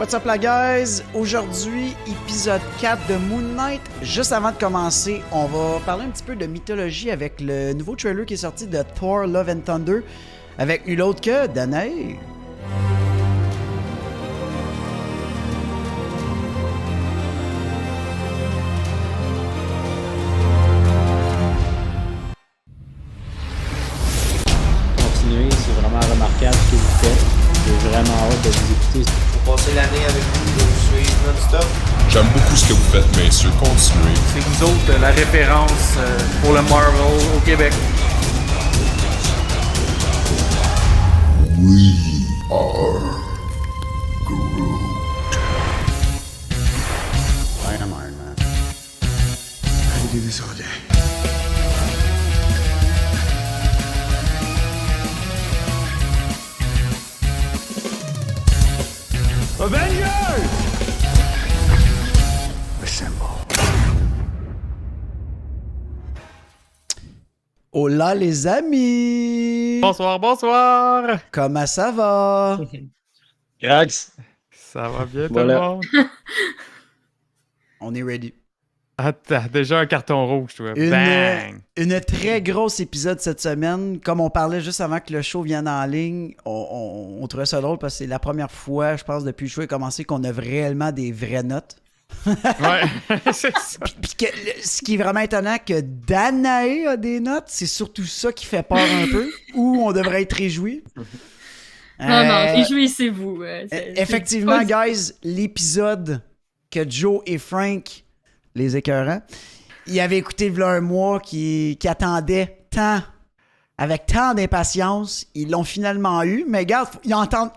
What's up la guys? Aujourd'hui, épisode 4 de Moon Knight. Juste avant de commencer, on va parler un petit peu de mythologie avec le nouveau trailer qui est sorti de Thor Love and Thunder avec nul autre que Danae. Continuez, c'est vraiment remarquable ce que vous faites. J'ai vraiment hâte de vous écouter. Pour passer l'année avec vous, de vous suivre non-stop. J'aime beaucoup ce que vous faites, messieurs. Continuez. C'est nous autres la référence pour le Marvel au Québec. We are Groot. I am Iron Man. I do this all day. Avengers! Assemble. Hola les amis! Bonsoir, bonsoir! Comment ça va? Gags! Ça va bien Voilà. tout le monde? On est ready. Ah, t'as déjà un carton rouge, toi. Bang! Une très grosse épisode cette semaine. Comme on parlait juste avant que le show vienne en ligne, on trouvait ça drôle parce que c'est la première fois, je pense, depuis que le show a commencé qu'on a réellement des vraies notes. Ouais, c'est ça. Puis que, ce qui est vraiment étonnant, que Danae a des notes, c'est surtout ça qui fait peur un peu, ou on devrait être réjoui. Non, réjouissez-vous. Effectivement, guys, l'épisode que Joe et Frank, les écœurants, ils avaient écouté il y a un mois, qui attendaient avec tant d'impatience. Ils l'ont finalement eu, mais regarde, il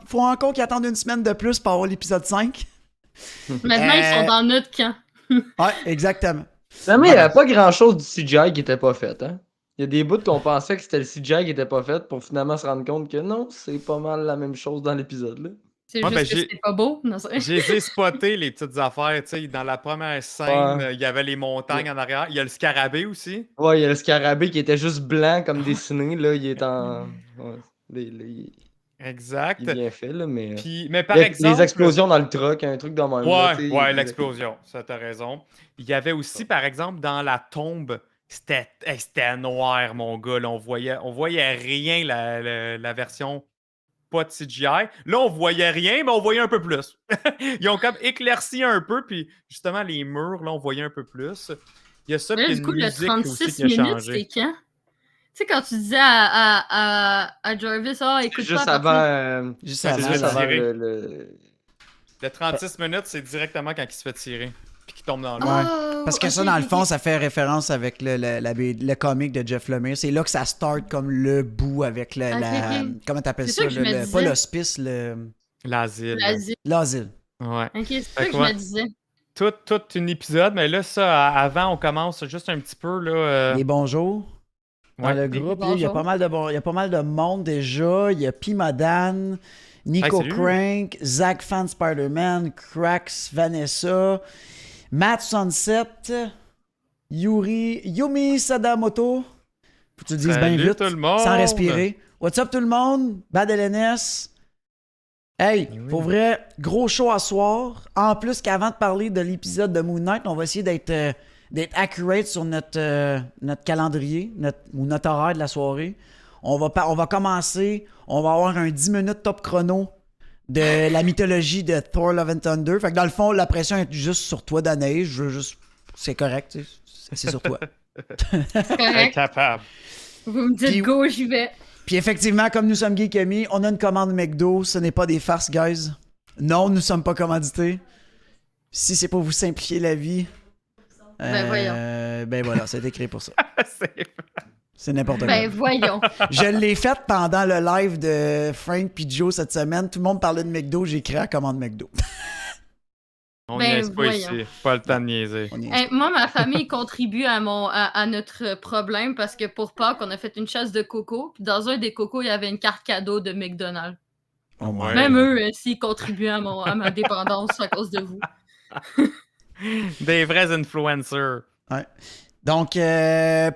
faut encore qu'ils attendent une semaine de plus pour avoir l'épisode 5. Maintenant, ils sont dans notre camp. Ouais, exactement. Non, mais il n'y a pas grand-chose du CGI qui était pas fait, hein? Il y a des bouts qu'on pensait que c'était le CGI qui était pas fait pour finalement se rendre compte que non, c'est pas mal la même chose dans l'épisode, là. C'est Ouais, juste ben, que c'est pas beau. Non, J'ai spoté les petites affaires, tu sais, dans la première scène, Ouais. il y avait les montagnes en arrière, il y a le scarabée aussi. Ouais, il y a le scarabée qui était juste blanc comme dessiné, là, il est en... Ouais, Exact. il est bien fait, là, mais... Mais par il y a exemple... les explosions dans le truck, un truc dans même. là, tu sais, Ouais, l'explosion, ça t'as raison. Il y avait aussi, par exemple, dans la tombe, c'était noir, mon gars. Là, on voyait rien, la version pas de CGI. Là, on voyait rien, mais on voyait un peu plus. Ils ont comme éclairci un peu, puis justement, les murs, là, on voyait un peu plus. Il y a ça, Mais là, puis du coup, une le musique 36 aussi qui a minutes, changé. c'est quand? Tu sais, quand tu disais à Jarvis, écoute juste pas à partir- avant... Juste c'est avant, juste là. avant tirer. le... Le 36 minutes, c'est directement quand il se fait tirer, puis qu'il tombe dans l'eau. Ouais. Parce que ça, ok, dans le ok, fond, ok. ça fait référence avec le comic de Jeff Lemire. C'est là que ça start comme le bout avec Ok, ok. comment t'appelles C'est ça ça? que je me Pas disais. l'hospice, L'asile. l'asile. Ouais. Ok, c'est ça Fait que que je ouais. me disais. Tout un épisode, mais là, ça, avant, on commence juste un petit peu, là... Les bonjours. Dans ouais, le les- groupe, là, il y a bonjours. il y a pas mal de monde déjà. Il y a Pimadan, Nico Hey, salut. Crank, Zach Fan Spider-Man, Crax, Vanessa, Matt Sunset, Yumi Sadamoto. Faut que tu le dises bien Salut vite, tout le monde. sans respirer. What's up tout le monde? Bad LNS. Hey, Oui. pour vrai, gros show à soir. En plus qu'avant de parler de l'épisode de Moon Knight, on va essayer d'être accurate sur notre calendrier, notre horaire de la soirée. On va commencer, on va avoir un 10 minutes top chrono de la mythologie de Thor Love and Thunder. Fait que dans le fond, la pression est juste sur toi, Danae. Je veux juste... C'est correct, tu sais. C'est sur toi. C'est correct. Incapable. Vous me dites Puis- go, j'y vais. Puis effectivement, comme nous sommes Geek Amis, on a une commande McDo. Ce n'est pas des farces, guys. Non, nous ne sommes pas commandités. Si c'est pour vous simplifier la vie... Ben voyons. Ben voilà, c'est écrit pour ça. C'est- C'est n'importe quoi. Ben voyons. Je l'ai fait pendant le live de Frank puis Joe cette semaine. Tout le monde parlait de McDo, j'ai créé la commande McDo. On Ben, niaise pas voyons. ici. Pas le temps de niaiser. On y est. Hey, moi, ma famille contribue à notre problème parce que pour Pâques, on a fait une chasse de coco. Puis dans un des cocos, il y avait une carte cadeau de McDonald's. Oh my Ouais. Même eux, s'ils contribuent à ma dépendance à cause de vous. Des vrais influencers. Ouais. Donc,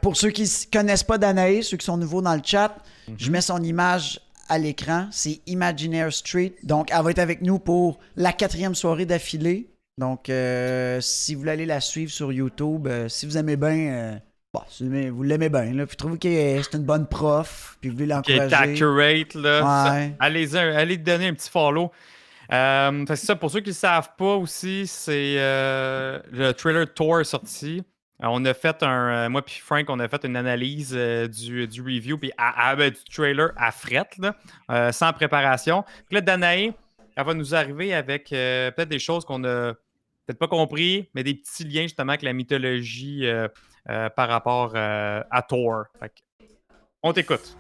pour ceux qui ne connaissent pas Danae, ceux qui sont nouveaux dans le chat, je mets son image à l'écran, c'est Imaginary Street. Donc, elle va être avec nous pour la 4e soirée d'affilée. Donc, si vous voulez aller la suivre sur YouTube, si vous aimez bien, si vous l'aimez bien, là, puis trouvez que c'est une bonne prof, puis vous voulez Qui est l'encourager. accurate, là. Ouais. Allez donner un petit follow. C'est ça, pour ceux qui ne le savent pas aussi, c'est le trailer Thor est sorti. On a fait moi puis Frank, on a fait une analyse du review puis du trailer à frette, là, sans préparation. Puis là, Danae, elle va nous arriver avec peut-être des choses qu'on a peut-être pas compris, mais des petits liens justement avec la mythologie par rapport à Thor. Fait que, on t'écoute.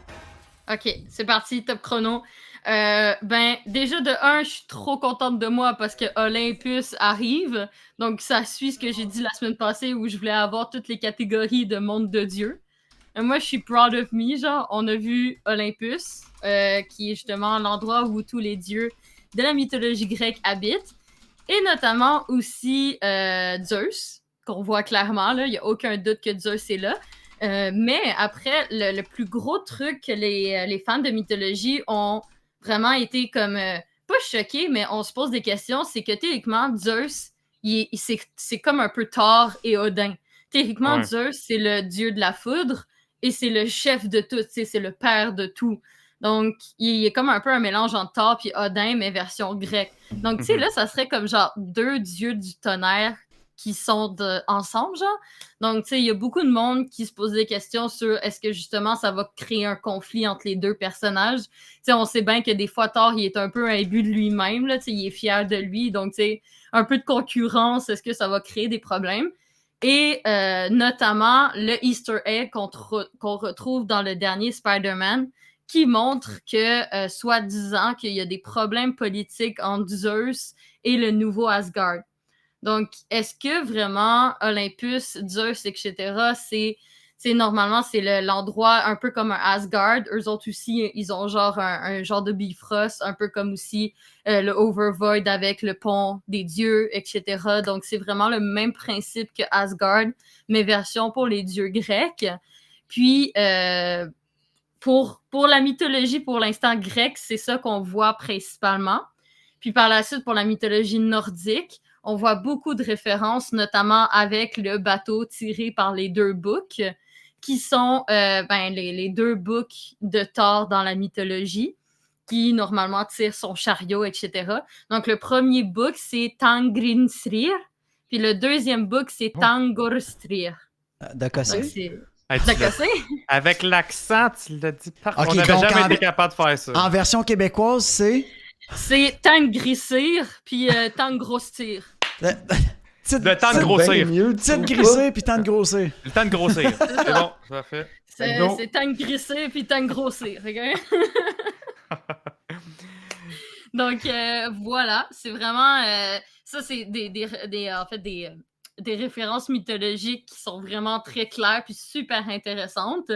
Ok, c'est parti, top chrono. Déjà de 1, je suis trop contente de moi parce que Olympus arrive. Donc, ça suit ce que j'ai dit la semaine passée où je voulais avoir toutes les catégories de monde de Dieu. Moi, je suis proud of me. Genre, on a vu Olympus, qui est justement l'endroit où tous les dieux de la mythologie grecque habitent. Et notamment aussi Zeus, qu'on voit clairement. Il n'y a aucun doute que Zeus est là. Mais après, le plus gros truc que les fans de mythologie ont vraiment été comme, pas choqués, mais on se pose des questions, c'est que théoriquement, Zeus, c'est comme un peu Thor et Odin. Théoriquement, Ouais. Zeus, c'est le dieu de la foudre et c'est le chef de tout, c'est le père de tout. Donc, il est comme un peu un mélange entre Thor et Odin, mais version grecque. Donc, tu sais, là, ça serait comme genre 2 dieux du tonnerre qui sont ensemble, genre. Donc, tu sais, il y a beaucoup de monde qui se pose des questions sur est-ce que, justement, ça va créer un conflit entre les deux personnages. Tu sais, on sait bien que des fois, Thor, il est un peu imbu de lui-même, là, tu sais, il est fier de lui. Donc, tu sais, un peu de concurrence, est-ce que ça va créer des problèmes? Et notamment, le Easter egg qu'on retrouve dans le dernier Spider-Man, qui montre que, soi-disant, qu'il y a des problèmes politiques entre Zeus et le nouveau Asgard. Donc, est-ce que vraiment Olympus, Zeus, etc., c'est normalement, c'est l'endroit un peu comme un Asgard. Eux autres aussi, ils ont genre un genre de Bifrost, un peu comme aussi le Overvoid avec le pont des dieux, etc. Donc, c'est vraiment le même principe que Asgard, mais version pour les dieux grecs. Puis, pour la mythologie, pour l'instant grecque, c'est ça qu'on voit principalement. Puis par la suite, pour la mythologie nordique, on voit beaucoup de références, notamment avec le bateau tiré par les 2 boucs, qui sont les 2 boucs de Thor dans la mythologie, qui normalement tirent son chariot, etc. Donc le premier bouc, c'est Tangrinsrir, puis le deuxième bouc, c'est Tangorstrir. De Donc casser. c'est... Hey, T'as cassé? avec l'accent, tu l'as dit parfait. Ok, On n'avait donc jamais en- été capable de faire ça. En version québécoise, c'est. C'est Tangrissir, puis Tangrostir. Petite Le temps de C'est grossir. bien mieux, tu petite trouves grissée puis temps de grossir. Le temps de grossir. C'est bon, ça fait. C'est Tangrissir, puis Tangrossir. OK? Donc, voilà, c'est vraiment... ça, c'est en fait, des références mythologiques qui sont vraiment très claires puis super intéressantes.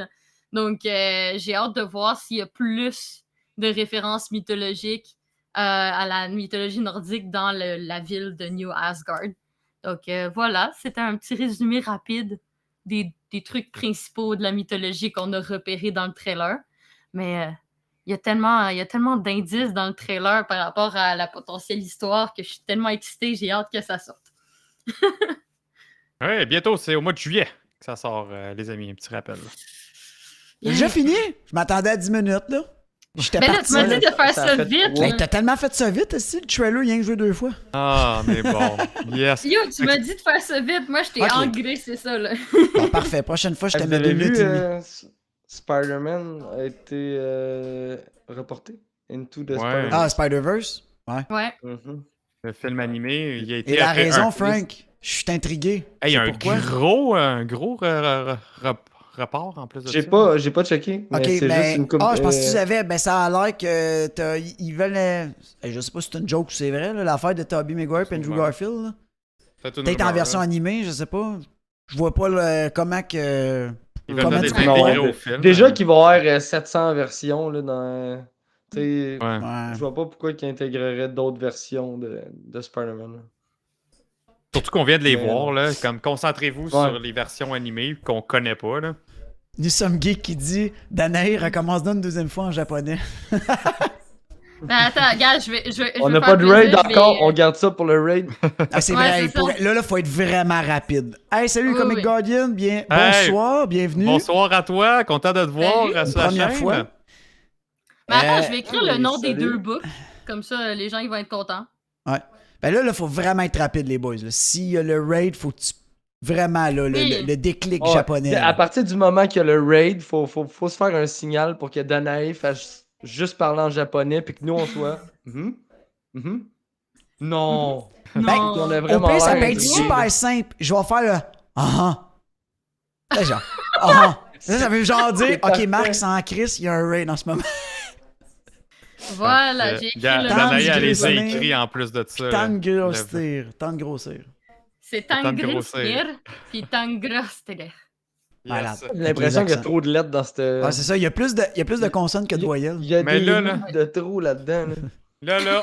Donc, j'ai hâte de voir s'il y a plus de références mythologiques à la mythologie nordique dans la ville de New Asgard. Donc, voilà, c'était un petit résumé rapide des trucs principaux de la mythologie qu'on a repérés dans le trailer. Mais il y a tellement d'indices dans le trailer par rapport à la potentielle histoire que je suis tellement excitée, j'ai hâte que ça sorte. Ouais, bientôt, c'est au mois de juillet que ça sort, les amis. Un petit rappel. J'ai déjà fini? Je m'attendais à 10 minutes, là. J'étais Ben là, parti. tu m'as dit de faire Ça ça fait vite. trois. Ben, t'as tellement fait ça vite, aussi, le trailer, il y a que joué 2 fois. Ah, mais bon. Yes. Yo, tu m'as dit de faire ça vite. Moi, je t'ai Ok. engraissé ça, là. Bon, parfait. Prochaine fois, je te Vous mets 2 avez minutes vu et demie. Spider-Man a été reporté Into the Ouais. Spider-Man. Ah, Spider-Verse? Ouais. Ouais. Mhm. Le film animé, il a été. Et la après raison, un- Frank, je suis intrigué. Hey, C'est un pourquoi? gros report en plus de J'ai ça. pas checké, mais Ok, c'est mais. juste une coupe. Ah, je pense que tu savais. Ben, ça a l'air que. Ils veulent. Je sais pas si c'est une joke ou c'est vrai, là, l'affaire de Tobey Maguire et Andrew Sûrement. Garfield. là. C'est une Peut-être en rumeur, version là. animée, je sais pas. Je vois pas comment que. Ils veulent comment peut-être tu peux Non, l'intégrer ouais. au film. Déjà qu'il va y avoir 700 versions là, dans. Tu sais, Ouais. Ouais. je vois pas pourquoi ils intégreraient d'autres versions de Spider-Man. là. Surtout qu'on vient de les Mais voir, non. là. Comme concentrez-vous Ouais. sur les versions animées qu'on connaît pas, là. Nous sommes geeks qui dit Danae recommence une deuxième fois en japonais. Ben attends, regarde, je vais On vais n'a faire pas de raid plaisir, je vais- encore, on garde ça pour le raid. Ah, c'est Ouais, vrai, c'est il pourrait- ça. là, faut être vraiment rapide. Hey, salut, Oui, Comic oui. Guardian, Hey. bonsoir, bienvenue. Bonsoir à toi, content de te voir Salut. sur la Première chaîne. fois. Mais attends, Euh, je vais écrire oui, le nom des salut. 2 books. Comme ça, les gens ils vont être contents. Ouais. Ben là, faut vraiment être rapide, les boys. là. S'il y a le raid, faut que tu. Vraiment, là, Oui. le déclic Ouais, japonais. À là. partir du moment qu'il y a le raid, faut se faire un signal pour que Danae fasse juste parler en japonais, puis que nous on soit. Non. Non. On a Au vraiment pire, ça l'air peut être intrigué, super là. simple. Je vais faire le. Là, genre. Ça veut genre dire, C'est OK, parfait. Marc, sans Chris, il y a un raid en ce moment. Voilà, j'ai écrit le nom. Danae, du elle les a Grizzly. écrits en plus de ça. Tant de là. grossir. Tant de grossir. C'est Tant de Tangristir, puis Tangrostir. Yes. Malade. J'ai l'impression qu'il y a accents. trop de lettres dans cette. Ouais, c'est ça. Il y a plus de consonnes que de voyelles. Il y a Mais des là, mots de trop là-dedans. Là. Là,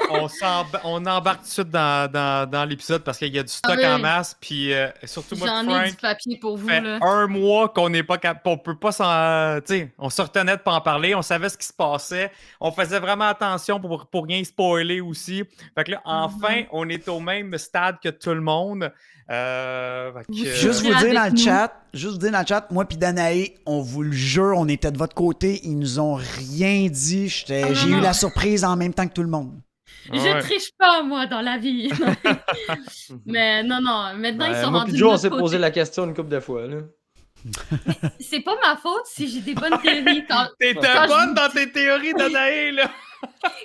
on embarque tout de suite dans l'épisode parce qu'il y a du stock Ah oui. en masse. Puis surtout moi, J'en et ai du Frank, papier pour vous, fait là. un mois qu'on n'est pas on peut pas s'en. Tu sais, on se retenait de pas en parler. On savait ce qui se passait. On faisait vraiment attention pour rien spoiler aussi. Fait que là, enfin, on est au même stade que tout le monde. Fait que, Juste vous Avec dire dans le nous. chat, moi puis Danae, on vous le jure, on était de votre côté, ils nous ont rien dit. Ah, J'ai non, eu non. la surprise en même temps que tout le monde. ouais. Je triche pas, moi, dans la vie. Mais non, maintenant, ils sont Moi rendus puis de Joe, on notre s'est côté. posé la question une couple de fois. Là. C'est pas ma faute si j'ai des bonnes théories. T'étais Quand je bonne vous dans tes théories, Danae, là!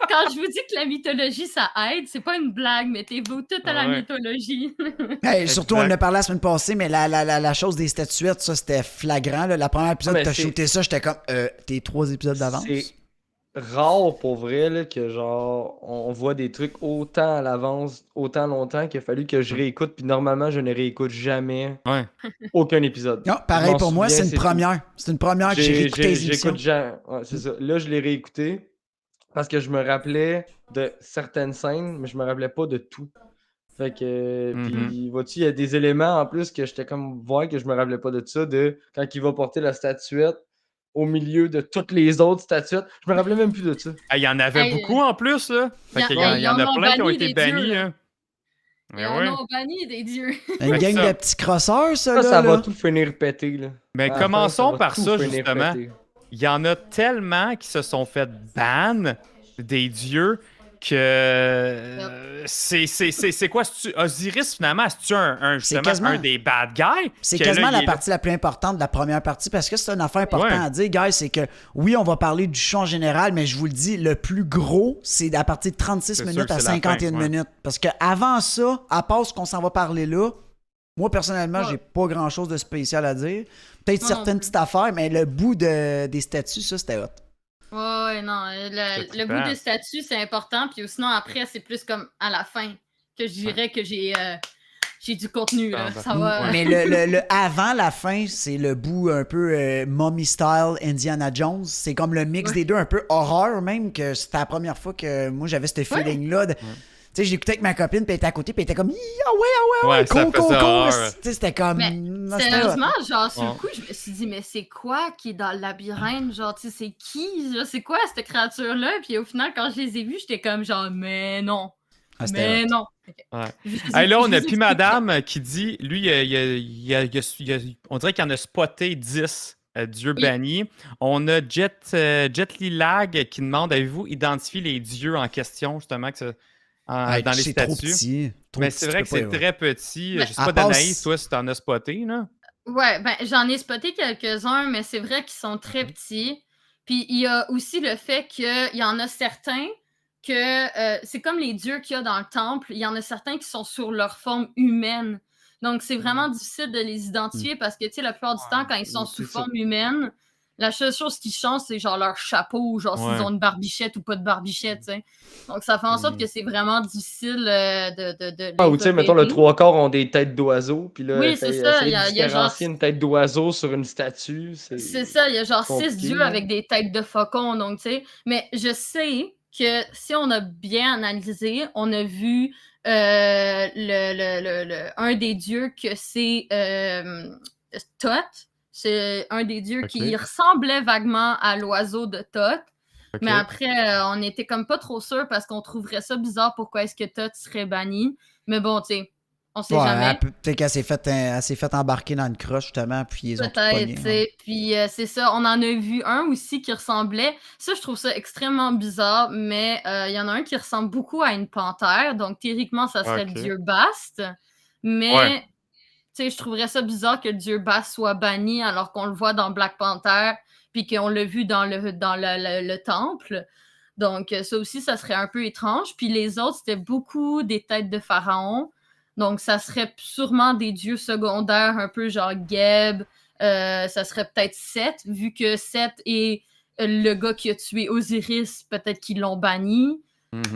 Quand je vous dis que la mythologie, ça aide, c'est pas une blague. Mettez-vous tout à la Ouais. mythologie. Hey, surtout, on en Exact. a parlé la semaine passée, mais la chose des statuettes, ça, c'était flagrant. Là. La première épisode, Ah, mais t'as c'est- shooté ça, j'étais comme, t'es 3 épisodes d'avance. C'est rare pour vrai là, que genre on voit des trucs autant à l'avance, autant longtemps qu'il a fallu que je réécoute. Puis normalement, je ne réécoute jamais Ouais. aucun épisode. Non, Je pareil m'en pour moi, souviens, c'est une tout. première. C'est une première que j'ai réécouté les émissions. J'écoute jamais. Ouais, c'est ça. Là, je l'ai réécouté parce que je me rappelais de certaines scènes, mais je me rappelais pas de tout. Fait que, puis, vois-tu, il y a des éléments en plus que j'étais comme voir que je me rappelais pas de ça, de quand il va porter la statuette au milieu de toutes les autres statuettes. Je me rappelais même plus de ça. Il y en avait Hey, beaucoup en plus, là. Fait qu'il il y en a en ont plein qui ont banni été des bannis, dieux, là. hein. Et Mais on ouais. a banni des dieux. Une Fait que gang ça- de petits crosseurs, ça, Ça, là. va là. tout finir pété, là. Mais À la fin, commençons va par tout ça, finir justement. pété. Il y en a tellement qui se sont fait ban des dieux que c'est quoi? Osiris, finalement, c'est-tu justement quasiment- un des bad guys? C'est Que là, quasiment il la est- partie la plus importante de la première partie parce que c'est une affaire importante Ouais. à dire, guys. C'est que oui, on va parler du show en général, mais je vous le dis, le plus gros, c'est à partir de 36 C'est sûr minutes que à c'est la 51 fin, ouais. minutes. Parce que avant ça, à part ce qu'on s'en va parler là, moi, personnellement, Ouais. j'ai pas grand-chose de spécial à dire. Peut-être Moi non certaines plus. petites affaires, mais le bout des statues, ça, c'était hot. Ouais, non. C'est Le trippant. bout des statues, c'est important. Puis sinon, après, c'est plus comme à la fin que je dirais que j'ai du contenu. Là. Ah, bah, Ça va. Mais le avant la fin, c'est le bout un peu mommy style Indiana Jones. C'est comme le mix Ouais. des deux, un peu horreur même, que c'était la première fois que moi j'avais ce feeling-là. Tu sais, je l'écoutais avec ma copine, puis elle était à côté, puis elle était comme, ah ouais, Ouais, ça cool. faisait horreur. Tu sais, c'était comme. Mais non, c'était hot. sérieusement, genre, sur le Ouais. coup, je me suis dit, mais c'est quoi qui est dans le labyrinthe? Genre, tu sais, c'est qui? Genre, c'est quoi cette créature-là? Puis au final, quand je les ai vus, j'étais comme, genre, mais non. Ah, c'était Mais hot. non. Ouais. Je vous Hey, là, on je a vous plus explique. madame qui dit, lui, on dirait qu'il en a spoté 10 dieux Oui. bannis. On a Jet Li Lag qui demande, avez-vous identifié les dieux en question, justement, Hey, dans les c'est trop statues? petit. Trop Mais petit, c'est tu vrai peux que c'est pas y très petit. Mais Je sais à pas, part Danaïs, si- toi, si t'en as spoté, là. Ouais, ben j'en ai spoté quelques-uns, mais c'est vrai qu'ils sont très Mhm. petits. Puis il y a aussi le fait qu'il y en a certains que c'est comme les dieux qu'il y a dans le temple, il y en a certains qui sont sur leur forme humaine. Donc c'est vraiment difficile de les identifier parce que tu sais, la plupart du temps, quand ils sont c'est sous ça. forme humaine, la seule chose qui change, c'est genre leur chapeau, genre Ouais. s'ils ont une barbichette ou pas de barbichette, tu sais. Donc ça fait en sorte que c'est vraiment difficile de Ah, ou tu sais, mettons, le repérer. 3/4 ont des têtes d'oiseaux, puis là, Oui, c'est essayer ça, de il y a genre différencier une tête d'oiseau sur une statue, C'est ça, il y a genre 6 compliqué, dieux là. avec des têtes de faucons, donc tu sais. Mais je sais que si on a bien analysé, on a vu un des dieux que c'est Thoth, C'est un des dieux Ok. qui ressemblait vaguement à l'oiseau de Thoth. Ok. Mais après, on était comme pas trop sûr parce qu'on trouverait ça bizarre pourquoi est-ce que Thoth serait banni. Mais bon, tu sais, on sait jamais. Peut-être qu'elle s'est fait embarquer dans une croche, justement, puis ils ont tout Peut-être, pogné. tu sais. Puis c'est ça, on en a vu un aussi qui ressemblait. Ça, je trouve ça extrêmement bizarre, mais il y en a un qui ressemble beaucoup à une panthère. Donc, théoriquement, ça serait Ok. le dieu Bast. Mais, Ouais. tu sais, je trouverais ça bizarre que le dieu Bast soit banni alors qu'on le voit dans Black Panther, puis qu'on l'a vu dans le temple. Donc, ça aussi, ça serait un peu étrange. Puis les autres, c'était beaucoup des têtes de pharaon. Donc, ça serait sûrement des dieux secondaires, un peu genre Geb. Ça serait peut-être Seth, vu que Seth est le gars qui a tué Osiris, peut-être qu'ils l'ont banni. Mhm. Tu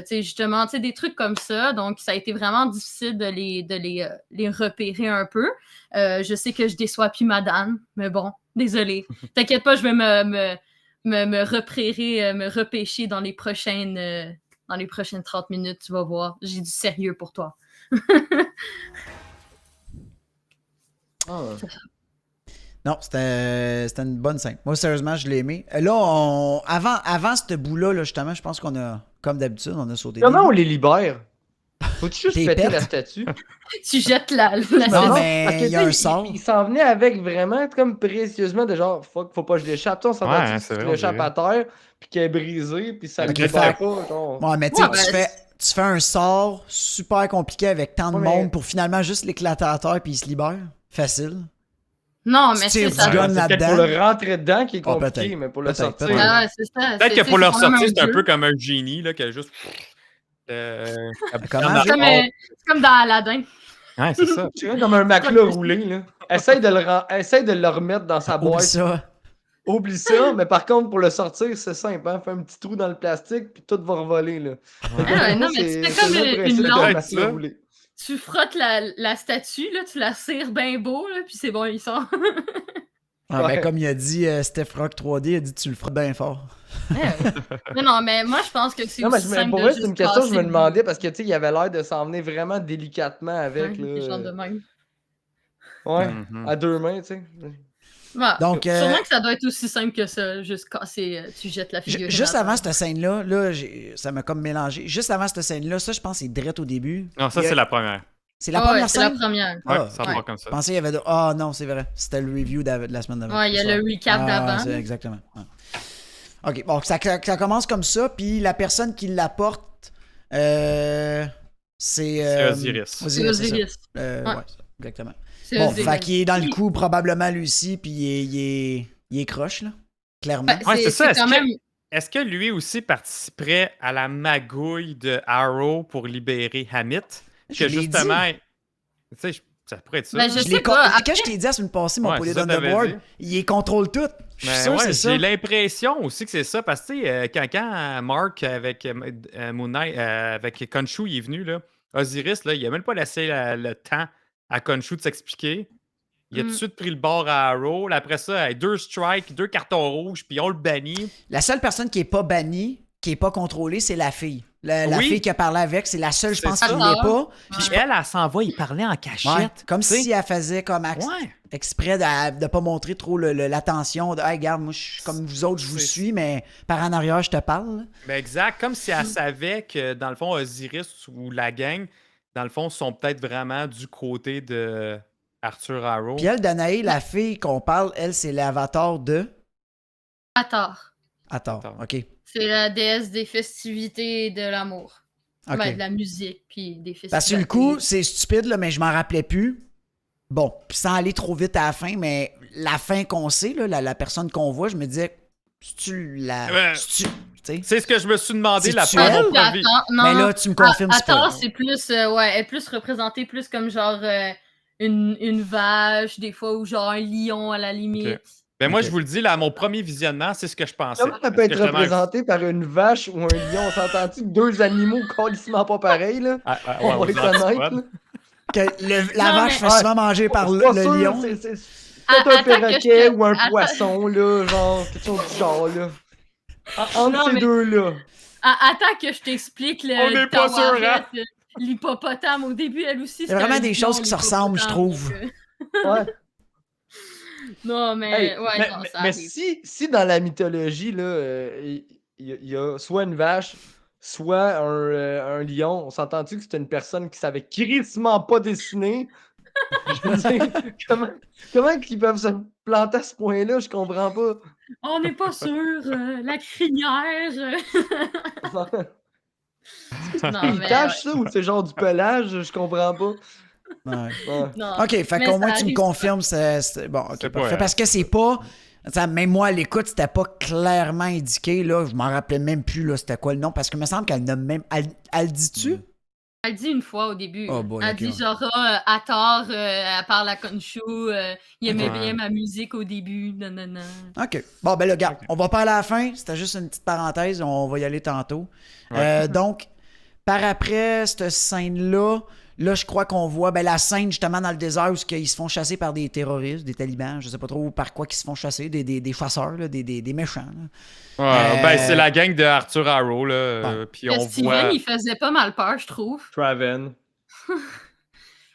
sais, justement, tu sais, des trucs comme ça. Donc, ça a été vraiment difficile de les repérer un peu. Je sais que je déçois plus madame, mais bon, désolé. T'inquiète pas, je vais me repêcher dans les prochaines 30 minutes, tu vas voir. J'ai du sérieux pour toi. Ah. Non, c'était une bonne scène. Moi, sérieusement, je l'ai aimé. Là, avant ce bout-là, là, justement, je pense qu'on a, comme d'habitude, on a sauté. Comment des on bouts. les libère? Faut-tu juste T'es péter pète. la statue? Tu jettes la Non, statue. mais parce que, il y a tu sais, un sort. Il s'en venait avec vraiment comme précieusement de genre, faut pas que je l'échappe. Tu sais, on s'entend Ouais, que c'est tu vrai, on l'échappes dirait. à terre, puis qu'elle est brisée, puis ça Ok, le libère fait- pas. Genre. Ouais, mais tu sais, Ouais, ben, tu fais un sort super compliqué avec tant de Ouais, mais- monde pour finalement juste l'éclater à terre puis il se libère. Facile. Non, Tu mais tires c'est ça. du gun C'est peut-être là-dedans. pour le rentrer dedans qui est Ah, compliqué, peut-être. mais pour le Peut-être, sortir. peut-être. Ah, ouais, c'est ça. Peut-être que pour c'est leur quand même sortir, c'est un dieu. peu comme un génie là, qui a juste. Comment? C'est comme dans Aladdin. Ouais, c'est ça. Tu vois, comme un matelas roulé, là. Essaye de le remettre dans sa Oublie boîte. ça. Oublie ça, mais par contre, pour le sortir, c'est simple, hein. Fais un petit trou dans le plastique, puis tout va revoler, là. Fait que Ouais, vraiment, non, mais tu fais c'est comme le même une principe lampe. qu'un matelas Ça. roulé. Tu frottes la statue, là, tu la cires bien beau, là, puis c'est bon, il sort. Ah, Ouais. ben, comme il a dit Steph Rock 3D, il a dit tu le feras bien fort. Non, mais moi, je pense que c'est Non, mais aussi simple pour de vrai, c'est juste une question que je casser me le demandais parce que, tu sais, il avait l'air de s'en venir vraiment délicatement avec, Ouais, des gens de là. même. Ouais, Mhm. à deux mains, tu sais. Ouais. Donc, Sûrement que ça doit être aussi simple que ça, juste casser, tu jettes la figure. juste avant cette scène-là, ça m'a comme mélangé. Juste avant cette scène-là, ça, je pense, c'est direct au début. Non, ça, Il y a- c'est la première. C'est la première c'est la scène? première. Ouais, Ah, ça ok. part comme ça. Je pensais qu'il y avait de... Ah non, c'est vrai. C'était le review de la semaine d'avant. Ouais, il y a le recap d'avant. C'est exactement. Ouais. OK, bon, ça commence comme ça, puis la personne qui l'apporte, c'est... C'est Osiris. C'est c'est ça. Osiris. Ouais, Ouais. exactement. C'est Bon, Osiris. fait qu'il est dans le coup, probablement, lui aussi, puis il est croche, là. Clairement. Ouais, Ouais, c'est ça. quand même. Est-ce que lui aussi participerait à la magouille de Arrow pour libérer Hamit? Je Que l'ai justement, tu sais, ça pourrait être ça. Ben, là. je Je l'ai sais pas, Quand je t'ai dit la semaine passée, mon Ouais, poulet c'est ça on que the t'avais board, dit. il les contrôle tout. Je suis Ben sûr ouais, c'est ça. j'ai l'impression aussi que c'est ça, parce que tu sais, quand Mark avec Moon Knight, avec Khonshu, il est venu, là, Osiris, là, il a même pas laissé le temps à Khonshu de s'expliquer. Il a tout de suite pris le bord à Arrow. Là, après ça, 2 strikes, 2 cartons rouges, puis on le bannit. La seule personne qui est pas bannie, qui est pas contrôlée, c'est la fille. La Oui. fille qui a parlé avec, c'est la seule, je C'est pense, ça. qui l'est pas. Puis elle s'en va, il parlait en cachette. Ouais, comme tu sais. si elle faisait comme Ouais. exprès de pas montrer trop l'attention. De, hey, regarde, moi, je suis comme vous autres, je vous C'est- suis, mais par en arrière, je te parle. Ben exact, comme si elle savait que, dans le fond, Osiris ou la gang, dans le fond, sont peut-être vraiment du côté de Arthur Harrow. Puis elle, Danae, la fille qu'on parle, elle, c'est l'avatar de. Hathor. Attends, Attends. ok. C'est la déesse des festivités et de l'amour. Ok. Ben, de la musique, puis des festivités. Parce que sur le coup, c'est stupide, là, mais je m'en rappelais plus. Bon, puis sans aller trop vite à la fin, mais la fin qu'on sait, là, la personne qu'on voit, je me disais, c'est-tu la. Ouais. C'est-tu. Tu sais? C'est ce que je me suis demandé la C'est-tu elle? première Puis fois. Hathor- non, Mais non, là, tu me confirmes, c'est pas Hathor, elle. c'est plus, ouais, elle est plus représentée plus comme genre une vache, des fois, ou genre un lion à la limite. Ok. Ben moi, Ok. je vous le dis, là, à mon premier visionnement, c'est ce que je pensais. Comment ça peut Parce être que justement, représenté par une vache ou un lion? On s'entend-tu que deux animaux calissement pas pareils, là? ouais, On va aux être honnête, antipodes. là. Que la Non, vache mais- fait souvent manger par Je suis le pas sûr, lion. c'est Ah, peut-être un attends que je perroquet te- ou un attends. poisson, là, genre, quelque chose du genre, là. Entre Non, ces mais- deux-là. Attends que je t'explique le On n'est pas sûr, tawaret, hein? L'hippopotame. Au début, elle aussi, Il y a vraiment des choses qui se ressemblent, je trouve. Ouais. Non, mais ouais, non, ça mais arrive. si dans la mythologie, là, il y a soit une vache, soit un lion, on s'entend-tu que c'était une personne qui savait crissement pas dessiner? Je veux dire, comment ils peuvent se planter à ce point-là? Je comprends pas. On n'est pas sûr, la crinière. C'est Non, un mais héritage, ça, ou c'est genre du pelage? Je comprends pas. Ouais. Ouais. non. OK, fait Mais qu'au ça moins tu me arrive. confirmes, c'est bon, OK, C'est parfait. pas, Parce que c'est pas... T'sais, même moi, à l'écoute, c'était pas clairement indiqué, là. Je m'en rappelais même plus, là, c'était quoi le nom. Parce que me semble qu'elle nomme même... Elle le dit-tu? Elle dit une fois au début. Oh boy, Elle ok, dit ouais. genre, à tort, elle parle à Khonshu, il aimait Ok. bien ma musique au début, nanana. OK. Bon, ben là, regarde, on va pas aller à la fin. C'était juste une petite parenthèse. On va y aller tantôt. Donc, par après cette scène-là, là, je crois qu'on voit la scène justement dans le désert où ils se font chasser par des terroristes, des talibans, je sais pas trop par quoi qu'ils se font chasser, des chasseurs, là, des méchants. Là. Ouais, ben, c'est la gang de Arthur Harrow, là. Puis on Steven, voit. il faisait pas mal peur, je trouve. Traven.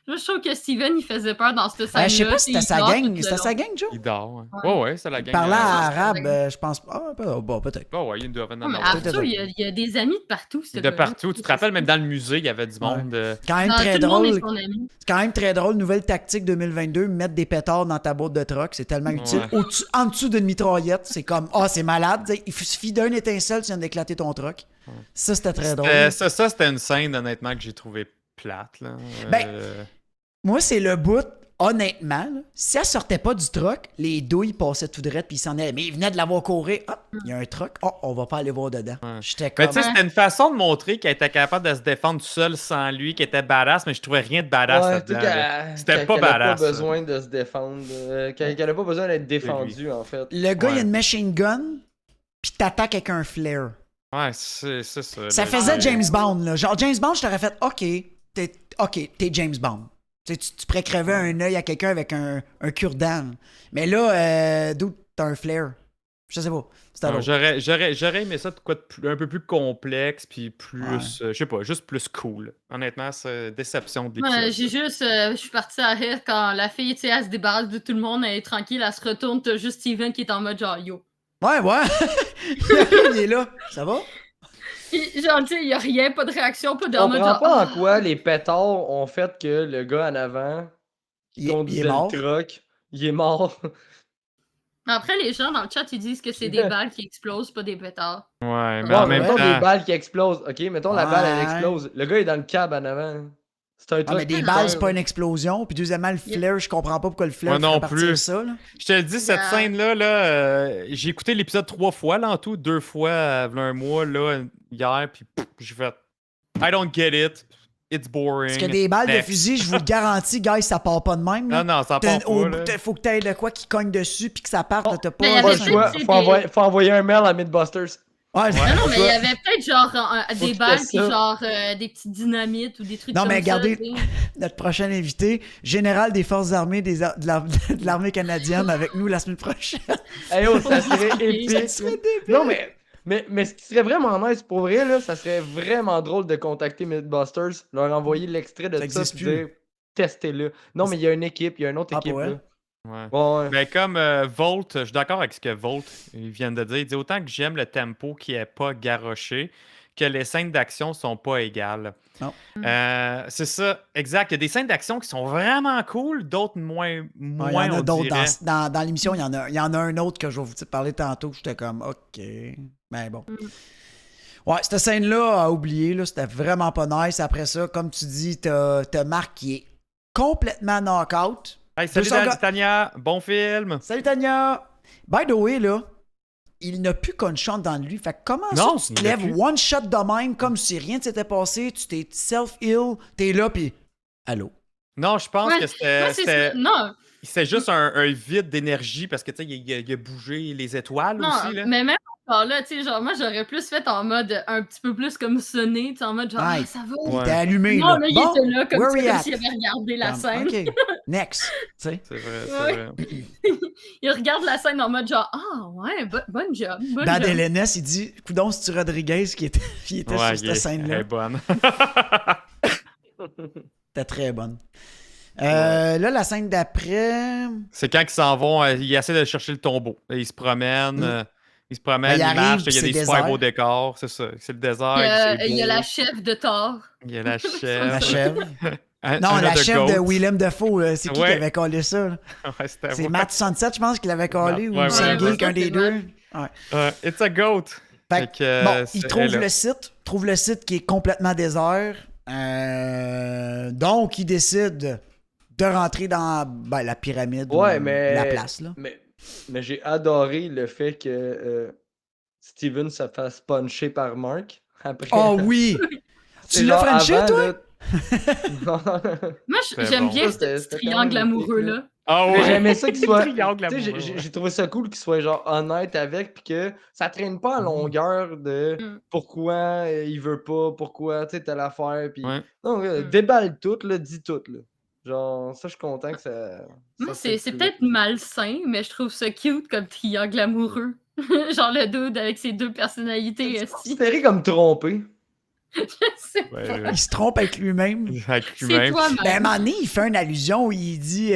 Moi, je trouve que Steven, il faisait peur dans cette scène-là. Je sais pas si c'était il sa dort tout gang. le C'était sa long. gang, Joe? Il dort. Ouais, Ouais. ouais, c'est la gang. Parlant à- arabe, gang. je pense pas. Ah, bon, peut-être. Oh, ouais, il doit venir Ouais, mais en avoir. Arthur, il y a des amis de partout, ce De gars-là. partout. Tu te rappelles, même dans le musée, il y avait du monde. Quand même Non, très tout le monde est drôle. son ami. C'est quand même très drôle. Nouvelle tactique 2022, mettre des pétards dans ta boîte de truck. C'est tellement utile. Ouais. En dessous d'une mitraillette, c'est comme, c'est malade. T'sais, il suffit d'un étincelle, tu viens d'éclater ton truck. Ça, c'était très drôle. Ça, c'était une scène, honnêtement, que j'ai trouvé plate. Là. Ben, Moi, c'est le bout, honnêtement. Là, si elle sortait pas du truck, les douilles passaient tout droit puis ils s'en allaient. Mais ils venaient de la voir courir. Hop, il y a un truck. Oh, on va pas aller voir dedans. J'étais comme... Mais tu sais, c'était une façon de montrer qu'elle était capable de se défendre tout seul sans lui, qu'elle était badass, mais je trouvais rien de badass là-dedans. là. C'était pas qu'elle a badass. pas besoin de se défendre. Qu'elle a pas besoin d'être défendue, en fait. Le gars, il a Ouais. une machine gun, puis t'attaques avec un flare. Ouais, c'est ça. Ça là, faisait c'est- James Bond, là. Genre, James Bond, je t'aurais fait, OK, t'es James Bond. Tu sais, tu pourrais crever un œil à quelqu'un avec un cure-dent. Mais là, d'où t'as un flare? Je sais pas. C'était Non, drôle. J'aurais aimé ça de quoi un peu plus complexe, puis plus, je sais pas, juste plus cool. Honnêtement, c'est déception de l'épisode. Ouais, je suis partie à rire quand la fille, tu sais, elle se débarrasse de tout le monde, elle est tranquille, elle se retourne, t'as juste Steven qui est en mode genre yo. Ouais. Il est là. Ça va? Puis, genre, tu sais, y a rien, pas de réaction, pas de Je en mode comprends genre. pas en quoi les pétards ont fait que le gars en avant, qui Il est conduisait mort. le truck, il est mort. Après, les gens dans le chat, ils disent que c'est des balles qui explosent, pas des pétards. Ouais, mais Bon, en même mettons temps. des balles qui explosent. Ok, mettons la balle, elle Ouais. explose. Le gars est dans le cab en avant. C'est un Ah, truc. mais des balles, c'est pas une explosion. Puis deuxièmement, le flare, je comprends pas pourquoi le flare Moi non ferait partir plus. ça. Là. Je te le dis, cette Yeah. scène-là, j'ai écouté l'épisode 3 fois, là, en tout, 2 fois, il y a un mois, là, hier, puis j'ai fait I don't get it. It's boring. Parce que des balles de Next. fusil, je vous le garantis, guys, ça part pas de même. Là. Non, ça T'as- part pas, là. Faut que t'aies de quoi qui cogne dessus puis que ça parte. Là, t'as Mais il y pas. Pas avait le peut-être, choix. tu sais, Faut envoyer un mail à Mythbusters. Ouais, Non, non, mais il y avait peut-être genre Faut des qu'il balles, fasse puis ça. genre des petites dynamites ou des trucs Non, comme mais ça. regardez, tu sais. notre prochain invité, général des forces armées de l'armée canadienne, avec nous la semaine prochaine. Hey, oh, ça serait Ça épique. serait débile. Non, mais ce qui serait vraiment nice pour vrai, là, ça serait vraiment drôle de contacter Mythbusters, leur envoyer l'extrait de Ça ça, existe puis plus. dire testez-le. Non, mais il y a une équipe, il y a une autre Ah, équipe. pour elle? Là. Ouais. Ouais. Mais comme Volt, je suis d'accord avec ce que Volt vient de dire. Il dit autant que j'aime le tempo qui est pas garoché, que les scènes d'action sont pas égales. Non. C'est ça, exact. Il y a des scènes d'action qui sont vraiment cool, d'autres moins. Ouais, il y en a on d'autres dirait. dans l'émission, il y en a un autre que je vais vous parler tantôt. J'étais comme, OK. Mais bon. Ouais, cette scène-là, à oublier, là, c'était vraiment pas nice. Après ça, comme tu dis, t'as Marc qui est complètement knock-out. Hey, salut 200 gars- Tania, bon film. Salut Tania! By the way, là, il n'a plus qu'une shot dans lui. Fait que comment Non, ça, tu il te l'a lèves plus. one shot de même, comme si rien ne s'était passé, tu t'es self-heal, t'es là, pis allô? Non, je pense Ouais, que moi, c'est ça. Non, c'est juste un vide d'énergie parce que tu sais, il a bougé les étoiles non, aussi. Là. mais même encore là, tu sais, genre, moi, j'aurais plus fait en mode un petit peu plus comme sonné, tu sais, en mode genre, Ouais. ah, ça va. Il Ouais. était allumé, Non, là. là, il Bon, était là, comme, where tu sais, we comme at? s'il avait regardé la Comme, scène. OK, next. Tu sais. C'est vrai, c'est Ouais. vrai. Il regarde la scène en mode genre, ah, ouais, bonne job, bonne Bad job. LNS, il dit, coudonc, c'est-tu Rodriguez qui était, qui était Ouais, sur cette elle scène-là? est bonne. C'était très bonne. Là, la scène d'après... C'est quand ils s'en vont, ils essaient de chercher le tombeau. Ils se promènent, ils Ben, ils arrivent, marchent, il y a c'est des super désert. beaux décors, c'est ça. C'est le désert. Il y a la chef de Thor. Il y a la La chèvre. chèvre. Non, la chèvre de Willem Dafoe, c'est qui Ouais. avait collé ça? Là? Ouais, c'était C'est moi. Matt Sunset, je pense, qui l'avait collé, ou Ouais, Sam ouais, Geek, ouais, un des c'est deux. Matt. Ouais. It's a goat. Fait que, que, bon, il c'est- trouve elle, là. le site qui est complètement désert. Donc, il décide de rentrer dans la pyramide Ouais, ou mais. la place. Là. Mais j'ai adoré le fait que Steven se fasse puncher par Mark. Après. Oh oui! C'est Tu l'as genre frenché, avant, toi? là. Non. Moi, C'était j'aime bon. bien C'était ce quand triangle même amoureux, épique, là. là. Ah Mais ouais. j'aimais ça qu'il soit. Triangle Tu sais, amoureux, j'ai ouais. j'ai trouvé ça cool qu'il soit genre honnête avec, puis que ça traîne pas en longueur de Mm. pourquoi il veut pas, pourquoi tu sais telle affaire, puis Ouais. non, Mm. déballe tout, là, dis tout, là. Genre, ça, je suis content que ça. Moi, ça c'est peut-être malsain, mais je trouve ça cute comme triangle amoureux. Genre le dude avec ses deux personnalités C'est aussi. considéré comme trompé. C'est Ouais, Il se trompe avec lui-même. avec c'est lui-même. toi, Ben, à un Mike. moment donné, il fait une allusion où il dit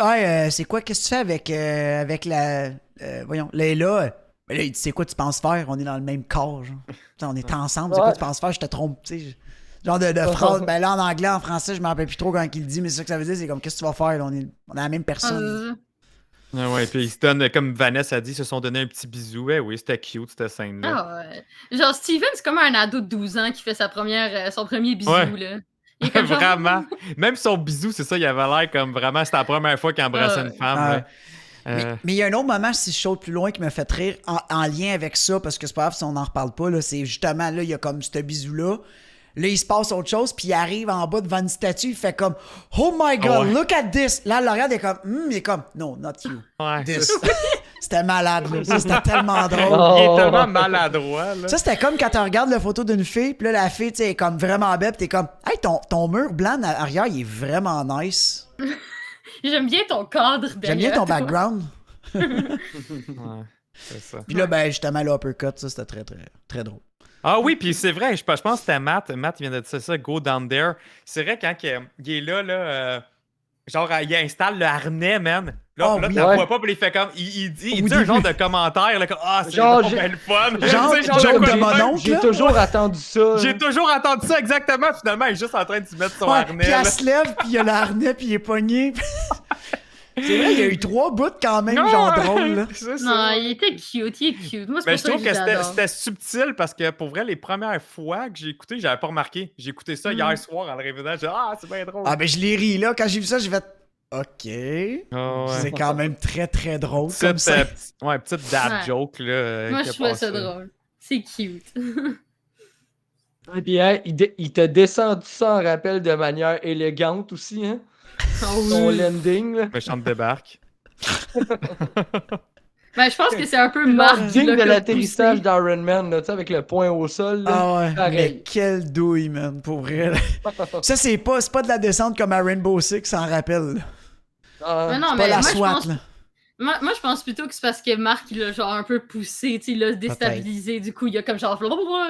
ah, c'est quoi, qu'est-ce que tu fais avec la. Voyons, Layla. Ben là, il dit c'est quoi tu penses faire? On est dans le même corps, genre. T'sais, on est ensemble, c'est quoi Ouais. tu penses faire? Je te trompe, tu sais. Genre de phrase. Ben là, en anglais, en français, je m'en rappelle plus trop quand il le dit, mais c'est ça que ça veut dire, c'est comme qu'est-ce que tu vas faire? Là, on est la même personne. Ah ouais, puis ils se donnent, comme Vanessa a dit, ils se sont donné un petit bisou. Ouais, oui, c'était cute, cette scène-là. Ah ouais. Genre, Steven, c'est comme un ado de 12 ans qui fait son premier bisou, Ouais. là. Il est comme genre, Vraiment. Même son bisou, c'est ça, il avait l'air comme vraiment, c'était la première fois qu'il embrassait Ouais. une femme. Ah. là. Mais il y a un autre moment, si je saute plus loin, qui me fait rire en lien avec ça, parce que c'est pas grave si on n'en reparle pas, là, c'est justement là, il y a comme ce bisou-là. Là, il se passe autre chose, puis il arrive en bas devant une statue, il fait comme Oh my god, Ouais. look at this! Là, le regarde, il est comme il est comme No, not you. Ouais, This. c'est- C'était malade, là. Ça, c'était tellement drôle. Oh. Il est tellement maladroit. Là. Ça, c'était comme quand tu regardes la photo d'une fille, puis là, la fille, tu sais, est comme vraiment belle, pis t'es comme Hey, ton mur blanc arrière, il est vraiment nice. j'aime bien ton cadre J'aime bien derrière ton toi. background. Ouais, c'est ça. Puis là, ben, justement, l'uppercut, ça, c'était très, très, très drôle. Ah oui, puis c'est vrai, je pense que c'était Matt. Matt vient de dire ça, Go Down There. C'est vrai, quand il est là, genre, il installe le harnais, man. Là, Oh, là oui. tu la Ouais. vois pas, puis il fait comme. Il dit Au un genre début. de commentaire, là, comme Ah, c'est Genre, donc j'ai- ben le fun. Genre, Tu sais, joke de de quoi mon même. oncle. J'ai là. toujours attendu ça. J'ai toujours entendu ça exactement. Finalement, il est juste en train de se mettre son Ouais, harnais. puis là. elle se lève, puis il y a le harnais, puis il est pogné. C'est vrai, il y a eu 3 bouts quand même, Non, genre drôles. Là. c'est ça. Non, il était cute, il est cute. Moi, c'est Mais pour je ça trouve que je l'adore. c'était subtil parce que pour vrai, les premières fois que j'ai écouté, j'avais pas remarqué. J'ai écouté ça hier soir en le réveillant. J'ai dit Ah, c'est bien drôle. Ah, ben je l'ai ri, là. Quand j'ai vu ça, j'ai fait OK. Ah ouais. C'est quand même très, très drôle. Comme Petite, ça. ouais, petite dad Ouais. joke. Là, Moi, qui je a trouvais ça passé. drôle. C'est cute. Et puis, hein, il t'a descendu ça en rappel de manière élégante aussi, hein? Son landing, là. Méchante débarque. Ben, je pense que c'est un peu Marc qui Digne l'a de comme l'atterrissage poussé. d'Iron Man, là, tu sais, avec le point au sol. Là. Ah ouais, Pareil. mais quelle douille, man, pour vrai. là. Ça, c'est pas de la descente comme à Rainbow Six, en rappelle. là. Ah, Mais non, Pas mais la moi, je SWAT, pense... là. Moi, je pense plutôt que c'est parce que Marc, il l'a genre un peu poussé, tu sais, il l'a déstabilisé. Du coup, il y a comme genre.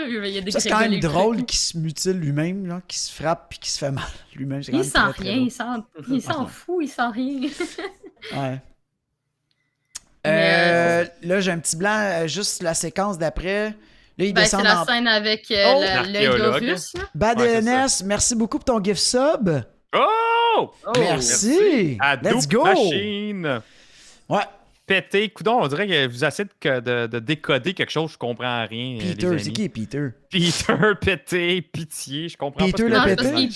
Il y a des Ça, c'est quand même le truc. drôle qu'il se mutile lui-même, là, qu'il se frappe puis qu'il se fait mal lui-même. C'est quand Il même sent très, très rien, il s'en fout, il sent rien. drôle. Ouais. Mais, Là, j'ai un petit blanc, juste la séquence d'après. Là, il Ben, descend c'est la en... scène avec Oh! l'œil L'archéologue. russe. Là. Bad Ouais, c'est LNS, merci beaucoup pour ton gift sub. Oh! oh, Merci. À Let's double go. machine. Ouais, Pété. Coudon, on dirait que vous essayez de décoder quelque chose, je comprends rien. les Peter, amis. c'est qui Peter? Peter, pété, pitié, je comprends Peter pas. le Non, ce c'est que pété?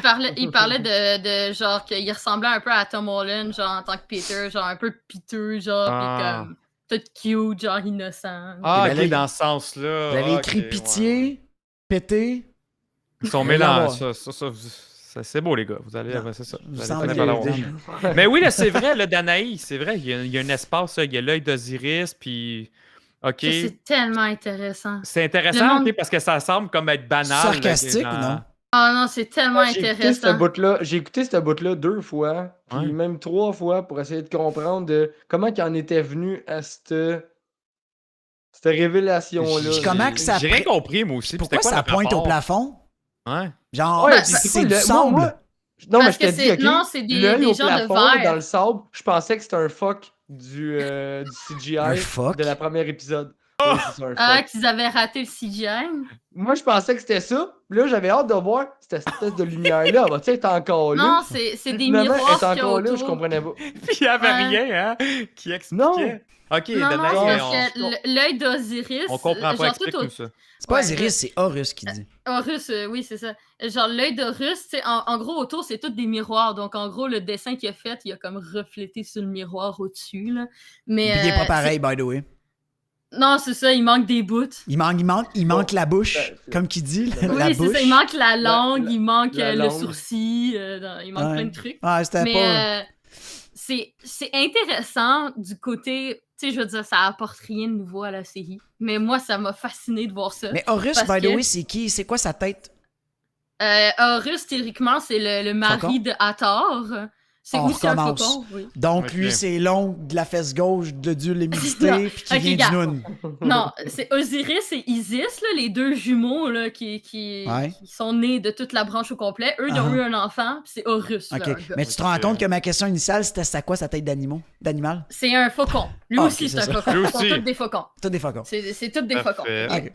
parce qu'il parlait de genre qu'il ressemblait un peu à Tom Holland, genre en tant que Peter, genre un peu piteux, genre, Ah. pis comme tout cute, genre innocent. Ah, Eh ben ok, là, dans ce sens-là. Vous avez Ah, écrit ok, pitié, ouais. pété. Ils sont Allez la mélangés. C'est beau, les gars. Vous allez, Non. ouais, c'est ça. Vous Vous allez semblez finir par que- l'avoir. Mais oui, là, c'est vrai, le Danaï, c'est vrai, il y a un espace, là, il y a l'œil d'Osiris, puis. Ok. Ça, c'est tellement intéressant. C'est Le intéressant, monde- ok, parce que ça semble comme être banal. là, Sarcastique, genre- non? Ah non, c'est tellement J'ai écouté ce intéressant. bout-là. J'ai écouté ce bout-là 2 fois, puis Ouais. même 3 fois pour essayer de comprendre de comment il en était venu à cette révélation-là. Puis comment que ça J'ai rien compris, moi aussi. Pourquoi C'était quoi ça le pointe au rapport? plafond? Ouais. Genre, Ouais, Ben, puis c'est quoi, du moi, sable. Non, mais Parce je te que dis, c'est ok, non, c'est l'œil des au genres de plafond, là, dans verre. le sable, je pensais que c'était un fuck du CGI Un fuck? de la première épisode. Oh! Oui, c'est ça, un Ah, fuck. qu'ils avaient raté le CGI. Moi, je pensais que c'était ça. Puis là, j'avais hâte de voir cette espèce de lumière-là. Va-tu être encore là? Non, c'est Puis des finalement, elle est miroirs qu'il y a encore là, je autour. comprenais pas. Puis il n'y avait Ouais. rien, hein, qui Non. expliquait. Ok, Non, non, Danaï, c'est on- parce que l'œil d'Osiris, on comprend pas, genre tout explique-nous ça. C'est pas Ouais, Osiris, c'est Horus qui dit. Horus, oui, c'est ça. Genre, l'œil d'Horus, tu sais, en gros, autour, c'est tous des miroirs. Donc, en gros, le dessin qu'il a fait, il a comme reflété sur le miroir au-dessus, là. Mais, Puis il est pas pareil, by the way. non, c'est ça, il manque des bouts. Il manque la bouche, Ben, comme qu'il dit, Oui, la Oui, c'est bouche. ça, il manque la langue, la- il manque la le langue. sourcil, il manque Ouais. plein de trucs. Ah, c'était Mais pas... c'est intéressant du côté, tu sais, je veux dire, ça apporte rien de nouveau à la série. Mais moi, ça m'a fasciné de voir ça. Mais Horus, parce by the que- way, c'est qui? C'est quoi sa tête? Horus, théoriquement, c'est le mari Faucon? de Hathor. C'est On aussi un recommence. faucon, oui. Donc, Ok. lui, c'est l'ongle de la fesse gauche de Dieu Non. l'hémidité, puis qui Ok, vient gars. du Noun. Non, c'est Osiris et Isis, là, les deux jumeaux là, qui Ouais. sont nés de toute la branche au complet. Eux, ils ont Uh-huh. eu un enfant, puis c'est Horus. OK. leur gars. Mais tu te rends Ok. compte que ma question initiale, c'était quoi sa tête d'animal? C'est un faucon. Lui Ah, aussi, ok, c'est un c'est ça. faucon. Lui Ils sont aussi. tous des faucons. Tous des faucons. C'est tous des faucons. Parfait. OK.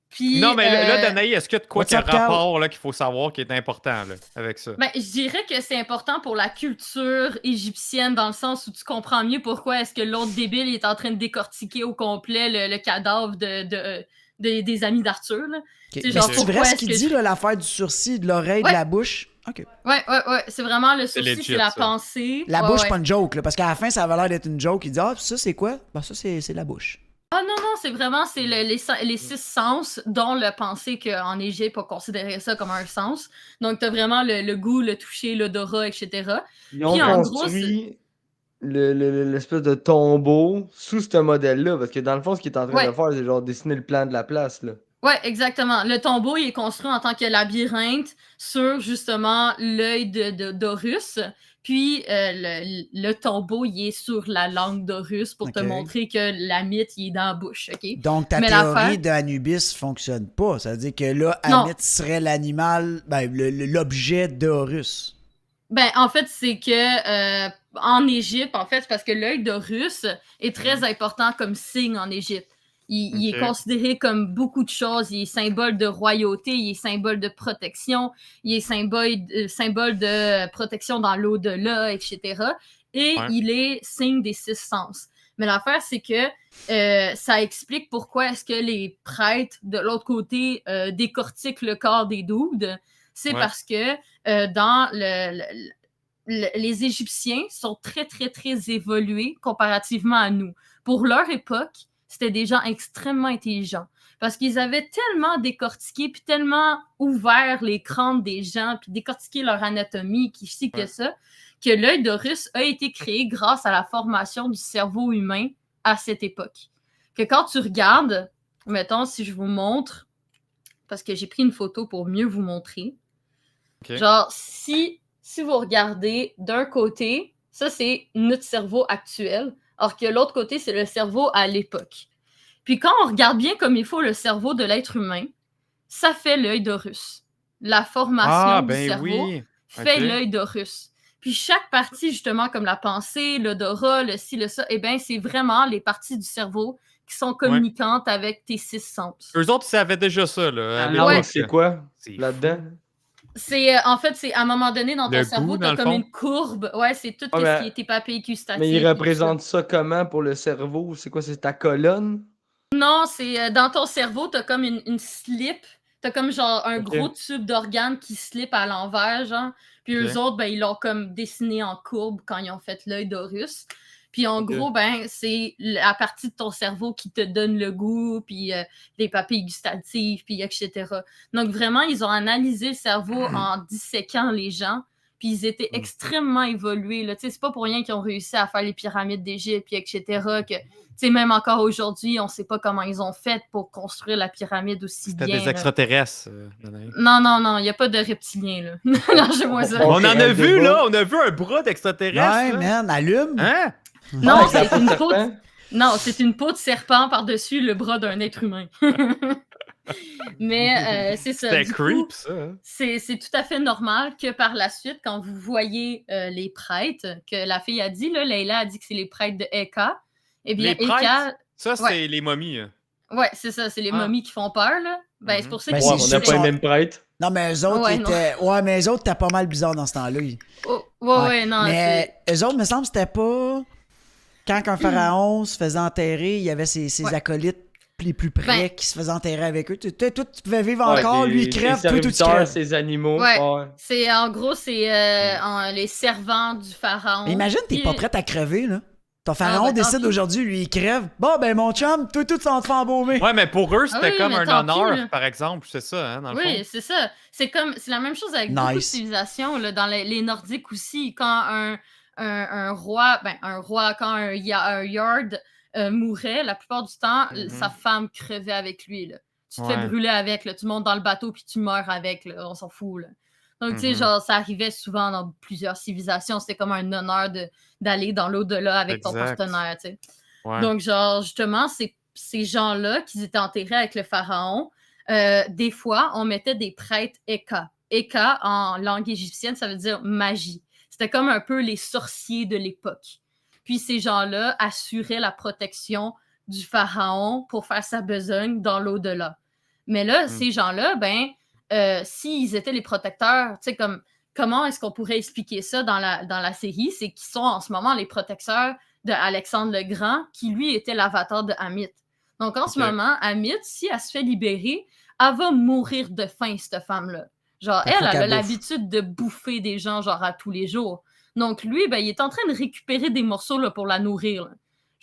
Puis, Non, mais là, Danaï, est-ce qu'il y a de quoi What's qu'il y a up, Carl? rapport là, qu'il faut savoir qui est important là, avec ça? ben, je dirais que c'est important pour la culture égyptienne dans le sens où tu comprends mieux pourquoi est-ce que l'autre débile est en train de décortiquer au complet le cadavre des amis d'Arthur. Là. OK. C'est Mais genre, c'est pourquoi vrai ce est-ce qu'il que dit, là, l'affaire du sourcil, de l'oreille, Ouais. de la bouche? OK. Ouais. C'est vraiment le souci, legit, c'est la ça. pensée. La Ouais, bouche, ouais. pas une joke, là, parce qu'à la fin, ça avait l'air d'être une joke. Il dit, ah, ça, c'est quoi? Ben, ça, c'est la bouche. Ah non, c'est vraiment les 6 sens, dont le penser qu'en Égypte, on considérait ça comme un sens. Donc, t'as vraiment le goût, le toucher, l'odorat, etc. Ils ont Puis, en gros, construit l'espèce de tombeau sous ce modèle-là. Parce que dans le fond, ce qu'il est en train Ouais. de faire, c'est genre dessiner le plan de la place. Là. Ouais, exactement. Le tombeau, il est construit en tant que labyrinthe sur, justement, l'œil d'Horus. Puis, le tombeau, il est sur la langue d'Horus pour te Ok. montrer que la mythe, il est dans la bouche, OK? Donc, ta Mais théorie l'affaire- d'Anubis fonctionne pas. Ça veut dire que là, Non. Amit serait l'animal, ben, l'objet de Horus. Ben, en fait, c'est que en Égypte, en fait, c'est parce que l'œil d'Horus est très important comme signe en Égypte. Il est Ok. considéré comme beaucoup de choses. Il est symbole de royauté, il est symbole de protection, il est symbole de protection dans l'au-delà, etc. Et Ouais. il est signe des 6 sens. Mais l'affaire, c'est que ça explique pourquoi est-ce que les prêtres de l'autre côté décortiquent le corps des doudes. C'est Ouais. parce que dans les Égyptiens sont très, très, très évolués comparativement à nous. Pour leur époque, c'était des gens extrêmement intelligents. Parce qu'ils avaient tellement décortiqué, puis tellement ouvert les crânes des gens, puis décortiqué leur anatomie, qui ci, que Ouais. ça, que l'œil d'Horus a été créé grâce à la formation du cerveau humain à cette époque. Que quand tu regardes, mettons, si je vous montre, parce que j'ai pris une photo pour mieux vous montrer, Ok. genre, si vous regardez d'un côté, ça, c'est notre cerveau actuel, alors que l'autre côté, c'est le cerveau à l'époque. Puis quand on regarde bien comme il faut le cerveau de l'être humain, ça fait l'œil d'Horus. La formation Ah, du ben cerveau oui. fait Ok. l'œil d'Horus. Puis chaque partie, justement, comme la pensée, l'odorat, le ci, le ça, eh bien, c'est vraiment les parties du cerveau qui sont communicantes avec tes 6 sens. Eux autres, ils savaient déjà ça, là. à La l'époque, langue, c'est là. quoi C'est là-dedans? C'est en fait, c'est à un moment donné dans ton Le cerveau, goût, dans t'as le comme fond. une courbe. Ouais, c'est tout Ouais, ce mais- qui est tes papilles gustatives. Mais il puis tout représente ça comment pour le cerveau? C'est quoi? C'est ta colonne? ça. Non, c'est dans ton cerveau, t'as comme une slip. T'as comme genre un Ok. gros tube d'organes qui slip à l'envers, genre. Puis Ok. eux autres, ben, ils l'ont comme dessiné en courbe quand ils ont fait l'œil d'Horus. Puis en Ok. gros, ben, c'est la partie de ton cerveau qui te donne le goût, puis les papilles gustatives, puis etc. Donc vraiment, ils ont analysé le cerveau en disséquant les gens, puis ils étaient extrêmement évolués. Là. Tu sais, c'est pas pour rien qu'ils ont réussi à faire les pyramides d'Égypte, puis etc. Que, tu sais, même encore aujourd'hui, on sait pas comment ils ont fait pour construire la pyramide aussi C'était bien. des là. extraterrestres. Danaï. Non, il n'y a pas de reptiliens, là. Lâchez-moi ça. Bon, On en c'est a un vu, débat. là. On a vu un bras d'extraterrestre. Ouais, là. man, allume. Hein? Non, Avec la c'est peau de une peau de... serpent? Non, c'est une peau de serpent par-dessus le bras d'un être humain. Mais c'est ça. C'était Du creep, coup, ça. Hein? c'est tout à fait normal que par la suite, quand vous voyez les prêtres, que la fille a dit, là, Leila a dit que c'est les prêtres de Eka, eh bien, Les prêtres, Eka, ça, ouais, c'est les momies. Hein. ouais, c'est ça, c'est les Ah. momies qui font peur, là. Ben, c'est Mhm. pour ça Ben, qu'ils Ouais, c'est on sûr n'a qu'ils pas les sont- mêmes prêtres. Non, mais eux autres, Ouais, ils non. étaient. Ouais, mais eux autres, étaient pas mal bizarres dans ce temps-là. Oh, ouais, non, Mais eux autres, me semble, c'était pas. Quand un pharaon se faisait enterrer, il y avait ses Ouais. acolytes les plus près Ben- qui se faisaient enterrer avec eux. Toi, tu pouvais vivre Ouais, encore, lui, il des crève, toi, tu serviteurs, crèves. ses animaux. Ouais. Ouais. c'est en gros, c'est les servants du pharaon. Mais imagine, t'es Puis- pas prête à crever, là. Ton pharaon ben, tant décide pis. aujourd'hui, lui, il crève. Bon, ben, mon chum, toi, tout s'en te fait embaumer. Ouais, mais pour eux, c'était Ah oui, comme mais un tant pis, honneur, là. par exemple. C'est ça, hein, dans le Oui, fond. c'est ça. C'est la même chose avec beaucoup de Nice. civilisations, là, dans les Nordiques aussi. Quand un roi, quand un yard mourait, la plupart du temps, Mhm. sa femme crevait avec lui, là. Tu te fais Ouais. brûler avec, là. Tu montes dans le bateau puis tu meurs avec, là. On s'en fout, là. Donc, tu sais, Mhm. genre, ça arrivait souvent dans plusieurs civilisations. C'était comme un honneur d'aller dans l'au-delà avec ton Exact. partenaire, tu sais. Ouais. Donc, genre, justement, ces gens-là qui étaient enterrés avec le pharaon, des fois, on mettait des prêtres Eka. Eka, en langue égyptienne, ça veut dire magie. C'était comme un peu les sorciers de l'époque. Puis ces gens-là assuraient la protection du pharaon pour faire sa besogne dans l'au-delà. Mais là, ces gens-là, ben, s'ils étaient les protecteurs, tu sais, comme comment est-ce qu'on pourrait expliquer ça dans la série? C'est qu'ils sont en ce moment les protecteurs de Alexandre le Grand, qui lui était l'avatar de Hamit. Donc en ce Ok. moment, Hamit, si elle se fait libérer, elle va mourir de faim, cette femme-là. Genre, Fait qu'il faut elle a qu'elle bouffe. l'habitude de bouffer des gens, genre, à tous les jours. Donc lui, ben, il est en train de récupérer des morceaux là, pour la nourrir. Là.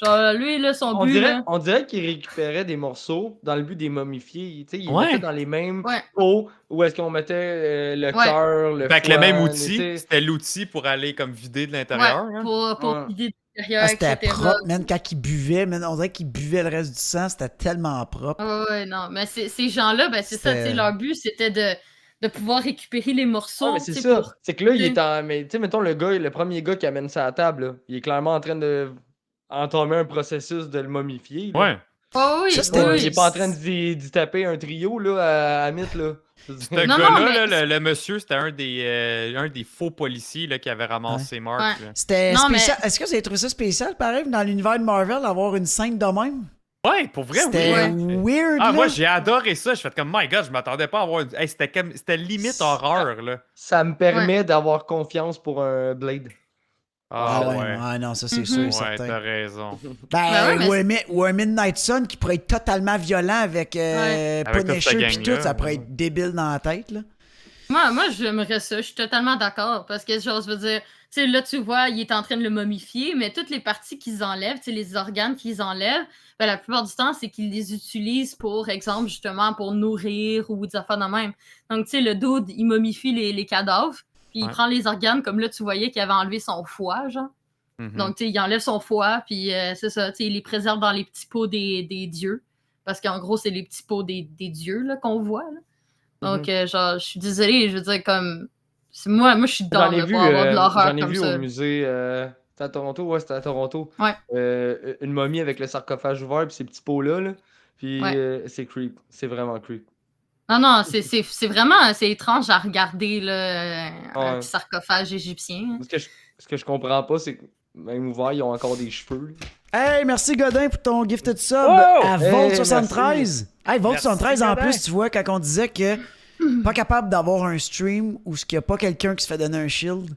Genre, lui, là, son On but, dirait, là, on dirait qu'il récupérait des morceaux dans le but des momifier. Tu sais, il Ouais. mettait dans les mêmes Ouais. pots où est-ce qu'on mettait le Ouais. cœur, le Fait que foie. le même tu outil, sais. c'était l'outil pour aller comme vider de ouais, l'intérieur. hein. pour Ouais. vider de l'intérieur, Ah, c'était etc. propre, man. Quand il buvait, man, on dirait qu'il buvait le reste du sang. C'était tellement propre. Ouais, non, mais ces gens-là, ben, c'est ça, tu sais, C'était- leur but, c'était de pouvoir récupérer les morceaux, Ouais, mais c'est tu sais, ça. pour... C'est que là, il tu sais. est en. Mais tu sais, mettons, le premier gars qui amène ça à la table, là, il est clairement en train de entamer un processus de le momifier. Là. Ouais. Oh oui, Ça, c'était- oui, Ouais, oui. il est pas en train d'y taper un trio là, à Mythe, là. Ce Non, gars-là, non, mais- là, le monsieur, c'était un des faux policiers là, qui avait ramassé Mark. Ouais. là. C'était Non, mais- spécial. Est-ce que vous avez trouvé ça spécial, pareil, dans l'univers de Marvel, d'avoir une scène de même? Ouais, pour vrai, C'était oui. weird, Ah, là. moi, j'ai adoré ça. Je fais comme, my God, je m'attendais pas à avoir. Hey, c'était limite horreur, là. Ça me permet d'avoir confiance pour un Blade. Ah ouais, ouais. ouais, non, ça c'est Mhm. sûr, Ouais, certain. t'as raison. Ben, Ben ouais, mais ou un Midnight Sun qui pourrait être totalement violent avec Avec toute Punisher cette pis tout, gang-là. ça pourrait être débile dans la tête, là. Moi, j'aimerais ça. Je suis totalement d'accord. Parce que, genre, je veux dire, tu sais, là, tu vois, il est en train de le momifier, mais toutes les parties qu'ils enlèvent, tu sais, les organes qu'ils enlèvent, ben, la plupart du temps, c'est qu'ils les utilisent pour exemple, justement, pour nourrir ou des affaires de même. Donc, tu sais, le dude, il momifie les cadavres, puis il Ouais. prend les organes, comme là, tu voyais qu'il avait enlevé son foie, genre. Mhm. Donc, tu sais, il enlève son foie, puis c'est ça, tu sais, il les préserve dans les petits pots des dieux. Parce qu'en gros, c'est les petits pots des dieux, là, qu'on voit, là. Donc, genre, je suis désolée, je veux dire, comme... Moi, je suis J'en dans ai le vu, pour avoir de l'horreur j'en ai comme vu ça. au musée. C'était à Toronto, ouais, c'était à Toronto. Ouais. Une momie avec le sarcophage ouvert puis ces petits pots-là. Là. Puis Ouais. c'est creep. C'est vraiment creep. Non, c'est vraiment... C'est étrange à regarder, là, un Ouais. petit sarcophage égyptien. Ce que je comprends pas, c'est que même ouvert, ils ont encore des cheveux. là. Hey, merci Godin pour ton gifted sub Wow! à Hey, Volt73. Hey, Merci, Volt73, en Godin. plus, tu vois, quand on disait que pas capable d'avoir un stream où il n'y a pas quelqu'un qui se fait donner un shield.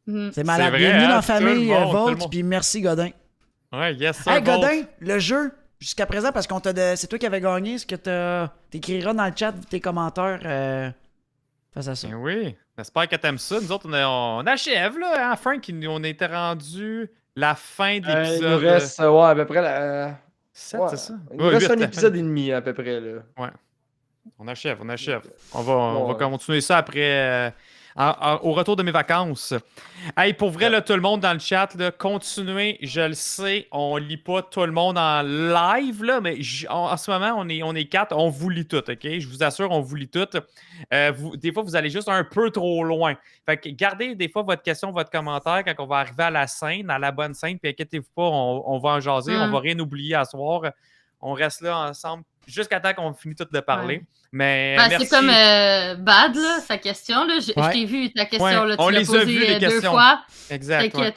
Mhm. C'est malade. vrai, Bienvenue hein, dans la tout le famille monde, tout le Volt, monde. puis merci Godin. Ouais, yes, sir. Hey Volt. Godin, le jeu, jusqu'à présent, parce qu'on c'est toi qui avais gagné, est-ce que t'écriras dans le chat tes commentaires face à ça? Ben oui, j'espère que t'aimes ça. Nous autres, on achève, là, hein, Frank, on était rendu la fin de Il l'épisode nous reste, ouais, à peu près. 7, Ouais, c'est ça? il nous Ouais, reste 8, un la fin. épisode et demi, à peu près. Là. On achève. On va Ouais. continuer ça après, au retour de mes vacances. Hey, pour vrai, là, tout le monde dans le chat, là, continuez. Je le sais, on lit pas tout le monde en live, là, mais en ce moment, on est 4. On vous lit tout, OK? Je vous assure, on vous lit tout. Des fois, vous allez juste un peu trop loin. Fait que gardez des fois votre question, votre commentaire quand on va arriver à la scène, à la bonne scène, puis inquiétez-vous pas, on va en jaser, on va rien oublier à soir. On reste là ensemble jusqu'à temps qu'on finisse tout de parler. Ouais. Mais Ben, merci. c'est comme Bad, là, sa question. Là. Je Ouais. t'ai vu ta question, Ouais, là, on tu l'as les a vues, posée les 2 questions. fois. Exact. Ouais. T'inquiète.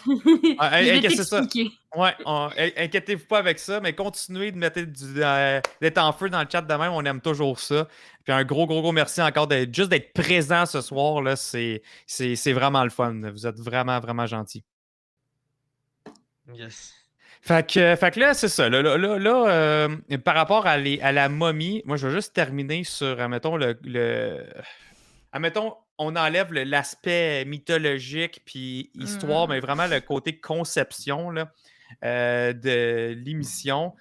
Ah, Je vais qu'est-ce que c'est ça? t'expliquer. Ouais, inquiétez-vous pas avec ça, mais continuez de mettre d'être en feu dans le chat de même, on aime toujours ça. Puis un gros merci encore juste d'être présent ce soir, là, c'est vraiment le fun. Vous êtes vraiment gentils. Yes. Fait que là, c'est ça. Là, par rapport à la momie, moi, je vais juste terminer sur, admettons, admettons, on enlève l'aspect mythologique puis histoire, mais vraiment le côté conception là, de l'émission.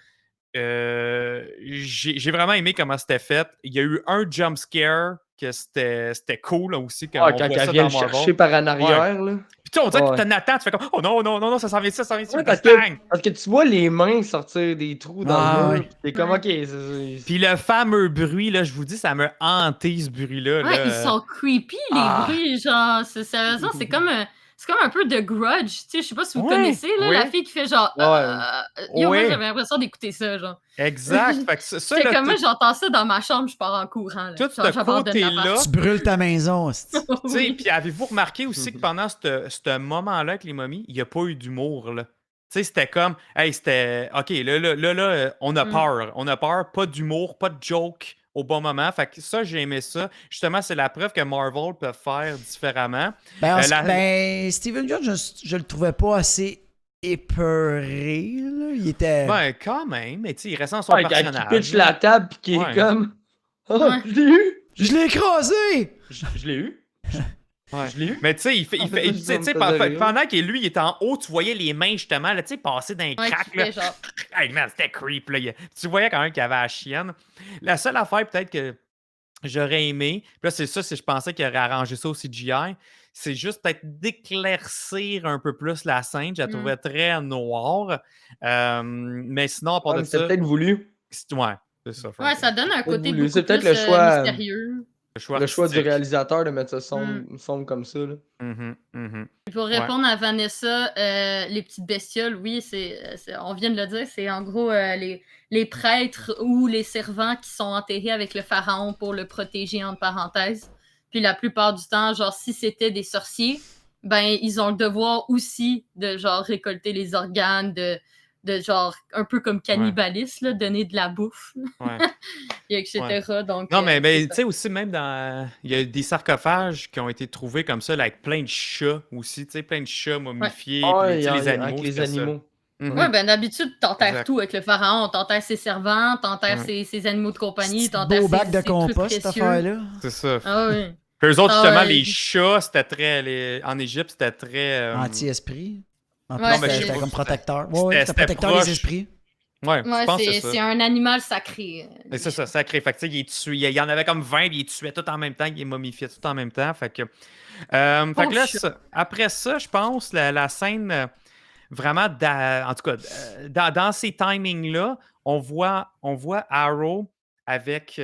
J'ai vraiment aimé comment c'était fait. Il y a eu un jump scare que c'était cool là, aussi. Quand on Quand voit ça elle vient dans le Marvel. chercher par en arrière, là. Puis tu sais, on dirait Ouais. que t'en attends, tu fais comme oh non, ça s'en vient, ça s'en vient, Ouais, puis parce bang! que tu vois les mains sortir des trous dans Ah, le ouais. mur, pis t'es comme, Ouais. ok, Puis le fameux bruit, là, je vous dis, ça me hanté ce bruit-là. Ouais, là. ils sont creepy, les Ah. bruits. Genre, sérieusement, c'est comme un peu de Grudge. Tu sais, je sais pas si vous Ouais, connaissez, là, oui. la fille qui fait genre. Ouais. Yo, moi, Ouais. j'avais l'impression d'écouter ça, genre. Exact. Fait que ça, C'est là, comme moi, j'entends ça dans ma chambre, je pars en courant. Là. tout Genre, ce j'abandonne l'appart. côté-là. Tu brûles ta maison, hostie. Tu sais, Oui. puis avez-vous remarqué aussi que pendant ce moment-là avec les momies, il n'y a pas eu d'humour, là? Tu sais, c'était comme, hey, c'était, OK, là, on a peur. On a peur, pas d'humour, pas de joke au bon moment. Fait que ça, j'ai aimé ça. Justement, c'est la preuve que Marvel peut faire différemment. Ben, Steven John, je le trouvais pas assez épeuré, là. Il était... Ben, quand même, mais tu sais, il reste dans son Quand il personnage. pitch la table pis qu'il Ouais. est comme. Oh, Ouais. je l'ai eu! Je l'ai écrasé! Je l'ai eu! Ouais. Je l'ai eu! Mais tu sais, tu sais, pendant que lui, il était en haut, tu voyais les mains, justement, là, tu sais, passer d'un Ouais, crack, qui là. fait genre. Hey man, c'était creep, là. Tu voyais quand même qu'il y avait la chienne. La seule affaire, peut-être, que j'aurais aimé, puis là, c'est ça, je pensais qu'il aurait arrangé ça au CGI, c'est juste peut-être d'éclaircir un peu plus la scène. Je la trouvais très noire. Mais sinon, à part Ouais, de mais c'était ça. peut-être voulu. Ouais, c'est ça. Ouais, ça donne un Peut-être côté voulu. beaucoup C'est peut-être plus le choix, mystérieux. Le choix Le choix du artistique. réalisateur de mettre ça sombre comme ça. Là. Pour répondre à Vanessa, les petites bestioles, oui, on vient de le dire, c'est en gros les prêtres ou les servants qui sont enterrés avec le pharaon pour le protéger, entre parenthèses. Puis la plupart du temps, genre, si c'était des sorciers, ben, ils ont le devoir aussi de, genre, récolter les organes, de genre, un peu comme cannibalistes, là, donner de la bouffe, Ouais. et etc. Donc, Non, mais c'est tu ça. sais, aussi, même dans. Il y a des sarcophages qui ont été trouvés comme ça, là, avec plein de chats aussi, tu sais, plein de chats momifiés, puis, tu sais, les animaux. Avec les c'était ça. animaux. Ouais, ben d'habitude, t'enterres Exact. tout avec le pharaon. T'enterres ses servants, t'enterres ses animaux de compagnie, t'enterres Beau ses bac de trucs compost, cette précieux. affaire-là. C'est ça. Ah oui. Puis eux autres, justement, ouais. les chats, c'était très. En Égypte, c'était très. Anti-esprit. En plus, Ouais, mais je sais c'était pas, comme c'était- protecteur. Ouais, c'était c'était protecteur proche. des esprits. Ouais, je Ouais, pense que c'est c'est ça. un animal sacré. Mais c'est ça, sacré. Fait que, tu sais, il y en avait comme 20, puis il tuait tout en même temps, il les momifiait tout en même temps. Fait que là, après ça, je pense, la scène, vraiment, en tout cas, dans ces timings-là, on voit Arrow avec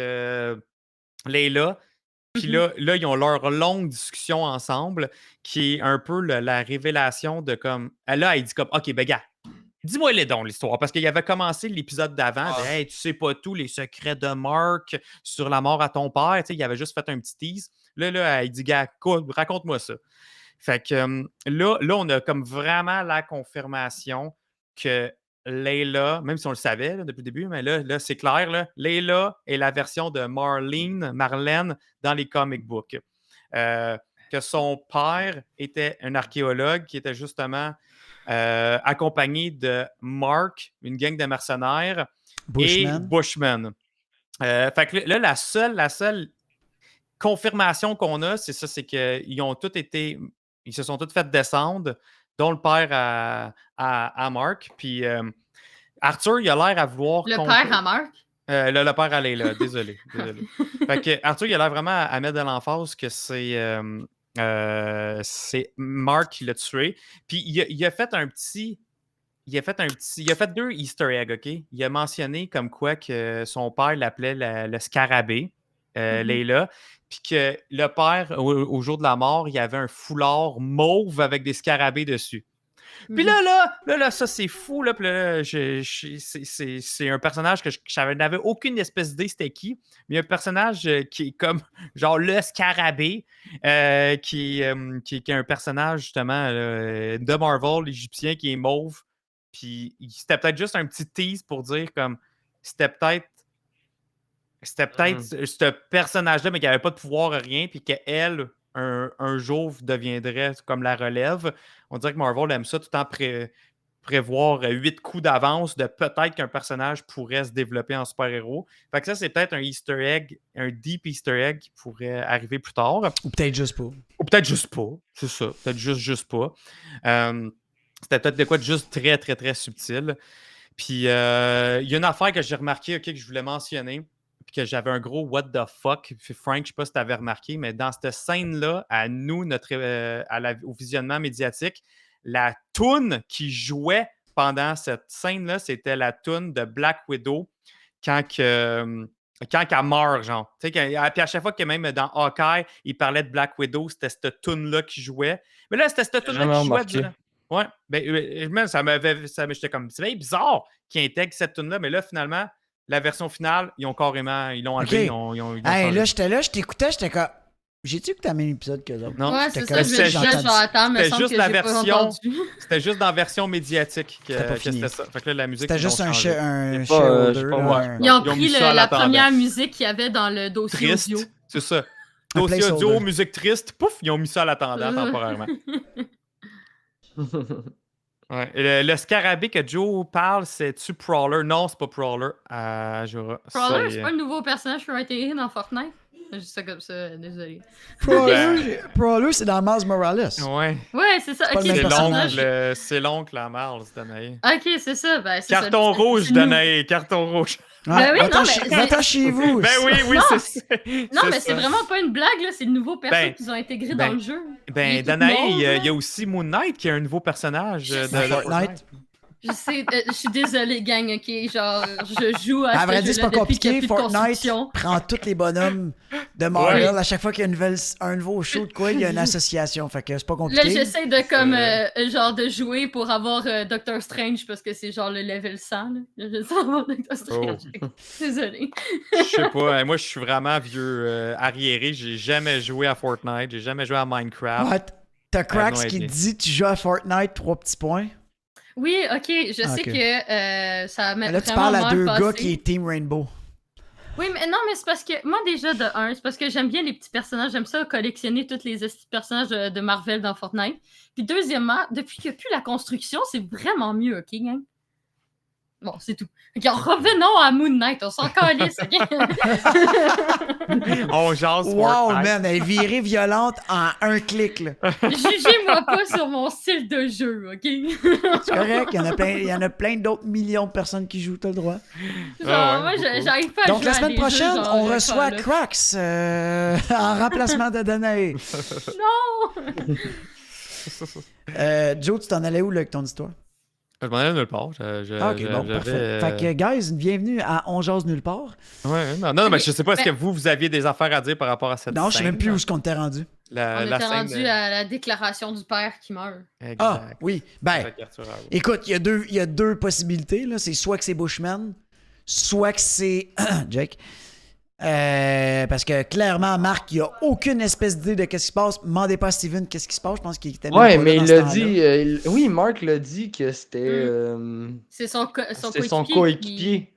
Layla. Puis là, ils ont leur longue discussion ensemble, qui est un peu la révélation de comme. Là, elle dit comme, OK, ben, gars, dis-moi les dons, l'histoire. Parce qu'il avait commencé l'épisode d'avant. De, hey, tu sais pas tout, les secrets de Mark sur la mort à ton père. Tu sais, il avait juste fait un petit tease. Là, il dit, gars, raconte-moi ça. Fait que là, on a comme vraiment la confirmation que Layla, même si on le savait là, depuis le début, mais là c'est clair, là, Layla est la version de Marlene dans les comic books. Que son père était un archéologue qui était justement accompagné de Mark, une gang de mercenaires, et Bushman. Fait que là, la seule confirmation qu'on a, c'est ça, c'est qu'ils ont tous été, ils se sont tous fait descendre, dont le père à Mark. Puis Arthur, il a l'air à vouloir. Le père à Mark? Le père à Layla, désolé. Fait que Arthur, il a l'air vraiment à mettre de l'emphase que c'est Mark qui l'a tué. Puis il a fait un petit. Il a fait 2 Easter eggs, OK? Il a mentionné comme quoi que son père l'appelait le scarabée, Layla. Puis que le père, au jour de la mort, il y avait un foulard mauve avec des scarabées dessus. Puis là, ça, c'est fou, là. Puis là, c'est un personnage que je n'avais aucune espèce d'idée c'était qui. Mais il y a un personnage qui est comme, genre, le scarabée, qui est un personnage, justement, de Marvel, égyptien, qui est mauve. Puis c'était peut-être juste un petit tease pour dire, comme, c'était peut-être ce personnage-là, mais qui n'avait pas de pouvoir, rien, puis qu'elle, un jour, deviendrait comme la relève. On dirait que Marvel aime ça tout le temps prévoir 8 coups d'avance de peut-être qu'un personnage pourrait se développer en super-héros. Fait que ça, c'est peut-être un Easter egg, un deep Easter egg qui pourrait arriver plus tard. Ou peut-être juste pas. Ou peut-être juste pas. C'est ça. Peut-être juste pas. C'était peut-être de quoi de juste très, très, très subtil. Puis, il y a une affaire que j'ai remarqué, OK, que je voulais mentionner, puis que j'avais un gros what the fuck. Puis Frank, je sais pas si tu avais remarqué, mais dans cette scène-là, à nous, au visionnement médiatique, la toune qui jouait pendant cette scène-là, c'était la toune de Black Widow quand elle meurt, genre. Tu sais, puis à chaque fois que même dans Hawkeye, il parlait de Black Widow, c'était cette toune-là qui jouait. Mais là, c'était cette toune-là qui jouait durant... Ouais, ben, j'étais comme, c'est bien bizarre qu'ils intègrent cette tune-là, mais là, finalement, la version finale, ils l'ont enlevé. Ok. Ils l'ont Hey, là, je t'écoutais, j'étais comme. J'ai-tu écouté la même épisode que l'autre? Non, Ouais, j'étais c'est comme- ça, je vais j'ai juste entendu. attendre, mais C'était semble juste que la j'ai pas version- entendu. C'était juste dans la version médiatique que C'était pas fini. c'était ça. Fait que là, la musique, C'était ils l'ont juste un changé. shareholder. j'ai pas là, voir. un- Ils ont Ils ont pris mis ça à la l'attendant. première musique qu'il y avait dans le dossier Triste, audio. c'est ça. Un Dossier audio, placeholder. musique triste, pouf, ils ont mis ça à l'attendant temporairement. Ouais. Et le scarabée que Joe parle, c'est-tu Prowler? Non, c'est pas Prowler. Prowler, c'est pas le nouveau personnage qui a été intégré dans Fortnite? Je dis ça comme ça, désolé. Prowler, c'est dans Miles Morales. Ouais. Ouais, c'est ça. C'est pas Ok, le même c'est personnage. C'est l'oncle à Miles, Danae. Ok, c'est ça. Ben, c'est Carton ça. rouge, C'est nous. Danae, carton rouge. Ben oui, non, mais Va-t'en chez vous. Ben oui, Non, c'est ça. Non, mais c'est vraiment pas une blague, là. C'est le nouveau perso Ben, qu'ils ont intégré ben, dans le jeu. Il Ben, est tout Danae, mauve, il là. y a aussi Moon Knight qui est un nouveau personnage Je de sais. Fortnite. Je sais, je suis désolée, gang, ok? Genre, je joue à À ce vrai dire, c'est jeu-là pas depuis qu'il y compliqué. a plus de Fortnite construction. prend tous les bonhommes de Marvel. À chaque fois qu'il y a un nouveau show de quoi, il y a une association. Fait que c'est pas Là, compliqué. j'essaie de genre de jouer pour avoir Doctor Strange parce que c'est genre le level 100. Là. Je sais avoir Doctor Strange. Désolée. Je sais pas, moi je suis vraiment vieux arriéré, j'ai jamais joué à Fortnite, j'ai jamais joué à Minecraft. What? T'as Cracks no qui idea. dit tu joues à Fortnite, 3 petits points. Oui, ok, je sais Ok. que ça m'a Là, tu vraiment parles à mal deux passé. gars qui est Team Rainbow. Oui, mais non, mais c'est parce que moi, déjà, de un, c'est parce que j'aime bien les petits personnages. J'aime ça collectionner tous les petits personnages de Marvel dans Fortnite. Puis deuxièmement, depuis qu'il n'y a plus la construction, c'est vraiment mieux, ok, gang? Bon, c'est tout. Ok, revenons à Moon Knight. On s'en calisse, ok? On jase Wow, Fortnite. man, elle est virée violente en un clic, là. Jugez-moi pas sur mon style de jeu, ok? C'est correct, il y en a plein d'autres millions de personnes qui jouent, t'as le droit. Genre, ouais, moi, beaucoup. j'arrive pas à Donc, jouer la à semaine des jeux, prochaine, genre, on de reçoit Call of. Cracks en remplacement de Danae. Joe, tu t'en allais où là, avec ton histoire? Je m'en allais nulle part. Ah, ok, bon, parfait. Fait que, guys, bienvenue à On Jase Nulle part. Ouais, non, mais je sais pas, est-ce Ben- que vous aviez des affaires à dire par rapport à cette Non, je sais scène, même plus là? où est-ce qu'on t'est rendu. On La était scène rendu à la déclaration du père qui meurt. Exact. Ah, oui. Ben, Avec Arthur Harrow. écoute, il y a deux possibilités. Là. C'est soit que c'est Bushman, soit que c'est Jake. Parce que clairement, Marc, il a aucune espèce d'idée de qu'est-ce qui se passe. Demandez pas à Steven qu'est-ce qui se passe. Je pense qu'il était même Ouais, pas mais là dans il ce l'a temps-là. dit. Oui, Mark l'a dit que c'était. C'est son C'était son qui- coéquipier.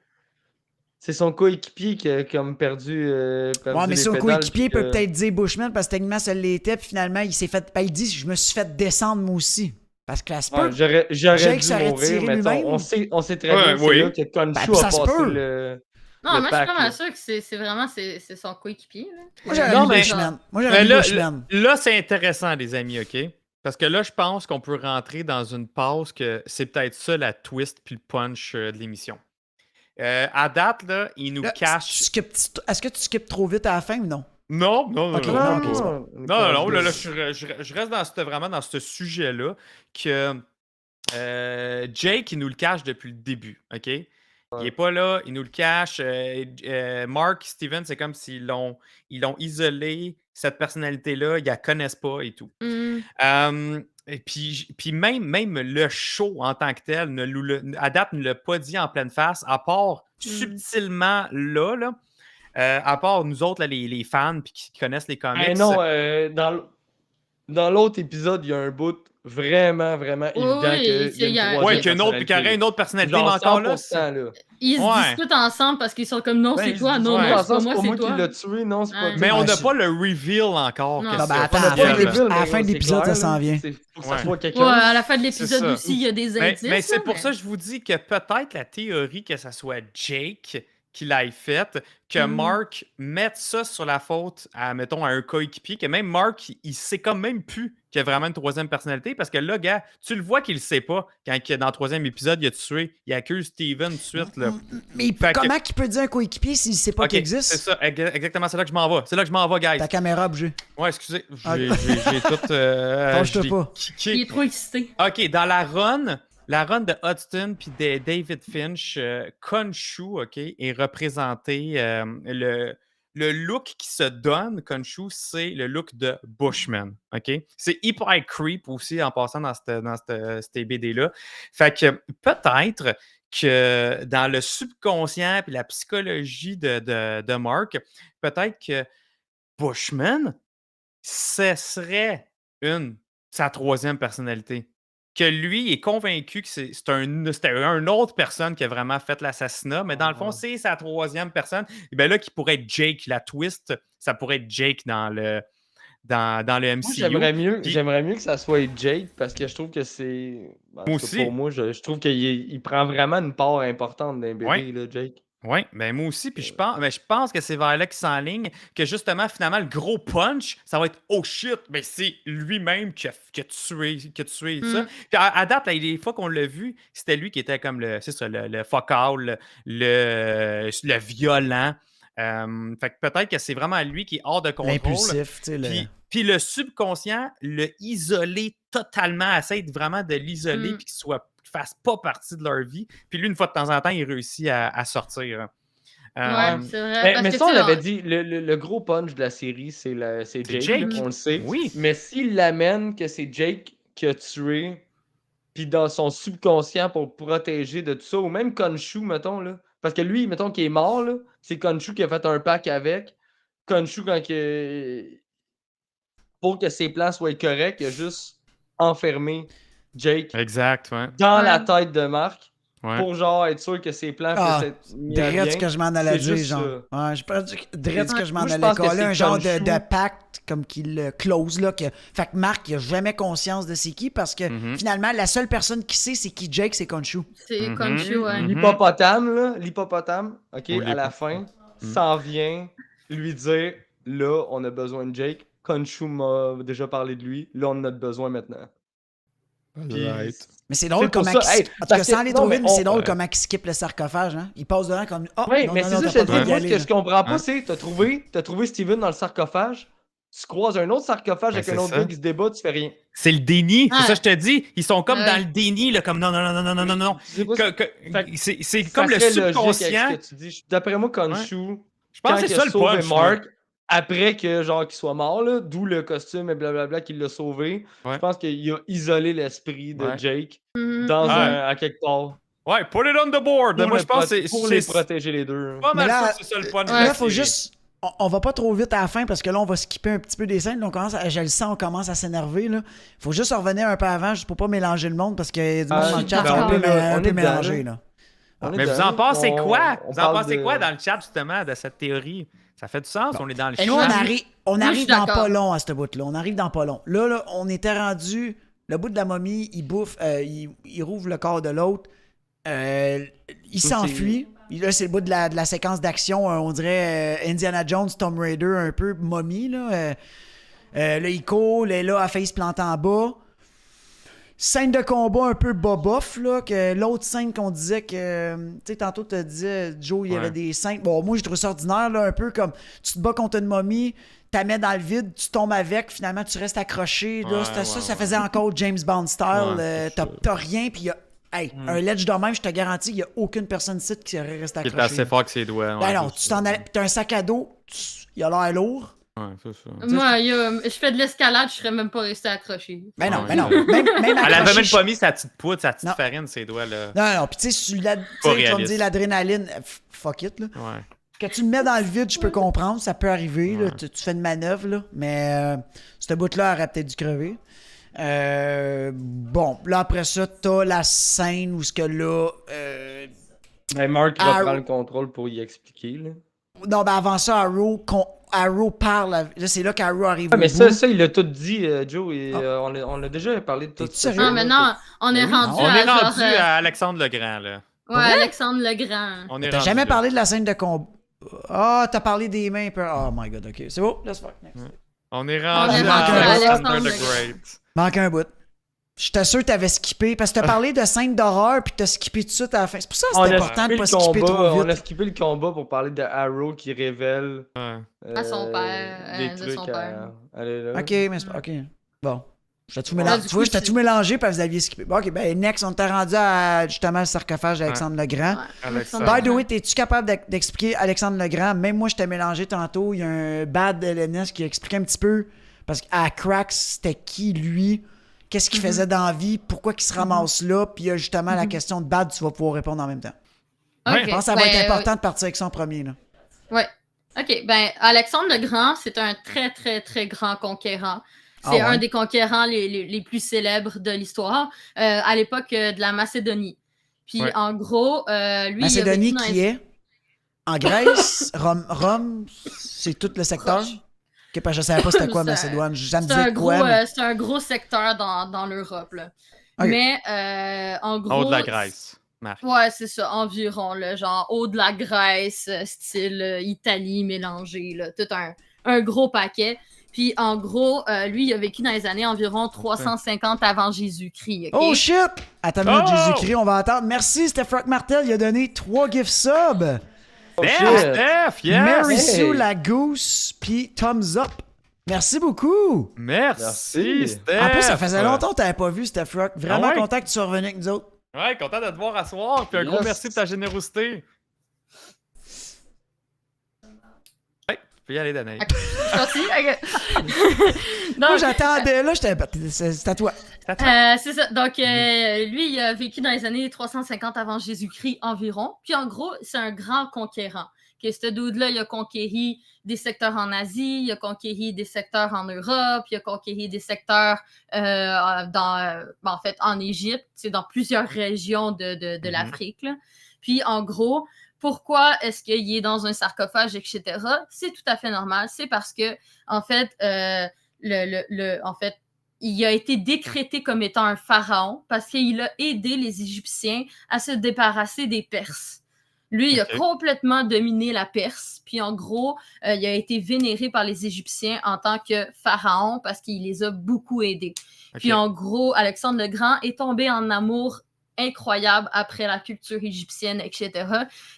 C'est son coéquipier qui a comme perdu. perdu Ouais, mais les son pédales, coéquipier puis peut peut-être dire Bushman parce que techniquement, ça l'était. Puis finalement, il s'est fait. Ben, il dit je me suis fait descendre moi aussi. Parce que là, c'est Ouais, pas. j'aurais Jake dû s'aurait mourir, tiré mais lui-même. on sait très Ouais, bien que oui. c'est là que Khonshu Ben, ça a se passé peut. le. Non, le moi, je suis pack, pas là. mal sûre que c'est vraiment c'est son coéquipier. Là. Moi, j'aurais Non, mis mais- Bushman. Moi, Mais j'aurais mis là, Bushman. là, c'est intéressant, les amis, OK? Parce que là, je pense qu'on peut rentrer dans une pause que c'est peut-être ça la twist puis le punch de l'émission. À date, là, il nous Là, cache... Est-ce que tu skippes trop vite à la fin ou non? Non. Ok, non, non, non, ok, non. c'est bon. Non, là, je reste vraiment dans ce sujet-là que Jake, il nous le cache depuis le début, OK? Il est pas là, il nous le cache. Mark, Steven, c'est comme s'ils l'ont isolé, cette personnalité-là, ils la connaissent pas et tout. Et puis même le show en tant que tel, à date, ne l'a pas dit en pleine face, à part subtilement là, à part nous autres, là, les fans puis qui connaissent les comics. Eh non, dans l'autre épisode, il y a un bout vraiment évident qu'il y a une Ouais, troisième qu'il y a une autre, puis qu'il y aurait une autre personnalité, mais Genre encore là. 100%, là. Ils se discutent ensemble parce qu'ils sont comme non, c'est toi, non, non, c'est pas moi, c'est qui toi. l'a tué, non, c'est pas Ouais. Mais on n'a Ouais, pas le reveal encore. Non. que Ah, ben, c'est attends, officiel. à la fin de l'épisode, ça s'en vient. Faut que ça Ouais. soit quelqu'un. Ouais, à la fin de C'est l'épisode ça. aussi, il y a des indices. Mais c'est là, pour ça que je vous dis que peut-être la théorie que ça soit Jake qui l'ait faite, que Mark mette ça sur la faute à, mettons, à un coéquipier, que même Mark, il sait comme même plus qu'il y a vraiment une troisième personnalité, parce que là, gars, tu le vois qu'il le sait pas, quand dans le troisième épisode, il a tué, il accuse Steven tout de suite, là. Mais Fait que- comment qu'il peut dire un coéquipier s'il sait pas Ok, qu'il existe? c'est ça, exactement, c'est là que je m'en vais. C'est là que je m'en vais, guys. Ta caméra a bougé. Ouais, excusez, Ah. j'ai tout... Fâche-toi je l'ai pas. kické. Il est trop excité. OK, dans la run de Hudson puis de David Finch, Khonshu, OK, est représenté le look qui se donne, Khonshu, c'est le look de Bushman, OK? C'est hyper creep aussi en passant dans cette BD-là. Fait que peut-être que dans le subconscient puis la psychologie de Mark, peut-être que Bushman, ce serait sa troisième personnalité. Que lui est convaincu que c'était une autre personne qui a vraiment fait l'assassinat, mais dans le fond, c'est sa troisième personne. Et bien là, qui pourrait être Jake, la twist, ça pourrait être Jake dans le MCU. Moi, Puis- j'aimerais mieux que ça soit Jake parce que je trouve que c'est. En tout cas, Moi aussi. Pour moi, je trouve qu'il prend vraiment une part importante dans les BD, Ouais. là, Jake. Oui, ben moi aussi, puis je pense que c'est vers là qu'il s'enligne, que justement, finalement, le gros punch, ça va être « Oh shit! » Ben c'est lui-même qui a tué ça. Puis à date, là, les fois qu'on l'a vu, c'était lui qui était comme le focal, le violent. Fait que peut-être que c'est vraiment lui qui est hors de contrôle. L'impulsif, tu sais. Puis le subconscient l'a isolé totalement, essaie vraiment de l'isoler puis qu'il fasse pas partie de leur vie. Puis lui, une fois de temps en temps, il réussit à sortir. Ouais, c'est vrai. Mais parce ça, que, on tu sais, l'avait dit, le gros punch de la série, c'est Jake, Jake. là, on le sait. Oui. Mais s'il l'amène que c'est Jake qui a tué, puis dans son subconscient pour protéger de tout ça, ou même Khonshu, mettons, là. Parce que lui, mettons, qui est mort, là, c'est Khonshu qui a fait un pacte avec. Khonshu, pour que ses plans soient corrects, il a juste enfermé Jake Exact, ouais. dans Ouais. la tête de Mark Ouais. pour genre être sûr que ses plans puissent être mis à Drette bien. ce que je m'en allais C'est dire, juste genre. Ouais, je pense que drette ce que je m'en Moi, je allais pense que coller, c'est un genre Khonshu. de pacte comme qu'il le close, là. Fait que Marc, il a jamais conscience de c'est qui, parce que finalement, la seule personne qui sait c'est qui Jake, c'est Khonshu. c'est Khonshu, ouais. L'hippopotame, OK, Ou à la fin, s'en vient lui dire, là, on a besoin de Jake. Khonshu m'a déjà parlé de lui. Là, on en a besoin maintenant. Puis, Mais c'est drôle C'est pour comment ça, il... hey, En tout cas, parce sans que- aller non, trop mais vite, mais c'est on- drôle comment il skip le sarcophage, hein. Il passe devant comme... Oh, Oui, non, mais non, c'est non, ça, t'as je te pas dis, le droit d'y moi, aller, ce que là. je comprends pas, c'est t'as trouvé Steven dans le sarcophage, tu croises un autre sarcophage avec c'est un autre ça. gars qui se débat, tu fais rien. C'est le déni, c'est Ouais. ça que je te dis. Ils sont comme Ouais. dans le déni, là, comme non. Je sais pas si- Fait que C'est ça comme le serait logique avec subconscient. ce que tu dis. D'après moi, Khonshu, Je pense quand que c'est il ça a le sauvé punch. Mark, après que genre qu'il soit mort, là, d'où le costume et blablabla qu'il l'a sauvé, Ouais. je pense qu'il a isolé l'esprit de Ouais. Jake Mhm. dans Ah. à quelque part. Ouais, put it on the board. Pour Moi, le je pense que pour c'est les protéger les deux. pas mal Mais là- sûr que c'est ça le punch. de Ouais. la Là, faut série. juste... On va pas trop vite à la fin, parce que là, on va skipper un petit peu des scènes. Là, je le sens, on commence à s'énerver, là. Faut juste revenir un peu avant, juste pour pas mélanger le monde, parce que du monde dans le chat, je c'est suis un peu, d'accord. un On peu est dedans, mélangé, là. là. On est Mais vous dedans. en pensez quoi? On Vous en parle pensez de- quoi dans le chat, justement, de cette théorie? Ça fait du sens, on est dans le Et nous, chat. on je arrive suis dans d'accord. pas long à ce bout-là. On arrive dans pas long. Là, on était rendu... Le bout de la momie, il bouffe, il rouvre le corps de l'autre. Il s'enfuit. Là, c'est le bout de la séquence d'action, on dirait Indiana Jones, Tomb Raider, un peu momie, là. Là, il court, là, à face plantée en bas. Scène de combat un peu boboff, là, que l'autre scène qu'on disait que... Tu sais, tantôt, tu disais, Joe, il y avait Ouais. des scènes... Bon, moi, je trouve ça ordinaire, là, un peu comme... Tu te bats contre une momie, t'as mets dans le vide, tu tombes avec, finalement, tu restes accroché. Là, Ouais, ça ouais. faisait encore James Bond style. Ouais, c'est T'as rien, puis il y a Hey, un ledge de même, je te garantis qu'il n'y a aucune personne ici qui serait restée Qui est accrochée. assez fort que ses doigts. Ben ouais, non, c'est tu t'en ça. allais. Puis t'as un sac à dos, il a l'air lourd. Ouais, c'est ça. Moi, je fais de l'escalade, je serais même pas resté accroché. Ben non, Ouais, ben non. ouais. Même Elle avait accroché, même pas mis sa petite poudre, sa petite Non. farine, ses doigts, là. Non, puis tu sais, tu vas me réaliste. dire l'adrénaline, fuck it, là. Ouais. Que tu le mets dans le vide, je peux comprendre, ça peut arriver, là, tu fais une manœuvre, là, mais ce bout-là aurait peut-être dû crever. Bon, là, après ça, t'as la scène où ce que là... Ben, Mark Arrow- reprend le contrôle pour y expliquer. Là. Non, ben avant ça, Arrow parle, là, c'est là qu'Arrow arrive Ah, mais au bout. ça, il l'a tout dit, Joe. Et, Ah. on a déjà parlé de tout T'es-tu ça. sérieux? Non, mais non, on est oui, rendu On à est rendu genre, à Alexandre Legrand, là. Ouais, vrai? Alexandre Legrand. On est T'as rendu jamais là. parlé de la scène de combat. Ah, t'as parlé des mains. Oh my god, ok. C'est bon, let's fuck. Next. On est On rendu est à rendu à Alexander Alexandre the Great. Manque un bout. J'étais sûr que t'avais skippé parce que t'as parlé de scène d'horreur puis t'as skippé tout de suite à la fin. C'est pour ça que On c'est a important de skippé pas le skipper combat. trop On a vite. skippé le combat pour parler de Arrow qui révèle Ouais. À son père, des de trucs son père. Allez, là. Ok, mais c'est pas. Ok. Bon. J'étais tout Ouais, mélangé. du Tu vois, coup, j'étais tu- tout mélangé parce que vous aviez skippé. Bon, ok, ben next, on t'a rendu à justement le sarcophage d'Alexandre Legrand. Alexandre. By the way, es-tu capable d'expliquer Alexandre Legrand? Même moi, j'étais mélangé tantôt. Il y a un bad LNS qui a expliqué un petit peu. Parce qu'à Cracks, c'était qui, lui? Qu'est-ce qu'il faisait dans la vie? Pourquoi il se ramasse là? Puis il y a justement la question de bad, tu vas pouvoir répondre en même temps. Ok, Je pense que ça va ben, être important de partir avec ça en premier. Là. Ouais. OK. Ben, Alexandre le Grand, c'est un très, très, très grand conquérant. C'est Ah ouais? un des conquérants les plus célèbres de l'histoire à l'époque de la Macédonie. Puis, Ouais. en gros, lui, Macédonie il a vécu qui est en Grèce, Rome, c'est tout le secteur. Proche. Ok, parce que je savais pas c'était quoi C'est un- Macédoine. Ça me C'est un, disait gros, quoi? mais- c'est un gros secteur dans l'Europe. Là. Ok. Mais, en gros... Haut de la Grèce, Marc. Ouais, c'est ça, environ, là, genre haut de la Grèce, style Italie mélangé, là, tout un gros paquet. Puis en gros, lui, il a vécu dans les années environ 350 avant Jésus-Christ. ok? Oh shit! Attends une minute, Oh! Jésus-Christ, on va attendre. Merci, Steph Rock Martel, il a donné 3 gift subs. Oh, Steph, shit. Steph, yes! Mary Hey! Sue la Goose, puis thumbs up. Merci beaucoup. Merci, Merci. Steph! En plus, ça faisait longtemps que t'avais pas vu Steph Rock. Vraiment Ah ouais? content que tu sois revenu avec nous autres. Ouais, content de te voir à soir, puis un gros Yes. merci de ta générosité. Ouais, tu peux y aller, Danaï. Merci. ok. Moi, Donc, j'attendais, là, c'est à toi. c'est ça. Donc, lui, il a vécu dans les années 350 avant Jésus-Christ environ. Puis, en gros, c'est un grand conquérant. Que ce dude-là, il a conquéri des secteurs en Asie, il a conquéri des secteurs en Europe, il a conquéri des secteurs en fait, en Égypte, c'est dans plusieurs régions de l'Afrique. Là. Puis, en gros, pourquoi est-ce qu'il est dans un sarcophage, etc.? C'est tout à fait normal. C'est parce que, en fait, en fait, il a été décrété comme étant un pharaon parce qu'il a aidé les Égyptiens à se débarrasser des Perses. Lui, il a Ok. complètement dominé la Perse. Puis en gros, il a été vénéré par les Égyptiens en tant que pharaon parce qu'il les a beaucoup aidés. Puis en gros, Alexandre le Grand est tombé en amour incroyable après la culture égyptienne, etc.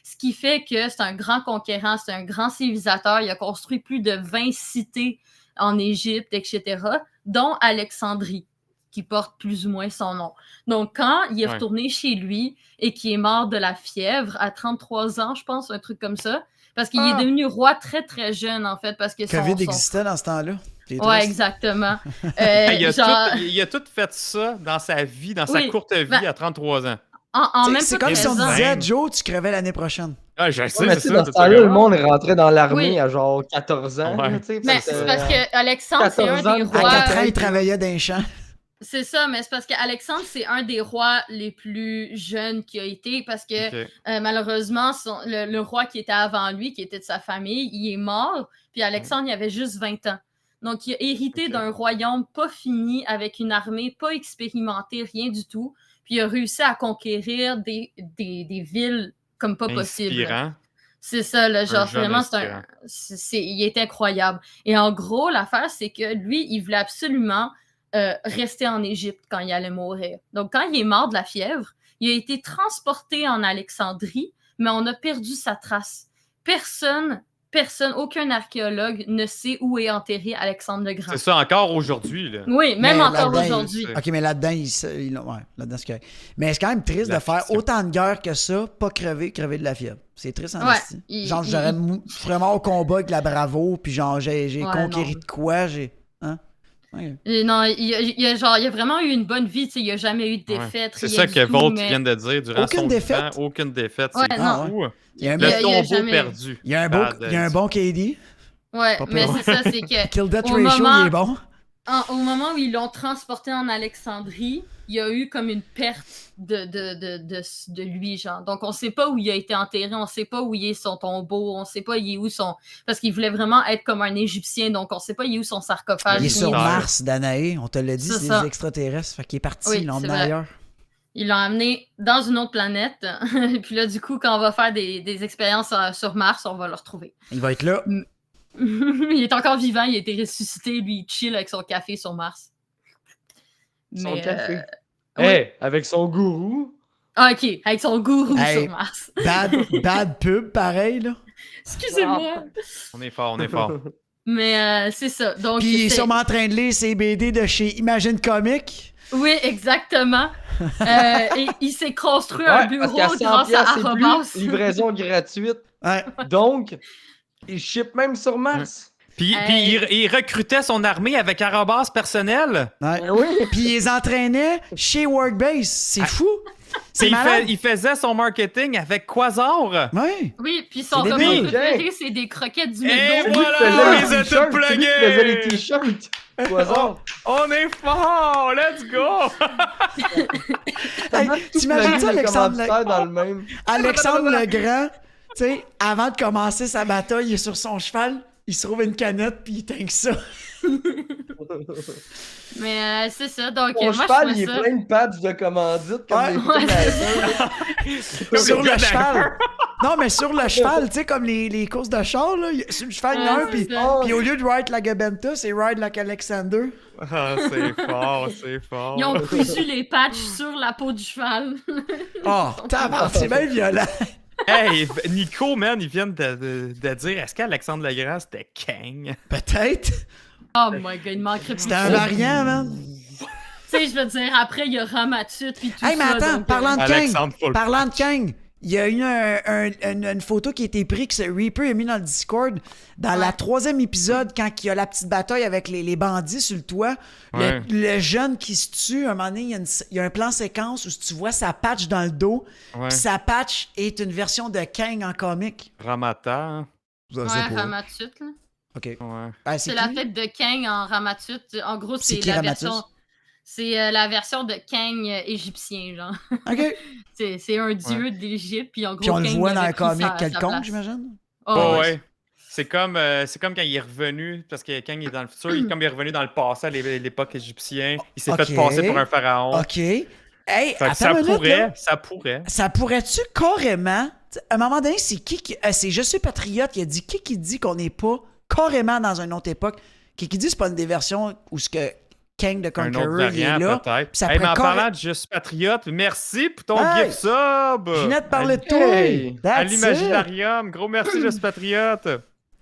Ce qui fait que c'est un grand conquérant, c'est un grand civilisateur. Il a construit plus de 20 cités en Égypte, etc., dont Alexandrie, qui porte plus ou moins son nom. Donc, quand il est retourné chez lui et qu'il est mort de la fièvre à 33 ans, je pense, un truc comme ça, parce qu'il est devenu roi très, très jeune, en fait, parce que COVID existait dans ce temps-là. Ouais, exactement. Il a tout fait ça dans sa vie, dans sa courte vie à 33 ans. C'est comme si on disait, Joe, tu crevais l'année prochaine. Ah, je sais, mais c'est dans ça. ce temps-là, le monde rentrait dans l'armée Oui. à genre 14 ans. Ouais. là, tu sais, Mais parce c'est parce que Alexandre, c'est un 14 ans des de rois. À 4 ans, il travaillait dans les champs. C'est ça, mais c'est parce qu'Alexandre, c'est un des rois les plus jeunes qui a été, parce que malheureusement, le roi qui était avant lui, qui était de sa famille, il est mort, puis Alexandre, il avait juste 20 ans. Donc, il a hérité d'un royaume pas fini, avec une armée pas expérimentée, rien du tout, puis il a réussi à conquérir des villes comme pas possible. Inspirant. C'est ça, là, genre, vraiment, inspirant. il est incroyable. Et en gros, l'affaire, c'est que lui, il voulait absolument rester en Égypte quand il allait mourir. Donc, quand il est mort de la fièvre, il a été transporté en Alexandrie, mais on a perdu sa trace. Personne personne, aucun archéologue ne sait où est enterré Alexandre le Grand. C'est ça, encore aujourd'hui. Là. Oui, même Mais encore là-dedans, aujourd'hui. OK, mais là-dedans, là-dedans, c'est correct. Mais c'est quand même triste de faire autant de guerre que ça, pas crever de la fièvre. C'est triste en esti. Genre, j'aurais vraiment au combat avec la bravo, puis genre, j'ai conquéri de quoi, Hein? Ouais. Et non, il y a vraiment eu une bonne vie, tu sais, il n'y a jamais eu de défaite. C'est rien ça du que tout, Volt mais- vient de dire durant Aucune son défaite? vivant. Aucune défaite. Ouais, C'est non. fou. Il y a un, Il y a Le tombeau jamais- perdu. il y a un Bad bon KD. Ouais, Pas mais pire. c'est ça, c'est que Kill Death Au Ratio, moment- il est bon. au moment où ils l'ont transporté en Alexandrie, il y a eu comme une perte de lui, genre. Donc, on sait pas où il a été enterré, on sait pas où il est son tombeau, on sait pas il est où son... Parce qu'il voulait vraiment être comme un Égyptien, donc on sait pas il est où son sarcophage. Il est sur Ouais. Mars, Danae. On te l'a dit, C'est c'est ça. des extraterrestres. Fait qu'il est parti, Oui, ils l'ont c'est emmené vrai. ailleurs. Ils l'ont amené dans une autre planète. Puis là, du coup, quand on va faire des expériences sur Mars, on va le retrouver. Il va être là. Il est encore vivant, il a été ressuscité, lui, il chill avec son café sur Mars. Son Mais, café. oui. Avec son gourou. Ah, ok, avec son gourou Hey. sur Mars. Bad pub, pareil, là. Excusez-moi. On est fort, on est fort. Mais c'est ça. Donc, Puis il est c'est- sûrement en train de lire ses BD de chez Imagine Comics. Oui, exactement. Et il s'est construit un Ouais, bureau parce qu'à 100 grâce à piastres et Arrobas. plus, livraison gratuite. Ouais. Donc, il ship même sur Mars. Puis, Hey. il recrutait son armée avec arrobas personnel. Ouais. Ben oui. Puis il les entraînait chez Workbase. C'est fou. C'est Puis malade. il faisait son marketing avec Quasar. Ouais. Oui, puis son C'est repas débile. préféré, c'est des croquettes du Et McDo. voilà, C'est lui qui les faisait a les t-shirts, tous c'est lui qui faisait les plugués. t-shirts. Poison. On est fort, let's go. Hey, t'imagines ça, Alexandre dans le même. Alexandre le Grand, tu sais, avant de commencer sa bataille, il est sur son cheval, il se trouve une canette, puis il tank ça. Mais c'est ça, donc Mon moi cheval, je il est trouvais ça... plein de patchs de commandites comme Ouais. les Ouais, films Sur les le gars cheval. Non, mais sur le cheval, tu sais, comme les courses de char, là, sur le cheval, il y en a un, Ouais, puis c'est ça. puis au lieu de ride like a Benta, c'est ride like Alexander. Ah, c'est fort, c'est fort. Ils ont cousu les patchs sur la peau du cheval. Oh, tabarnak, c'est bien violent. Hey, Nico, man, ils viennent de dire est-ce qu'Alexandre Legrand c'était Kang? Peut-être. Oh my god, il manquerait plus. C'était un variant, man. Tu sais, je veux dire, après, il y a Ramatut puis tout Hey, mais ça. attends, donc, parlant de Alexandre Kang, Full parlant de Kang, il y a eu une photo qui a été prise que Reaper a mis dans le Discord dans la 3e épisode quand il y a la petite bataille avec les bandits sur le toit. Ouais. Le jeune qui se tue, à un moment donné, il y a un plan séquence où tu vois sa patch dans le dos. Ouais. Puis sa patch est une version de Kang en comic. Ramata. hein? Ouais, Ramatut, là. OK. Ouais. Ah, C'est la qui? tête de Kang en Ramatut. En gros, C'est c'est qui, la Ramatus? version... C'est la version de Kang égyptien, genre. OK. C'est un dieu d'Égypte, puis en gros, Puis on le Kang voit dans avait un pris comic sa quelconque, place. j'imagine? Oh, Ouais, ouais. ouais. C'est comme quand il est revenu, parce que Kang est dans le futur, comme il est revenu dans le passé à l'époque égyptienne, il s'est Ok. fait passer pour un pharaon. OK. Hey, Fait que attends ça une minute, pourrait, là. ça pourrait. Ça pourrait-tu carrément... À un moment donné, c'est c'est Je suis patriote, il a dit qui dit qu'on n'est pas carrément dans une autre époque. Qui dit c'est pas une des versions où ce que Kang the Un autre Conqueror il est variant, là. peut-être. Puis ça Hey, mais en pourrait parlant de Juste Patriote, merci pour ton Hey, gift sub! Je venais de parler de À- toi. Hey, That's À it. l'imaginarium. Gros merci, Juste Patriote.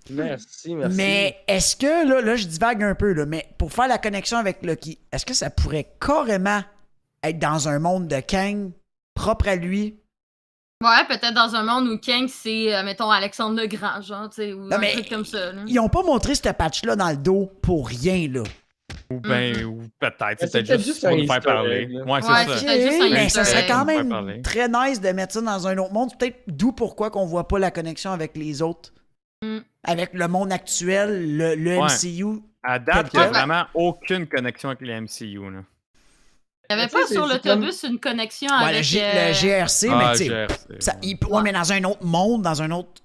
Merci. Mais est-ce que, là, je divague un peu, là, mais pour faire la connexion avec Loki, est-ce que ça pourrait carrément être dans un monde de Kang propre à lui? Ouais, peut-être dans un monde où Kang, c'est, mettons, Alexandre le Grand, genre, tu sais, ou Non, un mais truc comme ça. Là. Ils ont pas montré ce patch-là dans le dos pour rien, là. Ou ben, ou peut-être. Mais C'est c'est peut-être peut-être juste juste pour un nous faire easter parler. egg, là. Ouais, c'est Ouais, ça. c'est peut-être juste un mais easter ça serait egg. quand On peut même parler. très nice de mettre ça dans un autre monde. C'est peut-être d'où pourquoi qu'on voit pas la connexion avec les autres. Mm. Avec le monde actuel, le Ouais. MCU. À date, il n'y a Ouais. vraiment aucune connexion avec les MCU. Là. Il n'y avait Mais tu pas sais, sur c'est l'autobus une connexion Ouais, avec... le GRC, mais Ah, tu sais, GRC. ça- ouais, mais dans un autre monde, dans un autre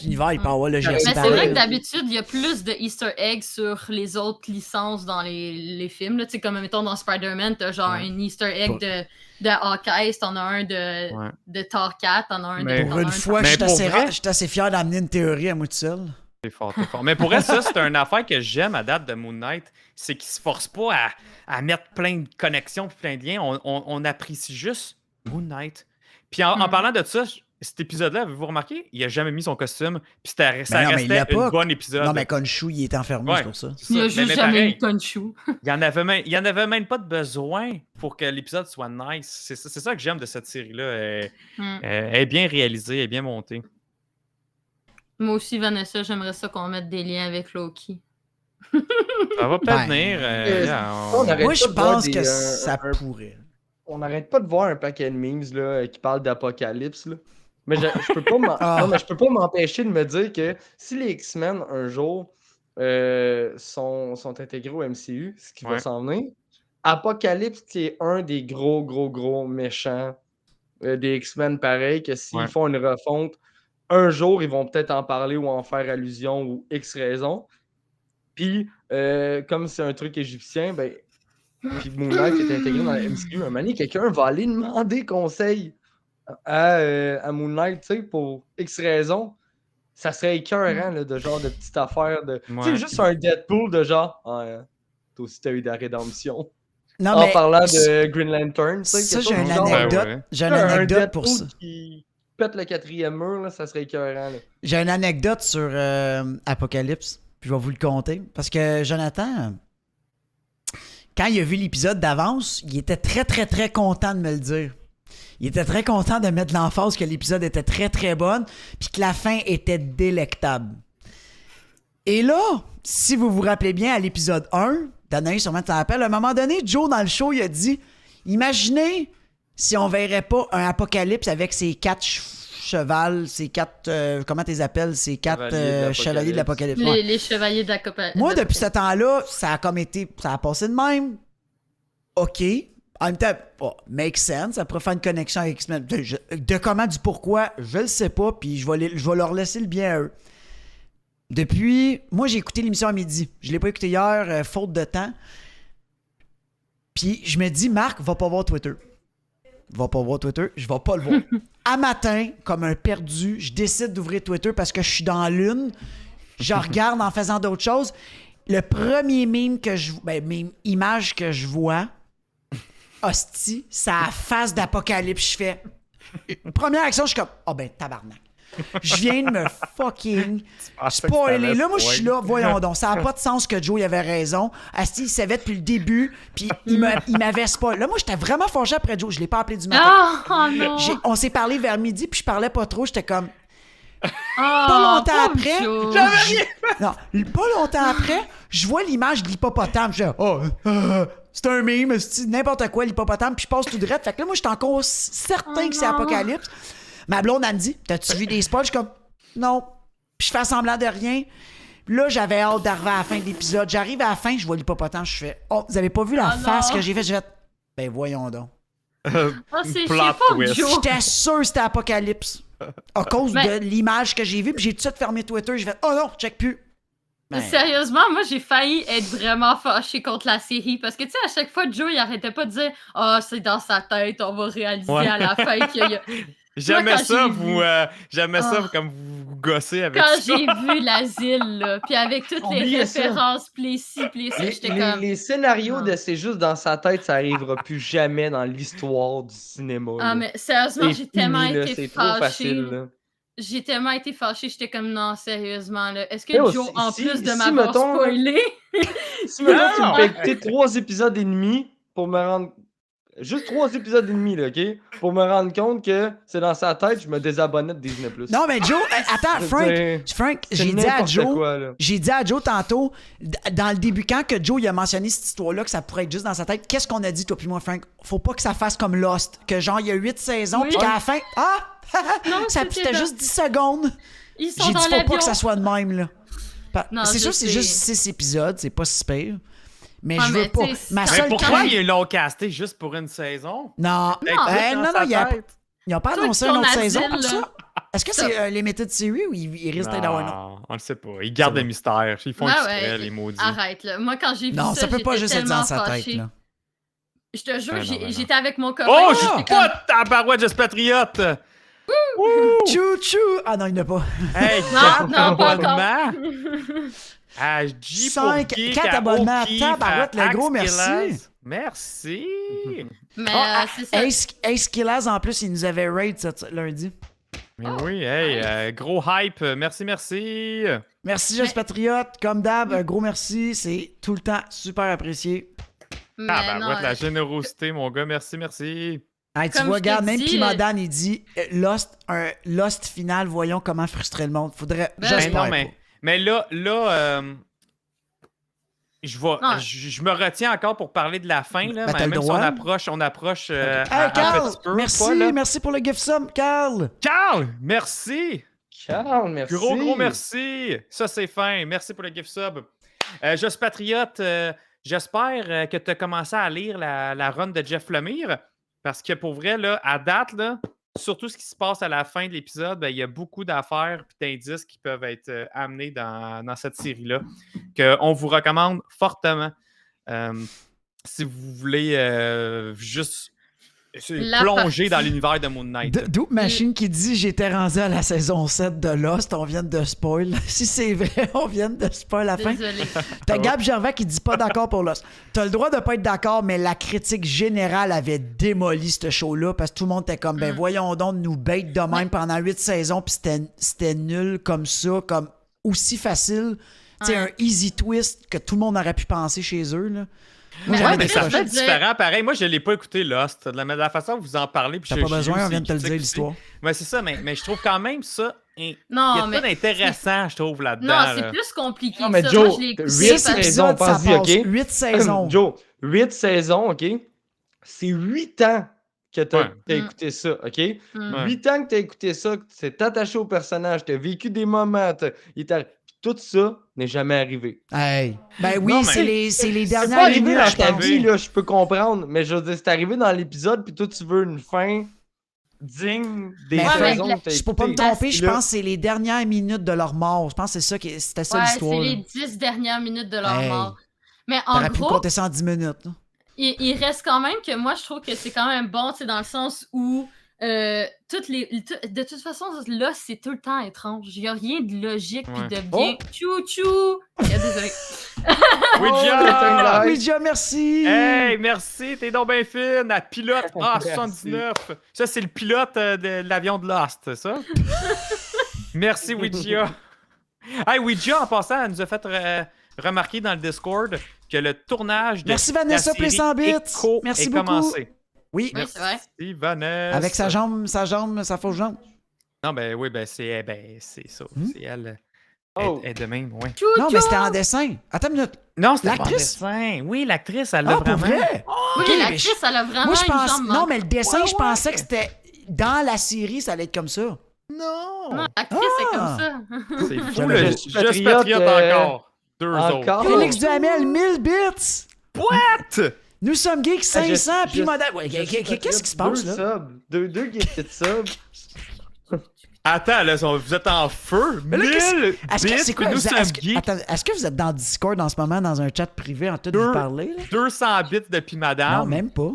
univers, il peut avoir le GRC. Mais c'est pareil, vrai que là. d'habitude, il y a plus de Easter eggs sur les autres licences dans les films. Là. Tu sais, comme, mettons, dans Spider-Man, t'as genre un Easter egg de Hawkeye, t'en as un de Thor 4, t'en as un Mais de... Pour une fois, Mais je pour vrai- suis assez fier d'amener une théorie à moi tout seul. C'est fort, c'est fort. Mais pour elle, ça, c'est une affaire que j'aime à date de Moon Knight. C'est qu'il se force pas à mettre plein de connexions et plein de liens. On apprécie juste Moon Knight. Puis en parlant de ça, cet épisode-là, avez-vous remarqué? Il a jamais mis son costume, puis ça Ben non, mais il restait l'a un pas. bon épisode. Non, mais Khonshu, il est enfermé, Ouais. c'est pour ça. C'est Il a ça. juste Mais jamais pareil, eu Khonshu. il y en avait même pas de besoin pour que l'épisode soit nice. C'est ça que j'aime de cette série-là. Elle est bien réalisée, elle est bien montée. Moi aussi, Vanessa, j'aimerais ça qu'on mette des liens avec Loki. Ça va peut-être Ben, venir. on arrête Moi, pas je de voir pense des, que ça un- pourrait. On n'arrête pas de voir un paquet de memes là, qui parlent d'apocalypse. Là. Mais je peux pas Ah. non, mais je peux pas m'empêcher de me dire que si les X-Men un jour sont intégrés au MCU, ce qui va Ouais. s'en venir, Apocalypse qui est un des gros méchants des X-Men pareil, que s'ils Ouais. font une refonte, un jour ils vont peut-être en parler ou en faire allusion ou X raison. Puis comme c'est un truc égyptien, ben puis Moon Knight est intégré dans la MCU. Un moment donné, quelqu'un va aller demander conseil à Moon Knight, tu sais, pour X raisons. Ça serait écœurant, là, de genre de petite affaire de. Tu sais, Ouais. juste un Deadpool de genre. Ah, toi aussi, t'as eu de la rédemption. Non, En mais parlant de Green Lantern, tu sais. ça, quelque j'ai chose une du genre. anecdote. Ouais, ouais. J'ai une Un anecdote pour Deadpool ça. qui pète le 4e mur, là, ça serait écœurant. Là. J'ai une anecdote sur Apocalypse, puis je vais vous le conter. Parce que Jonathan, quand il a vu l'épisode d'avance, il était très content de me le dire. Il était très content de mettre l'emphase que l'épisode était très bonne, puis que la fin était délectable. Et là, si vous vous rappelez bien, à l'épisode 1, Danaï sûrement t'en rappelles, à un moment donné, Joe, dans le show, il a dit « Imaginez si on verrait pas un apocalypse avec ses 4 chevals, ses 4... comment tu les appelles? Ces 4 chevaliers de l'apocalypse. Ouais. Les chevaliers d'Apocalypse. Moi, depuis ce temps-là, ça a comme été... Ça a passé de même. OK. En même temps, make sense. Ça pourrait faire une connexion avec X-Men. De comment, du pourquoi, je le sais pas, puis je vais leur laisser le bien à eux. Depuis... Moi, j'ai écouté l'émission à midi. Je l'ai pas écouté hier, faute de temps. Puis je me dis, Marc, va pas voir Twitter. Va pas voir Twitter, je vais pas le voir. À matin, comme un perdu, je décide d'ouvrir Twitter parce que je suis dans l'une. Je regarde en faisant d'autres choses. Le premier meme que je... meme image que je vois... Hostie, ça a face d'Apocalypse. Je fais. Première action, je suis comme. Ah ben, tabarnak. Je viens de me fucking spoiler. Là, moi, je suis là, voyons donc. Ça n'a pas de sens que Joe il avait raison. Asti, il savait depuis le début, puis il m'avait spoilé. Là, moi, j'étais vraiment fâché après Joe. Je l'ai pas appelé du matin. Oh non! On s'est parlé vers midi, puis je parlais pas trop. J'étais comme. Oh, Pas longtemps pauvre après, Joe. Non, pas longtemps après, je vois l'image de l'hippopotame. Je dis, c'est un meme, c'est n'importe quoi, l'hippopotame. Puis je passe tout droit. Fait que là, moi, je suis encore certain que c'est non. Apocalypse. Ma blonde, elle me dit, t'as-tu vu des spoils? Je suis comme, non. Puis je fais semblant de rien. Puis là, j'avais hâte d'arriver à la fin de l'épisode. J'arrive à la fin, je vois l'hippopotame. Je fais, vous avez pas vu la Oh face non. que j'ai faite? J'ai fait, ben voyons donc. Oh, c'est Plot pas twist. Joe. J'étais sûr que c'était Apocalypse. À cause Mais- de l'image que j'ai vue. Puis j'ai tout de suite fermé Twitter. J'ai fait, oh non, check plus. Ben, Sérieusement, moi, j'ai failli être vraiment fâchée contre la série. Parce que, tu sais, à chaque fois, Joe, il arrêtait pas de dire « Ah, c'est dans sa tête, on va réaliser Ouais. à la fin qu'il y a... » J'aimais quand ça, j'ai vous, vu- j'aimais ça Ah. comme vous gossez avec Quand ça. j'ai vu l'asile, là, puis avec toutes les Oubliez ça. références plessis, j'étais comme... Les scénarios Non. de c'est juste dans sa tête, ça arrivera plus jamais dans l'histoire du cinéma. Ah, là. mais sérieusement, C'est j'ai tellement fini, là, été c'est trop fâchée. facile. Là. J'ai tellement été fâchée, j'étais comme non, sérieusement, là. Est-ce que Yo, Joe, en si- plus de si, m'avoir mettons, spoilé, Si maintenant tu Non! me fais écouter 3 épisodes et demi pour me rendre. Juste 3 épisodes et demi, là, OK? Pour me rendre compte que c'est dans sa tête, je me désabonnais de Disney+. Non, mais Joe, attends, Frank, C'est j'ai dit à n'importe Joe, quoi, là. j'ai dit à Joe tantôt, dans le début, quand que Joe il a mentionné cette histoire-là, que ça pourrait être juste dans sa tête, qu'est-ce qu'on a dit, toi puis moi, Frank? Faut pas que ça fasse comme Lost, que genre, il y a 8 saisons, Oui. puis qu'à la fin, Non, c'était dans- juste 10 secondes. ils sont J'ai dans dit, faut pas l'avion. que ça soit de même, là. Non, C'est je sûr, c'est sais. juste 6 épisodes, c'est pas si pire. Mais Ah, je veux mais pas. tu sais, Ma c'est- Mais seule pourquoi crainte... ils l'ont casté juste pour une saison? Non, Peut-être non, dans sa il y a... tête. Ils n'ont pas Toi, annoncé ton une autre asile, saison pour là. ça? Est-ce que c'est un limited series ou il risque d'avoir un autre? Non, on le sait pas. Ils gardent Ça le va. mystère. Ils font Ah exprès, ouais, les maudits. Arrête, là. Moi, quand j'ai vu Non, ça peut pas j'étais juste être dans tellement sa tête, fâchée. là. Je te jure, Ben non, ben non. j'étais avec mon copain. Oh, j'étais je suis comme- pas tabarouette, je suis patriote! Chou chou! Ah non, il n'y en a pas. Hey, Non, 4 non, pas encore. abonnements! À J pour 5, Geek, 4 à abonnements, O'Keefe, tabarouette, à le gros, Axe merci. Killers. Merci! Mais Ah, c'est ça. Ace Killers, en plus, il nous avait raid lundi. Mais oui, hey, gros hype. Merci. Merci, Just Patriote. Comme d'hab, un gros merci. C'est tout le temps super apprécié. Mais Ah, non, ouais, la générosité, mon gars. Merci. Hey, tu Comme vois, je te regarde, même dis, Pimadan, il dit un Lost final, voyons comment frustrer le monde. Faudrait. Ben, J'espère non, pas. mais là, je me retiens encore pour parler de la fin, là, Ben, t'as mais le même si droit. on approche Hey, un Carl, petit peu. merci, pas, là. merci pour le gift sub, Carl. Carl, merci. Carl, merci. Gros merci. Ça, c'est fin. Merci pour le gift sub. Just Patriote, j'espère que tu as commencé à lire la run de Jeff Lemire, parce que pour vrai, là, à date, là, surtout ce qui se passe à la fin de l'épisode, ben, il y a beaucoup d'affaires et d'indices qui peuvent être amenés dans cette série-là, qu'on vous recommande fortement. Si vous voulez juste plonger dans l'univers de Moon Knight. Dope Machine qui dit j'étais rendu à la saison 7 de Lost, on vient de spoil. Si c'est vrai, on vient de spoil la fin. désolé. T'as Gab Gervais qui dit pas d'accord pour Lost. T'as le droit de pas être d'accord, mais la critique générale avait démoli ce show-là parce que tout le monde était comme, ben voyons donc, nous bait de même pendant 8 saisons, puis c'était nul comme ça, comme aussi facile. Tu sais, un easy twist que tout le monde aurait pu penser chez eux, là. Moi, Mais j'avais ouais, Mais des ça proches. fait différent, pareil. Moi, je l'ai pas écouté Lost. De la façon que vous en parlez. T'as pas besoin, on vient de te le dire, l'histoire. Ouais, c'est ça, mais je trouve quand même ça. Il y Non, a mais. pas d'intéressant, je trouve, là-dedans. Non, c'est là. plus compliqué. Non, mais que ça. Joe, Moi, je l'ai écouté 8 parce- saisons, épisodes, ça pense-y, passe. OK? 8 saisons. Joe, 8 saisons, OK? C'est 8 ans que t'as Ouais. écouté ça, OK? Ouais. 8 ans que t'as écouté ça, que tu t'es attaché au personnage, t'as vécu des moments, tout ça n'est jamais arrivé. Hey. Ben oui, Non, mais- c'est les C'est dernières pas arrivé minutes, dans je ta pense. vie, là, je peux comprendre, mais je veux dire, c'est arrivé dans l'épisode, puis toi, tu veux une fin digne des Mais saisons Frank, que t'as Je peux pas me écoutées. tromper, je Là, pense que c'est les dernières minutes de leur mort. Je pense que c'était ça Ouais, l'histoire. c'est là. les 10 dernières minutes de leur Hey. mort. Mais en T'aurais pu gros, compter ça en 10 minutes. là. il reste quand même que moi, je trouve que c'est quand même bon, tu sais, dans le sens où de toute façon, là, c'est tout le temps étrange. Il n'y a rien de logique puis de bien. Chou-chou! Désolé. Oui, Oh, John! le Oui, Dia, merci! Hey, merci, t'es donc bien fine. La pilote A79. Ça, c'est le pilote de l'avion de Lost, c'est ça? Merci, Ouija. Hey, Ouija, en passant, elle nous a fait remarquer dans le Discord que le tournage de Merci, Vanessa, la série Play 100 bits. Echo Merci est beaucoup. commencé. Oui, Oui, c'est vrai. Merci, Vanessa. avec sa fausse jambe. Non, ben oui, c'est ça. C'est elle. Oh. Elle est de même, ouais. Chou-chou! Non, mais c'était en dessin. Attends une minute. Non, c'était L'actrice? pas en dessin. Oui, l'actrice, elle l'a Ah, pour vraiment. vrai? Oui, Ok, mais l'actrice, elle a vraiment Moi, je une pense. jambe Non, manquante. mais le dessin, Ouais, je pensais que c'était dans la série, ça allait être comme ça. Non! Non, l'actrice, c'est Ah! comme ça. C'est fou, J'avais- le Juste Juste Patriote, Patriote encore. Deux encore? autres. Félix Duhamel, 1000 bits! What? Nous sommes geeks 500, puis modèle. Ouais, Je suis qu'est-ce qui se passe, deux là? subs, deux gifted subs. Attends, là, vous êtes en feu. Mais là, 1000 Est-ce que bits, c'est quoi? puis nous sommes Est-ce que, geeks. attends, est-ce que vous êtes dans Discord en ce moment, dans un chat privé, en train de Deux. vous parler, là? 200 bits depuis madame. Non, même pas.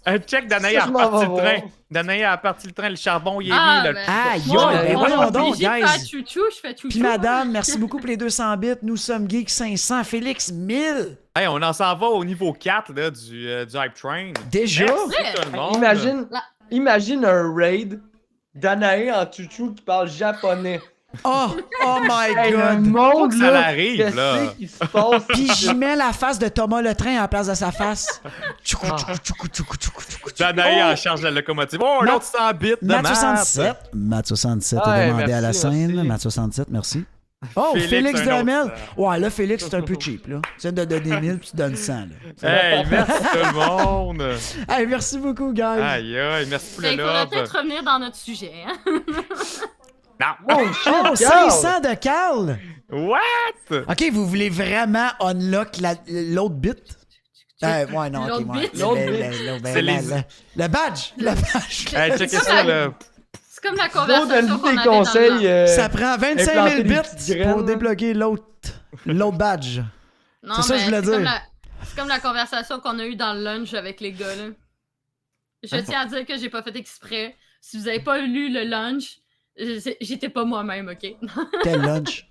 Un check, Danaï Ça, a je m'en reparti vais le voir. train. Danaï a reparti le train, le charbon, il est Ah, mis. ben, Aïe, moi, ben moi, voyons je suis donc, obligée de faire guys. chouchou, je fais chouchou. Puis madame, merci beaucoup pour les 200 bits. Nous sommes geeks 500. Félix, 1000. Hey, on en s'en va au niveau 4 là, du Hype Train. Déjà? Merci tout le monde. Imagine un raid d'Anaé en chouchou qui parle japonais. Oh my Hey, le god. monde, Faut que ça là, l'arrive, qu'est-ce là. qui se passe? Puis j'y mets la face de Thomas Le Train à la place de sa face. Danaï en charge de la locomotive. Oh, un Matt- autre 100 bits de Matt maths. 67. Matt 67 a Ouais, demandé à la merci, scène. merci. Matt 67, merci. Oh, Félix, Félix un Duhamel. autre, Ouais, là, Félix, c'est un peu cheap, là. Tu viens de donner 1000 puis tu donnes 100, là. Hey, merci tout le monde. Hey, merci beaucoup, guys. Aïe, aïe, merci pour le Il faudrait love. peut-être revenir dans notre sujet. Hein? Non. Oh shit, Oh, Carl! 500 de Carl. What? OK, vous voulez vraiment unlock l'autre bit? Ouais, non, OK, L'autre ouais. bit? L'autre bit. C'est les- Le badge. Le badge. Hey, checkez ça, là. C'est comme la Joe, conversation donne-nous qu'on des avait dans conseils. le... Ça prend 25 000 implanter des bits petites pour graines, là. débloquer l'autre badge. Non, C'est ça que je mais voulais c'est dire. C'est comme la conversation qu'on a eue dans le lunch avec les gars, là. Je tiens à dire que j'ai pas fait exprès. Si vous avez pas lu le lunch, j'étais pas moi-même, OK? Tu Quel lunch.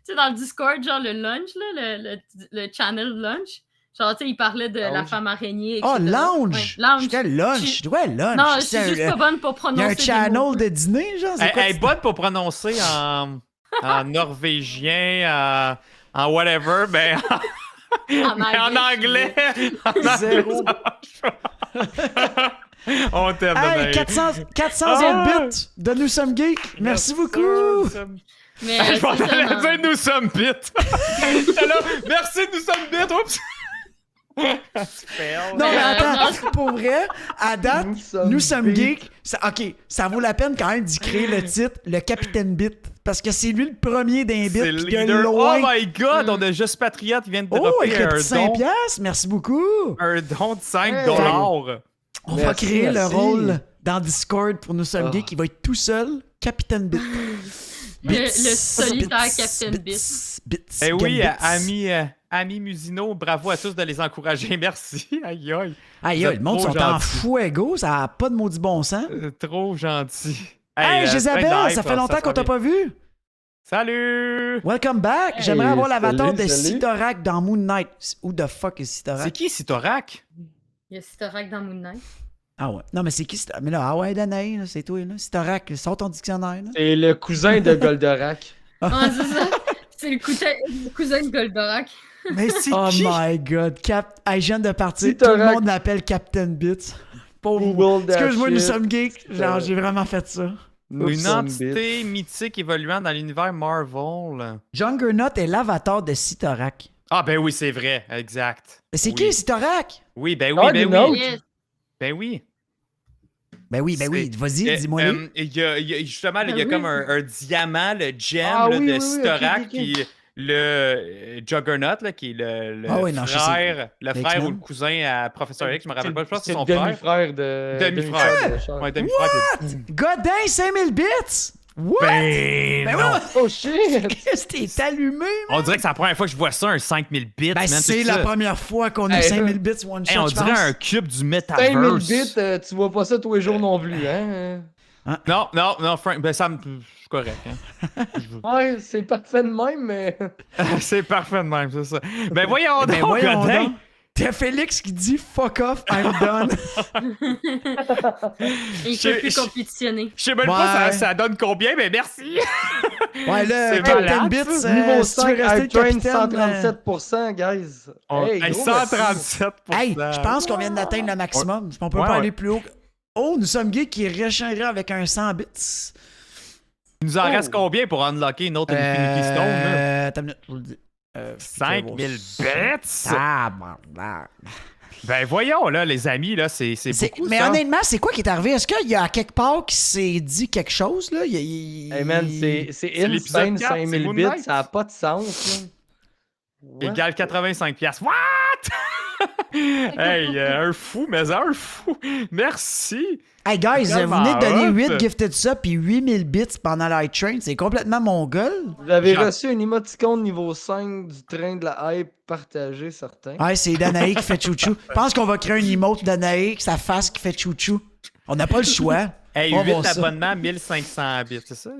sais, dans le Discord, genre le lunch, là, le channel lunch, Genre, tu sais, il parlait de la Lounge. femme araignée, Ah, etc. lounge! Ouais, lounge. J'étais lunch. Tu- Ouais, lunch. Non, je C'est suis juste pas bonne pour Il y a prononcer un des mots. channel de dîner, genre? C'est quoi? Elle est bonne pour prononcer en norvégien, en whatever, mais en anglais. Zéro. On t'aime, Hey, Danae. 400 Ah! autres bits de Nous sommes geeks. Merci beaucoup. Mais Je c'est ça, m'en allais non. dire nous sommes bits. J'étais là, merci, nous sommes bits. Oups. Non, mais attends, non. pour vrai, à date, nous sommes geeks. OK, ça vaut la peine quand même d'y créer le titre, le Capitaine Bit. Parce que c'est lui le premier d'un bit. C'est Puis le de leader. loin. Oh my god, on a Juste Patriote qui vient de Oh, dropper avec le un petit 5 don. piastres, merci beaucoup. Un don de 5 Hey. $. On va Merci, créer le merci. rôle dans Discord pour Nous sommes Ah. geeks. Il va être tout seul, Capitaine Bit. Le solitaire Captain Bits. Eh oui, Bits. amis Musino, bravo à tous de les encourager. Merci. Aïe aïe. Aïe, Vous aïe, êtes le monde trop sont en gentils. fuego, ça n'a pas de maudit bon sens. Trop gentil. Hey, plein de Isabelle, hype, ça fait longtemps qu'on t'a pas vu. Salut! Welcome back. Hey, J'aimerais avoir l'avatar de salut, salut. Sitorak dans Moon Knight. Who the fuck is C'est Sitorak? qui Sitorak? Il y a Sitorak dans Moon Knight. Ah ouais. Non, mais c'est qui Sitorak? Mais là, ah ouais, Danae, là, c'est toi, là. Sitorak, sors ton dictionnaire, là. C'est le cousin de Goldorak. Ah, c'est ça. C'est le cousin de Goldorak. Mais c'est Oh qui? my god. Hey, je viens de partir. Sitorak. Tout le monde l'appelle Captain Bits. Pauvre. Google that Excuse-moi, nous shit. sommes geeks. Genre, j'ai vraiment fait ça. Nous Une sommes entité mythique évoluant dans l'univers Marvel. Juggernaut est l'avatar de Sitorak. Ah ben oui, c'est vrai, exact. Mais c'est Oui. qui Sitorak? Oui, ben Ah, oui, ben Juggernaut. oui. Yes. Ben oui. Ben oui, vas-y, dis-moi. Il y a justement, il y a Ben oui. comme un diamant, le gem Ah là, oui, de oui, oui, Sitorak, ok, ok. qui le Juggernaut, là, qui est le Ah oui, non, je sais. frère, le frère X-Men. ou le cousin à Professeur X, je me rappelle pas, je pense que C'est c'est le son frère. demi-frère de... Demi-frère. de Charles. Ouais, demi-frère. Godin, 5000 bits! What? Ben, Ben non. oui, Oh shit! qu'est-ce que t'es allumé, man? On dirait que c'est la première fois que je vois ça, un 5000 bits. Ben, man, c'est ça. la première fois qu'on a Hey, 5000 bits one shot, Hey, on je dirait pense. un cube du 5000 metaverse. bits, tu vois pas ça tous les jours non plus, hein? Non, Frank, ben ça me. Je suis correct. Hein. Ouais, c'est parfait de même, mais... C'est parfait de même, c'est ça. Ben voyons donc, Ben voyons Godin. donc. T'as Félix qui dit fuck off, I'm done. Il Je- peut plus je- compétitionner. Je sais même Ouais. pas ça donne combien, mais merci. Ouais, là, C'est Captain malade, Bits, ça. Niveau si tu veux 5, rester I train capitaine, 137%, guys. Hey, gros merci. 137%. Hey, je pense qu'on vient d'atteindre le maximum. On peut Ouais, pas ouais. aller plus haut. Oh, nous sommes geeks qui réchangerait avec un 100 bits. Il nous en reste combien pour unlocker une autre Infinity Stone? là? Attends une minute, je vous le dis. 5000 bits? Tabarnak. Ben voyons, là, les amis, là, c'est beaucoup, Mais ça. honnêtement, c'est quoi qui est arrivé? Est-ce qu'il y a quelque part qui s'est dit quelque chose, là? Hey man, c'est l'épisode insane, 4, c'est 5000 Moon bits, Knight. ça a pas de sens, là. What? Égale 85 piastres. What? Hey, un fou, mais un fou. Merci. Hey guys, vous Tellement venez de donner hot. 8 gifted ça puis 8000 bits pendant l'High Train. C'est complètement mongol. Vous avez Genre- reçu un émoticône niveau 5 du train de la hype partagé, certain. Ouais, c'est Danae qui fait chouchou. Je pense qu'on va créer un emote Danae, que sa face qui fait chouchou. On n'a pas le choix. Hey, On va 8 voir ça. abonnements, 1500 bits, c'est ça?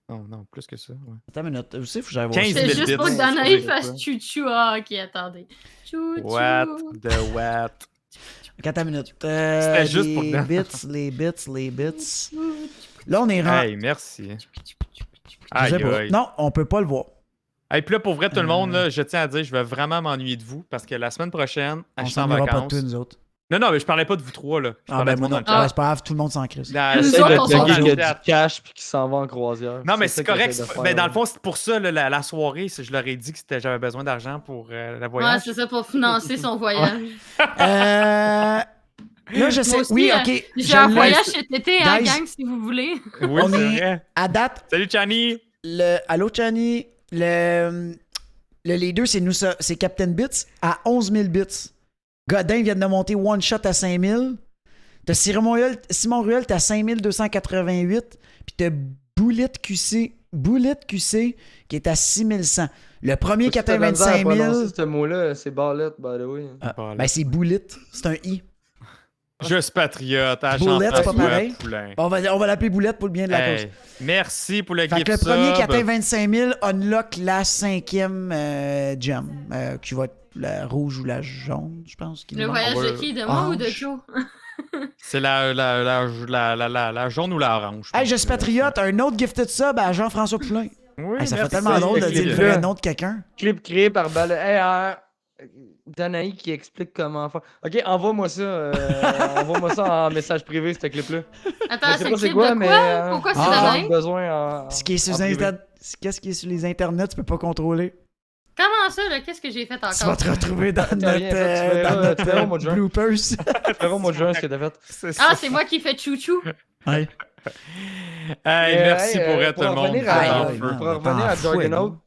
Non, plus que ça. Ouais. Attends une minute. Où c'est? Faut que j'aille voir 15 ça. 000 C'est juste bits. pour que Ouais, Danae c'est fasse quoi? chouchou. Ah, ok, attendez. Chouchou. What the what? Attends une minute. C'était juste pour les Dan. les bits. Là, on est rendu. Hey, merci. Je sais Aïe, pas. aïe. Non, on peut pas le voir. Hey, puis là, pour vrai, tout le monde, là, je tiens à dire, je vais vraiment m'ennuyer de vous parce que la semaine prochaine, On je suis en s'en ira pas de vacances. toi, nous autres. Non, mais je parlais pas de vous trois, là. Je Ah parlais ben de moi tout le non. monde dans le Ah, c'est pas grave, tout le monde s'en crisse. chat. Nous Essaye autres, de on te s'en dire qu'il y a chat. du cash puis qu'il s'en va en croisière. Non, mais ça c'est que correct. j'essaie de faire, Mais dans le là. fond, c'est pour ça, là, la soirée, je leur ai dit que j'avais besoin d'argent pour la Ouais, voyage. c'est ça, pour financer son voyage. Là, je sais. Moi aussi, Oui, ok. J'ai je un l'ai. voyage cet été, hein, Guys. gang, si vous voulez. Oui, On c'est est- vrai. À date, Salut, Chani. Allô, Chani. Le leader, c'est Captain Bits à 11 000 bits. Godin vient de monter one shot à 5 000. T'as Simon Ruel, t'as 5 288. Puis t'as Bullet QC qui est à 6 100. Le premier qui Si t'as de la atteint misère à 25 000. prononcer ce mot-là, c'est Barlett, by the way. Ben, c'est Bullet. C'est un I. Juste patriote, à Boulette, Jean-François pas pareil? Poulain. On va l'appeler Boulette pour le bien de la Hey, cause. merci pour le Fait gift que le premier qui sub. atteint 25 000 unlock la 5e gem, qui va être la rouge ou la jaune, je pense. Qui Le nous voyage on va- de qui? De moi ou de Orange. Joe? C'est la jaune ou la orange. Hey, je suis patriote, un autre gifted sub à Jean-François Poulain. Oui, Hey, ça fait merci. tellement drôle de Clip dire le là. vrai nom de quelqu'un. Clip créé par Bal. Hey, Danaï qui explique comment faire. Ok, envoie-moi ça en message privé, ce clip-là. Attends, Je sais c'est pas le clip de quoi? Pourquoi c'est Ah. Danaï? besoin en. Ce qui est sur en les privé. Qu'est-ce qui est sur les internets, tu peux pas contrôler. Comment ça, là? Qu'est-ce que j'ai fait Tu vas encore? te retrouver dans T'as notre, rien fait, tu verras- tu verras au mois de juin. bloopers. Tu verras au mois de juin ce que t'as fait. C'est ça. Ah, c'est moi qui fais chouchou. Ouais. Hey, merci pour pour tout le monde. revenir C'est à- en ouais, feu. man. Pour on est revenir en à fouet, Juggernaut, nous.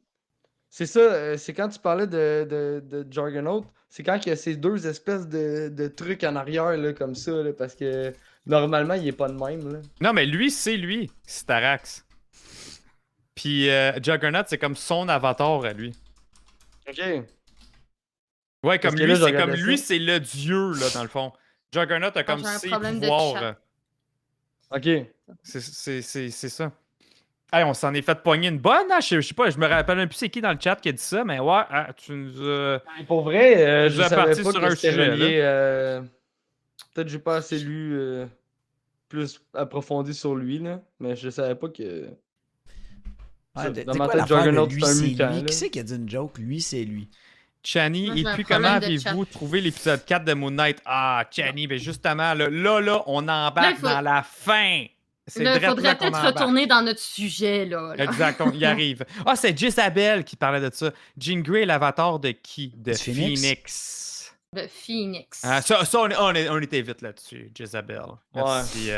c'est ça, c'est quand tu parlais de Juggernaut, c'est quand il y a ces deux espèces de trucs en arrière, là, comme ça, là, parce que normalement, il est pas de même, là. Non, mais lui, c'est Starax. Puis Juggernaut, c'est comme son avatar à lui. Ok. Ouais, Parce comme que lui, là, je c'est regardais comme lui, ça. c'est le dieu, là, dans le fond. Juggernaut a comme j'ai un ses problème de pouvoirs. chat. Ok. C'est ça. Hey, on s'en est fait pogner une bonne, hein? Je sais pas, je me rappelle même plus c'est qui dans le chat qui a dit ça, mais ouais, tu nous as... Pour vrai, Nous je a savais parti pas sur que un c'était sujet, relié. Peut-être que j'ai pas assez lu plus approfondi sur lui, là, mais je savais pas que. Ouais, Ça, c'est dans ma quoi tête, l'affaire de Juggernaut, lui, c'est un c'est mutant, lui? là. Qui c'est qui a dit une joke? Lui, c'est lui. Chani, Moi, et j'ai un puis comment problème de avez-vous chat. trouvé l'épisode 4 de Moon Knight? Ah, Chani, ben justement, là, on embarque Là, il faut- dans la fin. C'est Là, il direct faudrait là qu'on peut-être embarque. retourner dans notre sujet, là. Exact, on y arrive. Ah, c'est Jezabel qui parlait de ça. Jean Grey, l'avatar de qui? De Du Phoenix? Phoenix. De Phoenix. Ah, ça on était vite là-dessus, Jezabel. Merci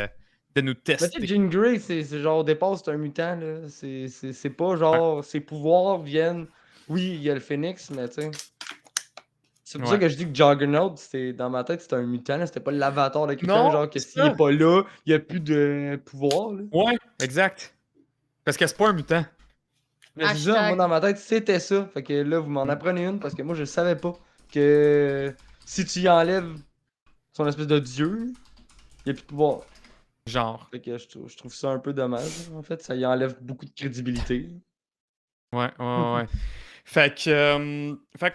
de nous Mais tu sais, tester. Jean Grey, c'est genre au départ, c'est un mutant, là. C'est pas genre. Ses pouvoirs viennent. Oui, il y a le Phoenix, mais tu sais. C'est pour ça Ouais. que je dis que Juggernaut, dans ma tête, c'était un mutant, là. C'était pas l'avatar de quelqu'un, Non, genre que c'est s'il ça. est pas là, il y a plus de pouvoir, là. Ouais, exact. Parce que c'est pas un mutant. Mais c'est ça, moi dans ma tête, c'était ça. Fait que là, vous m'en apprenez une parce que moi, je savais pas que si tu y enlèves son espèce de dieu, il y a plus de pouvoir. Genre. Fait que je trouve ça un peu dommage, en fait. Ça y enlève beaucoup de crédibilité. Ouais. Fait que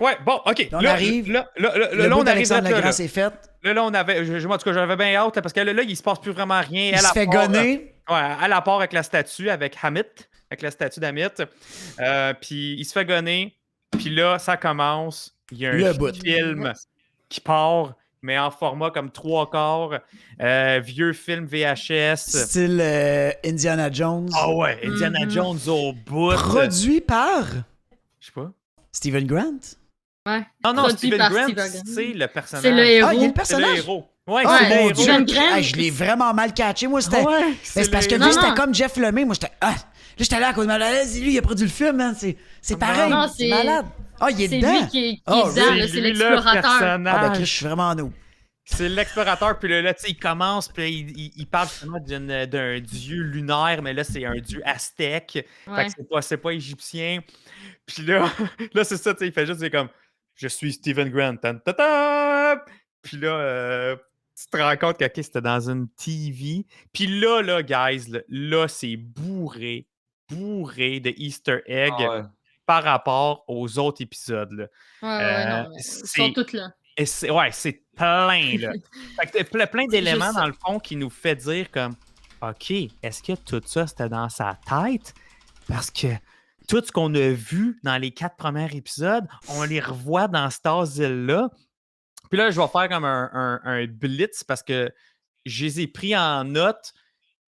ouais, bon, ok. On arrive. Là, Le on bout arrive d'Alexandre là. Legrand, c'est fait. Là, on avait. Moi, en tout cas, j'avais bien hâte là, parce que là, il se passe plus vraiment rien. Il se fait gonner. Ouais, elle a part avec la statue, avec Hamit, avec la statue d'Hamit. Puis il se fait gonner. Puis là, ça commence. Il y a Le un bout. film qui part, mais en format comme 3/4. Vieux film VHS. Style Indiana Jones. Ah ouais, Indiana Mhm. Jones au bout. Produit par Je sais pas. Steven Grant. Ouais. Non, Produit Steven par Grant, Steven Grant. c'est le personnage. C'est le Ah, il y a héros. le C'est le personnage. héros. Ouais, Ah, c'est le mon héros. Dieu. Steven Grant. Hey, je l'ai vraiment mal catché. Moi, c'était. Ouais, Mais c'est parce que le lui, Non, c'était non. comme Jeff Lemay. Moi, j'étais. Ah! Là, j'étais là à cause de malaise. Lui, il a produit le film, man. C'est pareil. Non, c'est c'est- malade. Ah, il est C'est dedans. lui qui est Oh, dedans, là, c'est lui, le l'explorateur. Ah, ben, personnage. ok, je suis vraiment en eau. C'est l'explorateur, puis là, tu sais, il commence, puis là, il parle justement d'un dieu lunaire, mais là, c'est un dieu aztèque. Fait Ouais. que c'est pas égyptien. Puis là, là c'est ça, tu sais, il fait juste, c'est comme, je suis Steven Grant. Tan, ta, ta! Puis là, tu te rends compte que ok, c'était dans une TV. Puis là, guys, là c'est bourré de Easter eggs Ah ouais. par rapport aux autres épisodes. Là. Ouais, non, mais ils sont tous là. Et c'est plein, là. Fait que t'as plein d'éléments, juste ça. dans le fond, qui nous fait dire comme, OK, est-ce que tout ça, c'était dans sa tête? Parce que tout ce qu'on a vu dans les 4 premiers épisodes, on les revoit dans cet asile-là. Puis là, je vais faire comme un blitz parce que je les ai pris en note.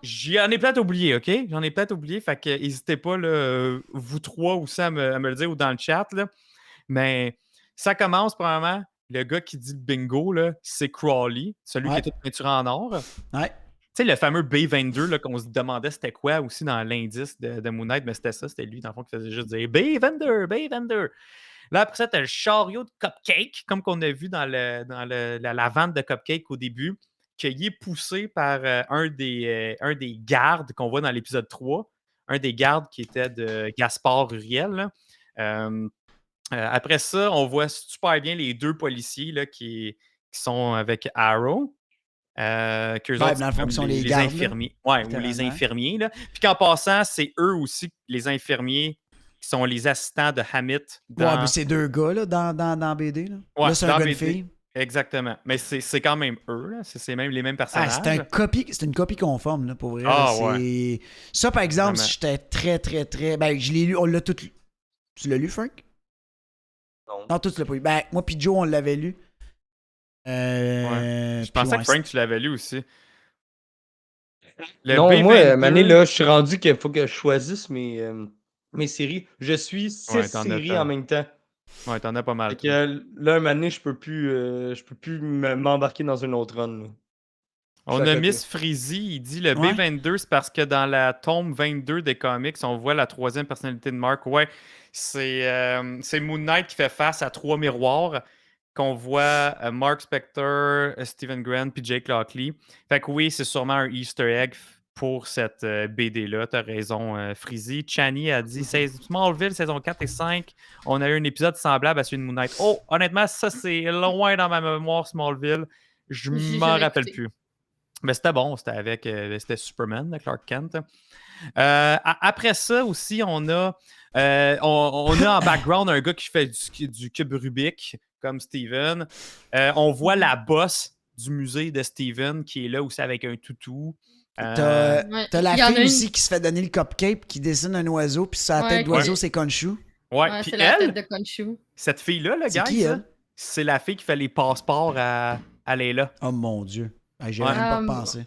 J'en ai peut-être oublié, OK? J'en ai peut-être oublié, fait que n'hésitez pas, là, vous trois aussi, à me le dire ou dans le chat, là. Mais ça commence, probablement, le gars qui dit le bingo, là, c'est Crawley, celui Ouais. qui est tout peinturé en or. Ouais. Tu sais, le fameux B22, là, qu'on se demandait c'était quoi aussi dans l'indice de Moon Knight, mais c'était ça, c'était lui, dans le fond, qui faisait juste dire B22. Là, après ça, t'as le chariot de Cupcake, comme qu'on a vu dans la vente de Cupcake au début, qui est poussé par un des gardes qu'on voit dans l'épisode 3, un des gardes qui était de Gaspard Uriel. Là. Après ça, on voit super bien les deux policiers là, qui sont avec Arrow. Qu'eux Ouais, autres, dans le fond, comme qui sont les gardes, là, infirmiers. Ouais, ou les littéralement. infirmiers. Là. Puis qu'en passant, c'est eux aussi, les infirmiers, qui sont les assistants de Hammett Ouais, dans. mais c'est deux gars là, dans BD. Là, Ouais, là c'est un dans gars de BD. fille. Exactement. Mais c'est quand même eux, là. C'est même les mêmes Ah, personnages. c'est une copie conforme, là, pour vrai. Ah, là, c'est... Ça, par exemple, Vraiment. j'étais très, très, très... Ben, je l'ai lu, on l'a tout lu. Tu l'as lu, Frank? Non. Non, toi, tu l'as pas lu. Ben, moi puis Joe, on l'avait lu. Je pensais que Frank, tu l'avais lu aussi. Le Non, B22, moi, Mané, là, je suis rendu qu'il faut que je choisisse mes séries. Je suis 6 Ouais, t'en as séries tant. en même temps. Ouais, t'en as pas mal. Fait toi. que là, un moment donné, je peux plus m'embarquer dans une autre run. Là. Je On suis à a côté. Miss Freezy, il dit le Ouais. B22, c'est parce que dans la tombe 22 des comics, on voit la troisième personnalité de Mark. Ouais, c'est Moon Knight qui fait face à 3 miroirs, qu'on voit Mark Spector, Stephen Grant puis Jake Lockley. Fait que oui, c'est sûrement un Easter egg pour cette BD-là. T'as raison, Freezy. Chani a dit Smallville, saison 4 et 5. On a eu un épisode semblable à celui de Moon Knight. Oh, honnêtement, ça, c'est loin dans ma mémoire, Smallville. Je J'ai m'en jamais rappelle écouté. plus. Mais c'était bon, c'était avec c'était Superman de Clark Kent. Après ça aussi, on a en background un gars qui fait du cube Rubik, comme Steven. On voit la boss du musée de Steven qui est là aussi avec un toutou. T'as Ouais. la Il y en a fille une- aussi qui se fait donner le cupcake, qui dessine un oiseau, puis sa tête d'oiseau, Ouais. c'est Khonshu. Ouais, Ouais, puis c'est la elle, tête de Khonshu. cette fille-là, le C'est gars, qui, elle? c'est la fille qui fait les passeports à Layla. Oh mon Dieu. Hey, j'ai Ouais. même pas repensé.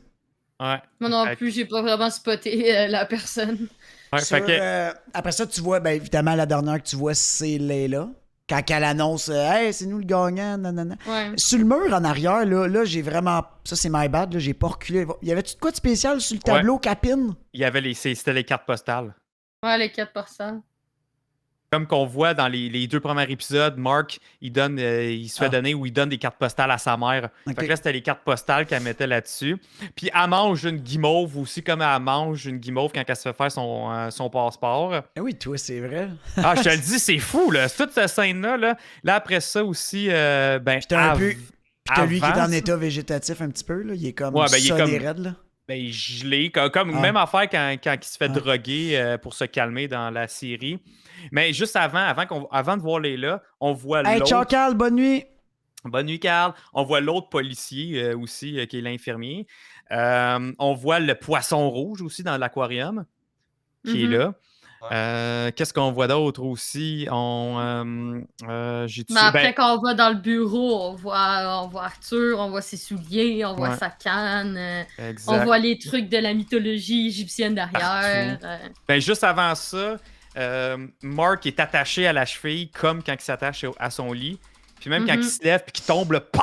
Ouais. Moi non Fait- plus, j'ai pas vraiment spoté la personne. Ouais, Sur, fait que- après ça, tu vois, ben évidemment, la dernière que tu vois, c'est Layla. Quand elle annonce Hey, c'est nous le gagnant, nanana. Ouais. Sur le mur en arrière, là j'ai vraiment. Ça, c'est my bad, là, j'ai pas reculé. Y avait-tu de quoi de spécial sur le tableau, Capine? il y avait c'était les cartes postales. Ouais, les 4%. Comme qu'on voit dans les 2 premiers épisodes, Mark, il se fait donner ou il donne des cartes postales à sa mère. Ok. Fait que là, c'était les cartes postales qu'elle mettait là-dessus. Puis elle mange une guimauve aussi, comme elle mange une guimauve quand elle se fait faire son passeport. Eh oui, toi, c'est vrai. Ah, je te le dis, c'est fou, là. C'est toute cette scène-là. Là, après ça aussi, ben, J'étais un peu. Puis t'as lui qui est avant en ça- état végétatif un petit peu, là. Il est comme Ouais, ben, il est sonné comme- raide, là. Ben, gelé, comme Ah. même affaire quand il se fait Ah. droguer pour se calmer dans la série. Mais juste avant de voir Layla, on voit Hey, l'autre. ciao, Carl, bonne nuit. Bonne nuit, Carl. On voit l'autre policier aussi, qui est l'infirmier. On voit le poisson rouge aussi dans l'aquarium, qui est Mhm. là. Qu'est-ce qu'on voit d'autre aussi? Mais après, quand on va dans le bureau, on voit Arthur, on voit ses souliers, on voit Ouais. sa canne, exact. on voit les trucs de la mythologie égyptienne derrière. Ben, juste avant ça, Mark est attaché à la cheville comme quand il s'attache à son lit. Puis même quand il se lève puis qu'il tombe, le pow!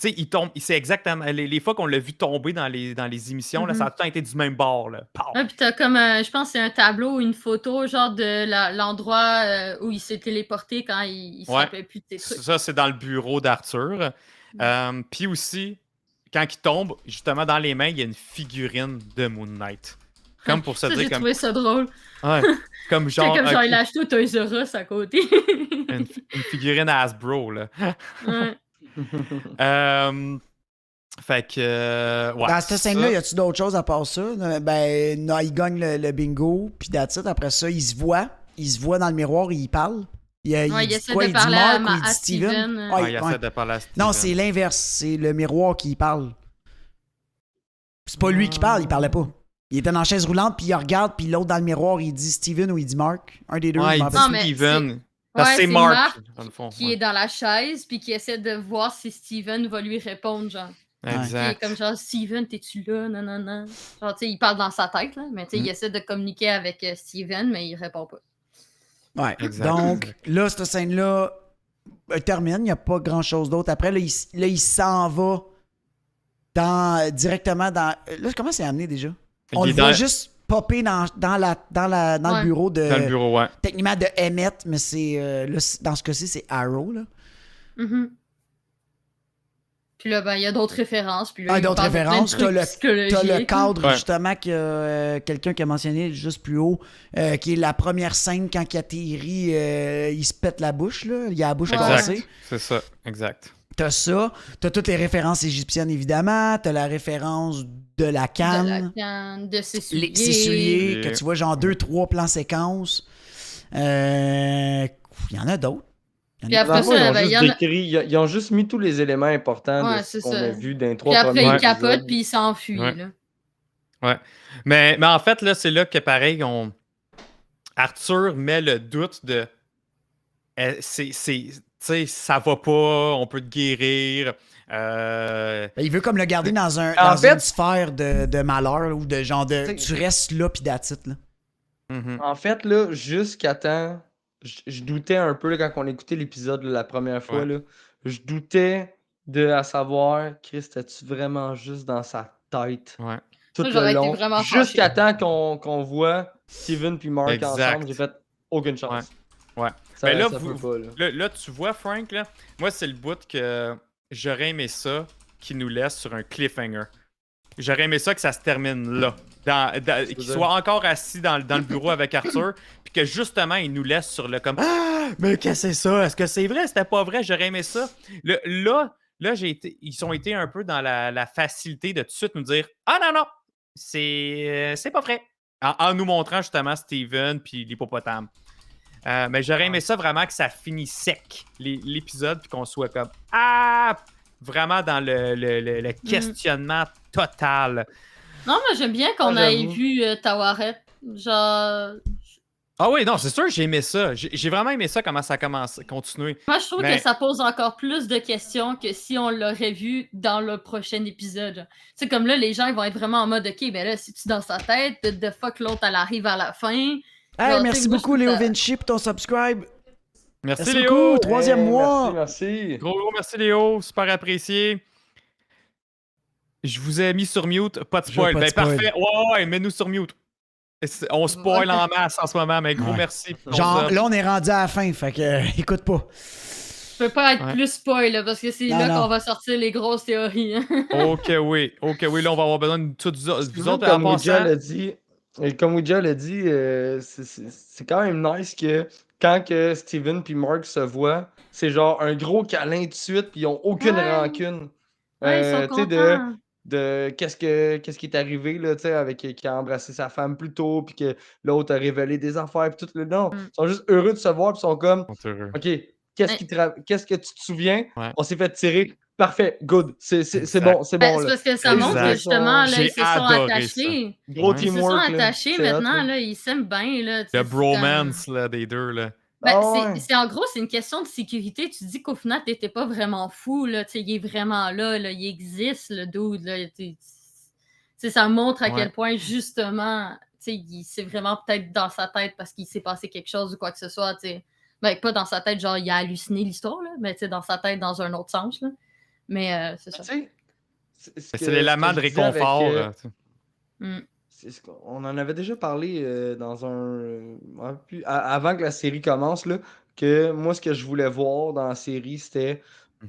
Tu sais, il tombe. C'est exactement. Les fois qu'on l'a vu tomber dans les émissions, là, ça a tout le temps été du même bord. Là. Pow! Ouais, puis t'as comme, je pense que c'est un tableau ou une photo, genre de l'endroit où il s'est téléporté quand il se Ouais. rappelait plus de ses trucs. Ça, c'est dans le bureau d'Arthur. Puis aussi, quand il tombe, justement, dans les mains, il y a une figurine de Moon Knight. Comme pour se Ça, dire j'ai comme. trouvé ça drôle. Ouais, comme C'est genre. comme genre, ok, il a acheté au Toys R Us à côté. une figurine Hasbro, là. Ouais. Fait que. Ouais, Dans cette scène-là, y a-tu d'autres choses à part ça? Ben, non, il gagne le bingo, puis that's it. Après ça, il se voit dans le miroir et il parle. Il il dit essaie quoi? de Il dit parler Mark ou il à dit Steven? Steven. Ah, Ouais, il essaie de parler à Steven. Non, c'est l'inverse. C'est le miroir qui parle. C'est pas lui qui parle, il parlait pas. Il était dans la chaise roulante, puis il regarde, puis l'autre dans le miroir, il dit Steven ou il dit Mark. Un des deux. Ouais, je il m'en dit rappelle Non, mais Steven. Parce que Ouais, c'est c'est Mark, Mark dans le fond. qui ouais. est dans la chaise, puis qui essaie de voir si Steven va lui répondre, genre. Qui est Exact. comme genre, Steven, t'es-tu là? Non, non, non. Genre, tu sais, il parle dans sa tête, là, mais tu sais, il essaie de communiquer avec Steven, mais il répond pas. Ouais. Exact, Donc, exact. là, cette scène-là termine. Il n'y a pas grand-chose d'autre. Après, là, il s'en va directement dans... Là, comment c'est amené déjà? On Il le est voit dans- juste popper dans le Ouais. bureau de... Dans le bureau, ouais. Techniquement de Emmett, mais c'est... là, dans ce cas-ci, c'est Arrow, là. Mhm. Puis là, ben, il y a d'autres références. Puis là, Ah, il d'autres parle de plein de références. trucs T'as le psychologiques. cadre, Ouais. justement, que quelqu'un qui a mentionné juste plus haut, qui est la première scène quand il atterrit, il se pète la bouche, là. Il a la bouche Ouais. cassée. C'est ça, exact. T'as ça, t'as toutes les références égyptiennes, évidemment, t'as la référence de la De la canne, canne, de ses les souliers. souliers, que tu vois genre 2-3 plans séquences. Il y en a d'autres. Puis après Dans le fond, ça, ils ont ben, juste il y en a- décrit, ils ont juste mis tous les éléments importants de Ouais, ce c'est qu'on ça. a vu dans les Puis 3 après, premiers il Ouais. capote, épisodes. puis il s'enfuit. Ouais. Là. Ouais. Mais en fait, là, c'est là que pareil, Arthur met le doute de tu sais, ça va pas, on peut te guérir. Ben, il veut comme le garder dans En fait- une sphère de malheur là, ou de genre de. T'sais- Tu restes là pis that's it, là. Mhm. En fait, là, jusqu'à temps, je doutais un peu là, quand on écoutait l'épisode là, la première fois. Ouais. Là, je doutais de à savoir, Chris, t'es-tu vraiment juste dans sa tête Ouais. tout Moi, le j'aurais été long? vraiment Jusqu'à fâchée. temps qu'on voit Steven puis Mark Exact. ensemble, j'ai fait aucune chance. Ouais. Ça, Ben là, ça peut pas, là. Là, tu vois, Frank, là, moi, c'est le bout que j'aurais aimé ça qui nous laisse sur un cliffhanger. J'aurais aimé ça que ça se termine là. Qu'il dire? soit encore assis dans le bureau avec Arthur, puis que justement, il nous laisse sur le comme Ah, mais qu'est-ce que c'est ça? Est-ce que c'est vrai? C'était pas vrai? J'aurais aimé ça. Là, ils ont été un peu dans la facilité de tout de suite nous dire Ah non, c'est pas vrai. En nous montrant justement Steven puis l'hippopotame. Mais j'aurais aimé ça vraiment que ça finisse sec, l'épisode, puis qu'on soit comme Ah! Vraiment dans le questionnement total. Non, moi, j'aime bien qu'on Ah, ait j'avoue. vu Tawaret. Genre, Ah oui, non, c'est sûr que j'ai aimé ça. J'ai vraiment aimé ça, comment ça a continué. moi, je trouve Mais- que ça pose encore plus de questions que si on l'aurait vu dans le prochain épisode. C'est comme là, les gens ils vont être vraiment en mode OK, ben là, si tu dans sa tête, de fuck l'autre, elle arrive à la fin. Hey, Genre, tu merci sais, moi, beaucoup, je trouve Léo ça- Vinci, pour ton subscribe. Merci, Merci Léo! beaucoup. Troisième Hey, mois. Merci. Gros merci Léo, super apprécié. Je vous ai mis sur mute, pas de Je spoil. veux pas Ben de spoil. parfait, ouais, mets-nous sur mute. On spoil en masse en ce moment, mais gros Ouais. merci. pour ton Genre, sub. là, on est rendu à la fin, fait que écoute pas. Je peux pas être Ouais. plus spoil là, parce que c'est Non, là non. qu'on va sortir les grosses théories. hein. Ok, oui, là, on va avoir besoin de toutes vous autres. Comme En Ouija passant, l'a dit, c'est quand même nice que quand que Steven puis Mark se voient, c'est genre un gros câlin tout de suite, puis ils ont aucune Ouais. rancune. Ouais, ils sont Tu sais, contents. de qu'est-ce qui est arrivé, là, tu sais, avec qui a embrassé sa femme plus tôt, puis que l'autre a révélé des affaires, puis tout le long. Mm. Ils sont juste heureux de se voir, puis ils sont comme, on est heureux. OK, qu'est-ce que tu te souviens? Ouais. On s'est fait tirer. Parfait, good. C'est Exact. bon, c'est Ben, bon. c'est Là. parce que ça Exact. montre que justement, là, J'ai ils se sont adoré attachés. Gros Ouais. Ils se sont teamwork. là. attachés C'est hot, maintenant, là. là, ils s'aiment bien. Là, tu sais, Le c'est bromance là, des deux. Là. Ben, Ah ouais. c'est en gros, c'est une question de sécurité. Tu dis qu'au final, t'étais pas vraiment fou, là. Tu sais, il est vraiment là, il existe, le dude, là. Tu sais, ça montre à Ouais. quel point, justement, tu sais, c'est vraiment peut-être dans sa tête parce qu'il s'est passé quelque chose ou quoi que ce soit, tu sais. Ben, pas dans sa tête, genre, il a halluciné l'histoire, là, mais tu sais, dans sa tête, dans un autre sens, là. Mais c'est ça. Tu sais, C'est l'élément de réconfort. tu sais. Mm. On en avait déjà parlé dans avant que la série commence, là, que moi, ce que je voulais voir dans la série, c'était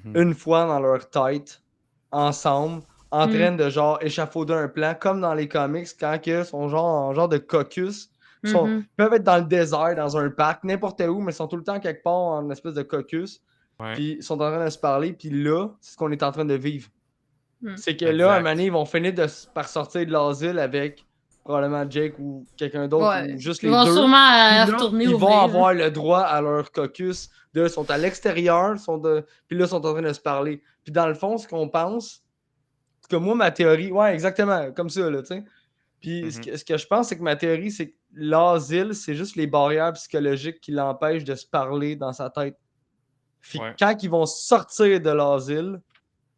Mhm. une fois dans leur tête, ensemble, en Mm. train de genre échafauder un plan, comme dans les comics, quand ils sont genre en genre de caucus. Mhm. Ils peuvent être dans le désert, dans un parc, n'importe où, mais ils sont tout le temps quelque part en espèce de caucus. Ouais. Puis ils sont en train de se parler, puis là, c'est ce qu'on est en train de vivre. Mm. C'est que là, Exact. à un moment donné, ils vont finir par sortir de l'asile avec probablement Jake ou quelqu'un d'autre, Ouais. ou juste Ils les vont deux. sûrement Puis là, retourner ils au vont vrai, là. avoir le droit à leur caucus. Ils sont à l'extérieur, puis là, ils sont en train de se parler. Puis dans le fond, ce qu'on pense, c'est que moi, ma théorie, ouais, exactement, comme ça, là, tu sais. Puis ce que je pense, c'est que ma théorie, c'est que l'asile, c'est juste les barrières psychologiques qui l'empêchent de se parler dans sa tête. Puis Ouais. quand ils vont sortir de l'asile,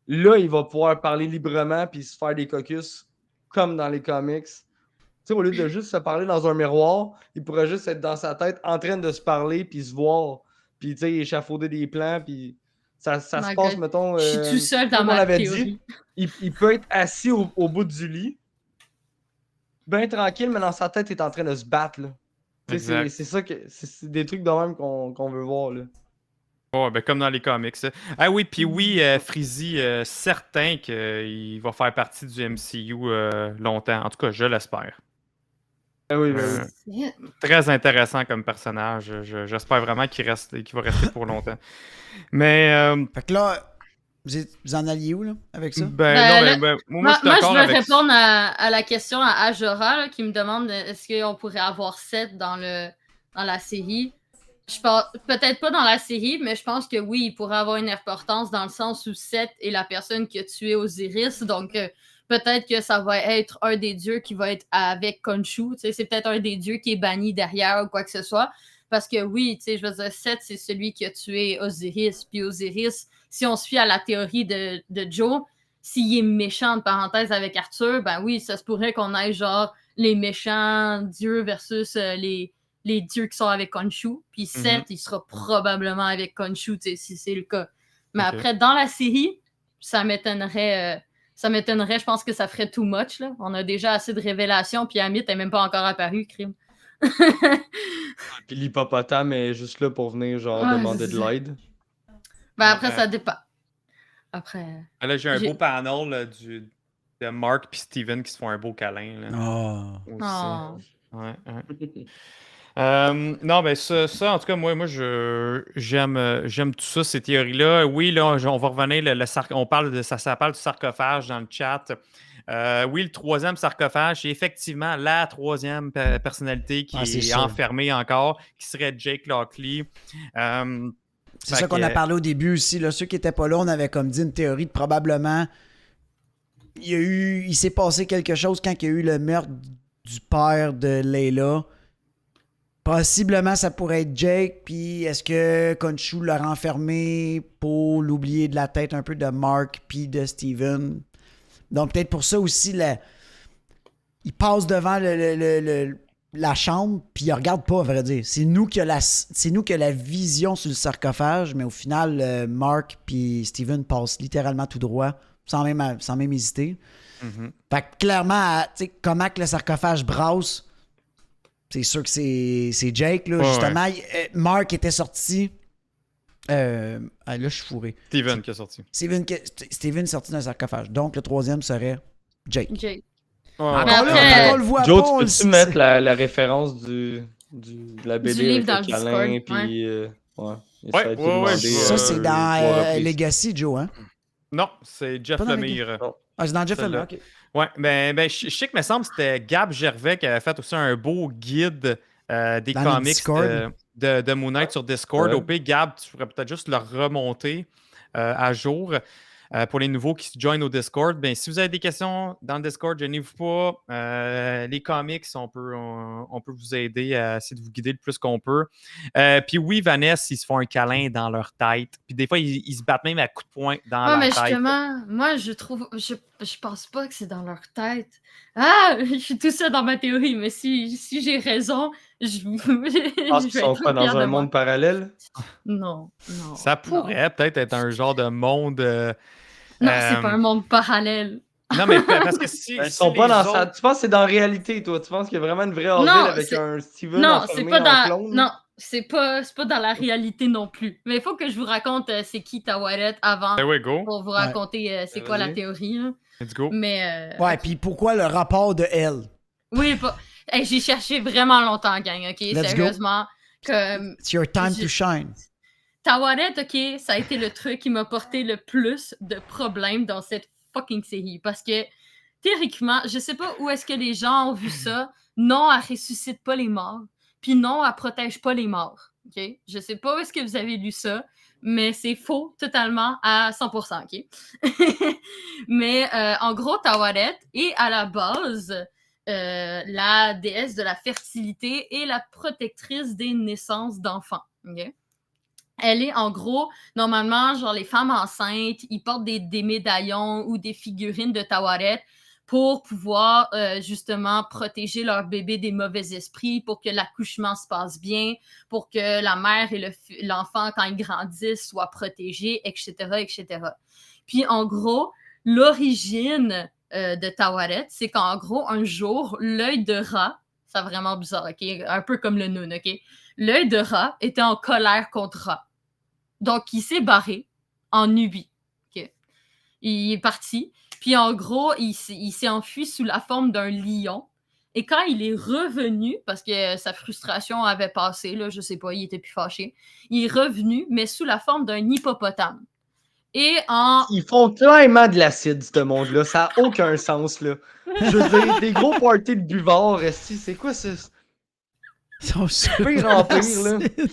là, il va pouvoir parler librement puis se faire des caucus comme dans les comics. Tu sais, au lieu de juste se parler dans un miroir, il pourrait juste être dans sa tête en train de se parler puis se voir. Puis, tu sais, échafauder des plans. Puis ça se My passe, God. mettons. Je suis tout seul dans comme on ma l'avait théorie. dit, il peut être assis au bout du lit, bien tranquille, mais dans sa tête, il est en train de se battre. Là. Tu sais, Exact. c'est ça que. C'est des trucs de même qu'on veut voir. Là. Ouais, ben comme dans les comics. Ah oui, puis oui, Freezy, certain qu'il va faire partie du MCU longtemps. En tout cas, je l'espère. Ah oui, ben oui. Très intéressant comme personnage. J'espère vraiment qu'il va rester pour longtemps. Mais Fait que là, Vous en alliez où, là, avec ça? Ben, Ben, non, là, moi, Moi, je suis moi, je d'accord veux avec répondre à la question à Ajora là, qui me demande est-ce qu'on pourrait avoir Seth dans la série. Je pense peut-être pas dans la série, mais je pense que oui, il pourrait avoir une importance dans le sens où Seth est la personne qui a tué Osiris. Donc peut-être que ça va être un des dieux qui va être avec Khonshu. Tu sais, c'est peut-être un des dieux qui est banni derrière ou quoi que ce soit. Parce que oui, tu sais, je veux dire, Seth, c'est celui qui a tué Osiris. Puis Osiris, si on se fie à la théorie de Joe, s'il est méchant, de parenthèse, avec Arthur, ben oui, ça se pourrait qu'on ait genre les méchants dieux versus les dieux qui sont avec Khonshu. Puis Seth, il sera probablement avec Khonshu, tu sais, si c'est le cas. Mais Ok. après, dans la série, ça m'étonnerait, je pense que ça ferait too much, là. On a déjà assez de révélations, puis Amit n'est même pas encore apparu, crime. Puis l'hippopotame est juste là pour venir, genre, Ouais, demander c'est de ça. l'aide. Ben après, Ouais. ça dépend. Après. Là, j'ai un J'ai- beau panel là, de Mark et Steven qui se font un beau câlin. Là, Oh. aussi. Oh. Ouais, ouais. Non, ben ça, en tout cas, moi j'aime tout ça, ces théories-là. Oui, là, on va revenir, on parle de ça parle du sarcophage dans le chat. Oui, le troisième sarcophage, c'est effectivement la troisième personnalité qui Ah, c'est est sûr. enfermée encore, qui serait Jake Lockley. C'est ça qu'on a parlé au début aussi. Là. Ceux qui n'étaient pas là, on avait comme dit une théorie de probablement. Il s'est passé quelque chose quand il y a eu le meurtre du père de Layla. Possiblement, ça pourrait être Jake. Puis est-ce que Khonshu l'a renfermé pour l'oublier de la tête un peu de Mark puis de Steven? Donc peut-être pour ça aussi, il passe devant la chambre, puis il regarde pas, à vrai dire. C'est nous qui a la vision sur le sarcophage, mais au final, Mark puis Steven passent littéralement tout droit, sans même hésiter. Mhm. Fait que clairement, tu sais, comment que le sarcophage brasse, c'est sûr que c'est Jake, là. Ouais, Justement, Mark était sorti. Là, je suis fourré. Steven qui est sorti. Steven est sorti d'un sarcophage. Donc, le troisième serait Jake. Jake. Ouais. Mais Encore là, après- on le voit Joe, pas, on tu le sait. peux-tu mettre la référence de la BD livre avec dans le le câlin, Discord, puis ouais. Et Ouais, ça a été ouais, demandé, Ça, c'est dans trois reprises. Legacy, Joe, hein? Non, c'est Jeff Pas dans Lemire. Ah, c'est dans Jeff Celle-là. Lemire, OK. Ouais, ben je sais que me semble que c'était Gab Gervais qui avait fait aussi un beau guide des Dans le comics Discord. de Moon Knight sur Discord. Ouais. Au pire, Gab, tu pourrais peut-être juste le remonter à jour. Pour les nouveaux qui se joignent au Discord, ben, si vous avez des questions dans le Discord, gênez-vous pas. Les comics, on peut vous aider à essayer de vous guider le plus qu'on peut. Puis oui, Vanessa, ils se font un câlin dans leur tête. Puis des fois, ils se battent même à coups de poing dans Ouais, mais la tête. justement, moi, je pense pas que c'est dans leur tête. Ah, je suis tout seul dans ma théorie, mais si j'ai raison, je Parce je qu'ils vais sont être pas fière dans de un moi. monde parallèle? Non. Ça pourrait peut-être être un genre de monde. Non, c'est pas un monde parallèle. Non, mais parce que si. Ils si sont pas les dans autres- ça. Tu penses que c'est dans la réalité, toi? Tu penses qu'il y a vraiment une vraie Orville Non, avec c'est- un Steven Non, enfermé c'est pas en dans. clone? Non, c'est pas dans la réalité non plus. Mais il faut que je vous raconte c'est qui Tawaret avant Ben oui, go. pour vous raconter c'est quoi la Vas-y. théorie. Là. Let's go. Mais. Ouais, puis pourquoi le rapport de elle? Oui, pas. Hey, j'ai cherché vraiment longtemps, gang, ok? Let's go. Sérieusement. Comme. It's your time to shine. Tawaret, ok, ça a été le truc qui m'a porté le plus de problèmes dans cette fucking série. Parce que, théoriquement, je sais pas où est-ce que les gens ont vu ça. Non, elle ressuscite pas les morts. Puis non, elle protège pas les morts. Ok? Je sais pas où est-ce que vous avez lu ça, mais c'est faux totalement à 100%. Ok? Mais en gros, Tawaret est à la base la déesse de la fertilité et la protectrice des naissances d'enfants. Ok? Elle est en gros, normalement, genre les femmes enceintes, ils portent des médaillons ou des figurines de Tawaret pour pouvoir justement protéger leur bébé des mauvais esprits, pour que l'accouchement se passe bien, pour que la mère et l'enfant, quand ils grandissent, soient protégés, etc., etc. Puis en gros, l'origine de Tawaret, c'est qu'en gros, un jour, l'œil de Ra, c'est vraiment bizarre, ok? Un peu comme le Noun, ok? L'œil de Ra était en colère contre Ra. Donc, il s'est barré en Nubie. Okay. Il est parti. Puis, en gros, il s'est enfui sous la forme d'un lion. Et quand il est revenu, parce que sa frustration avait passé, là, je sais pas, il était plus fâché, il est revenu, mais sous la forme d'un hippopotame. Et en... Ils font clairement de l'acide, ce monde-là. Ça n'a aucun sens, là. Je veux dire, des gros parties de buvards, esti, c'est quoi ça? Ils sont sur Pire en pire, là. l'acide.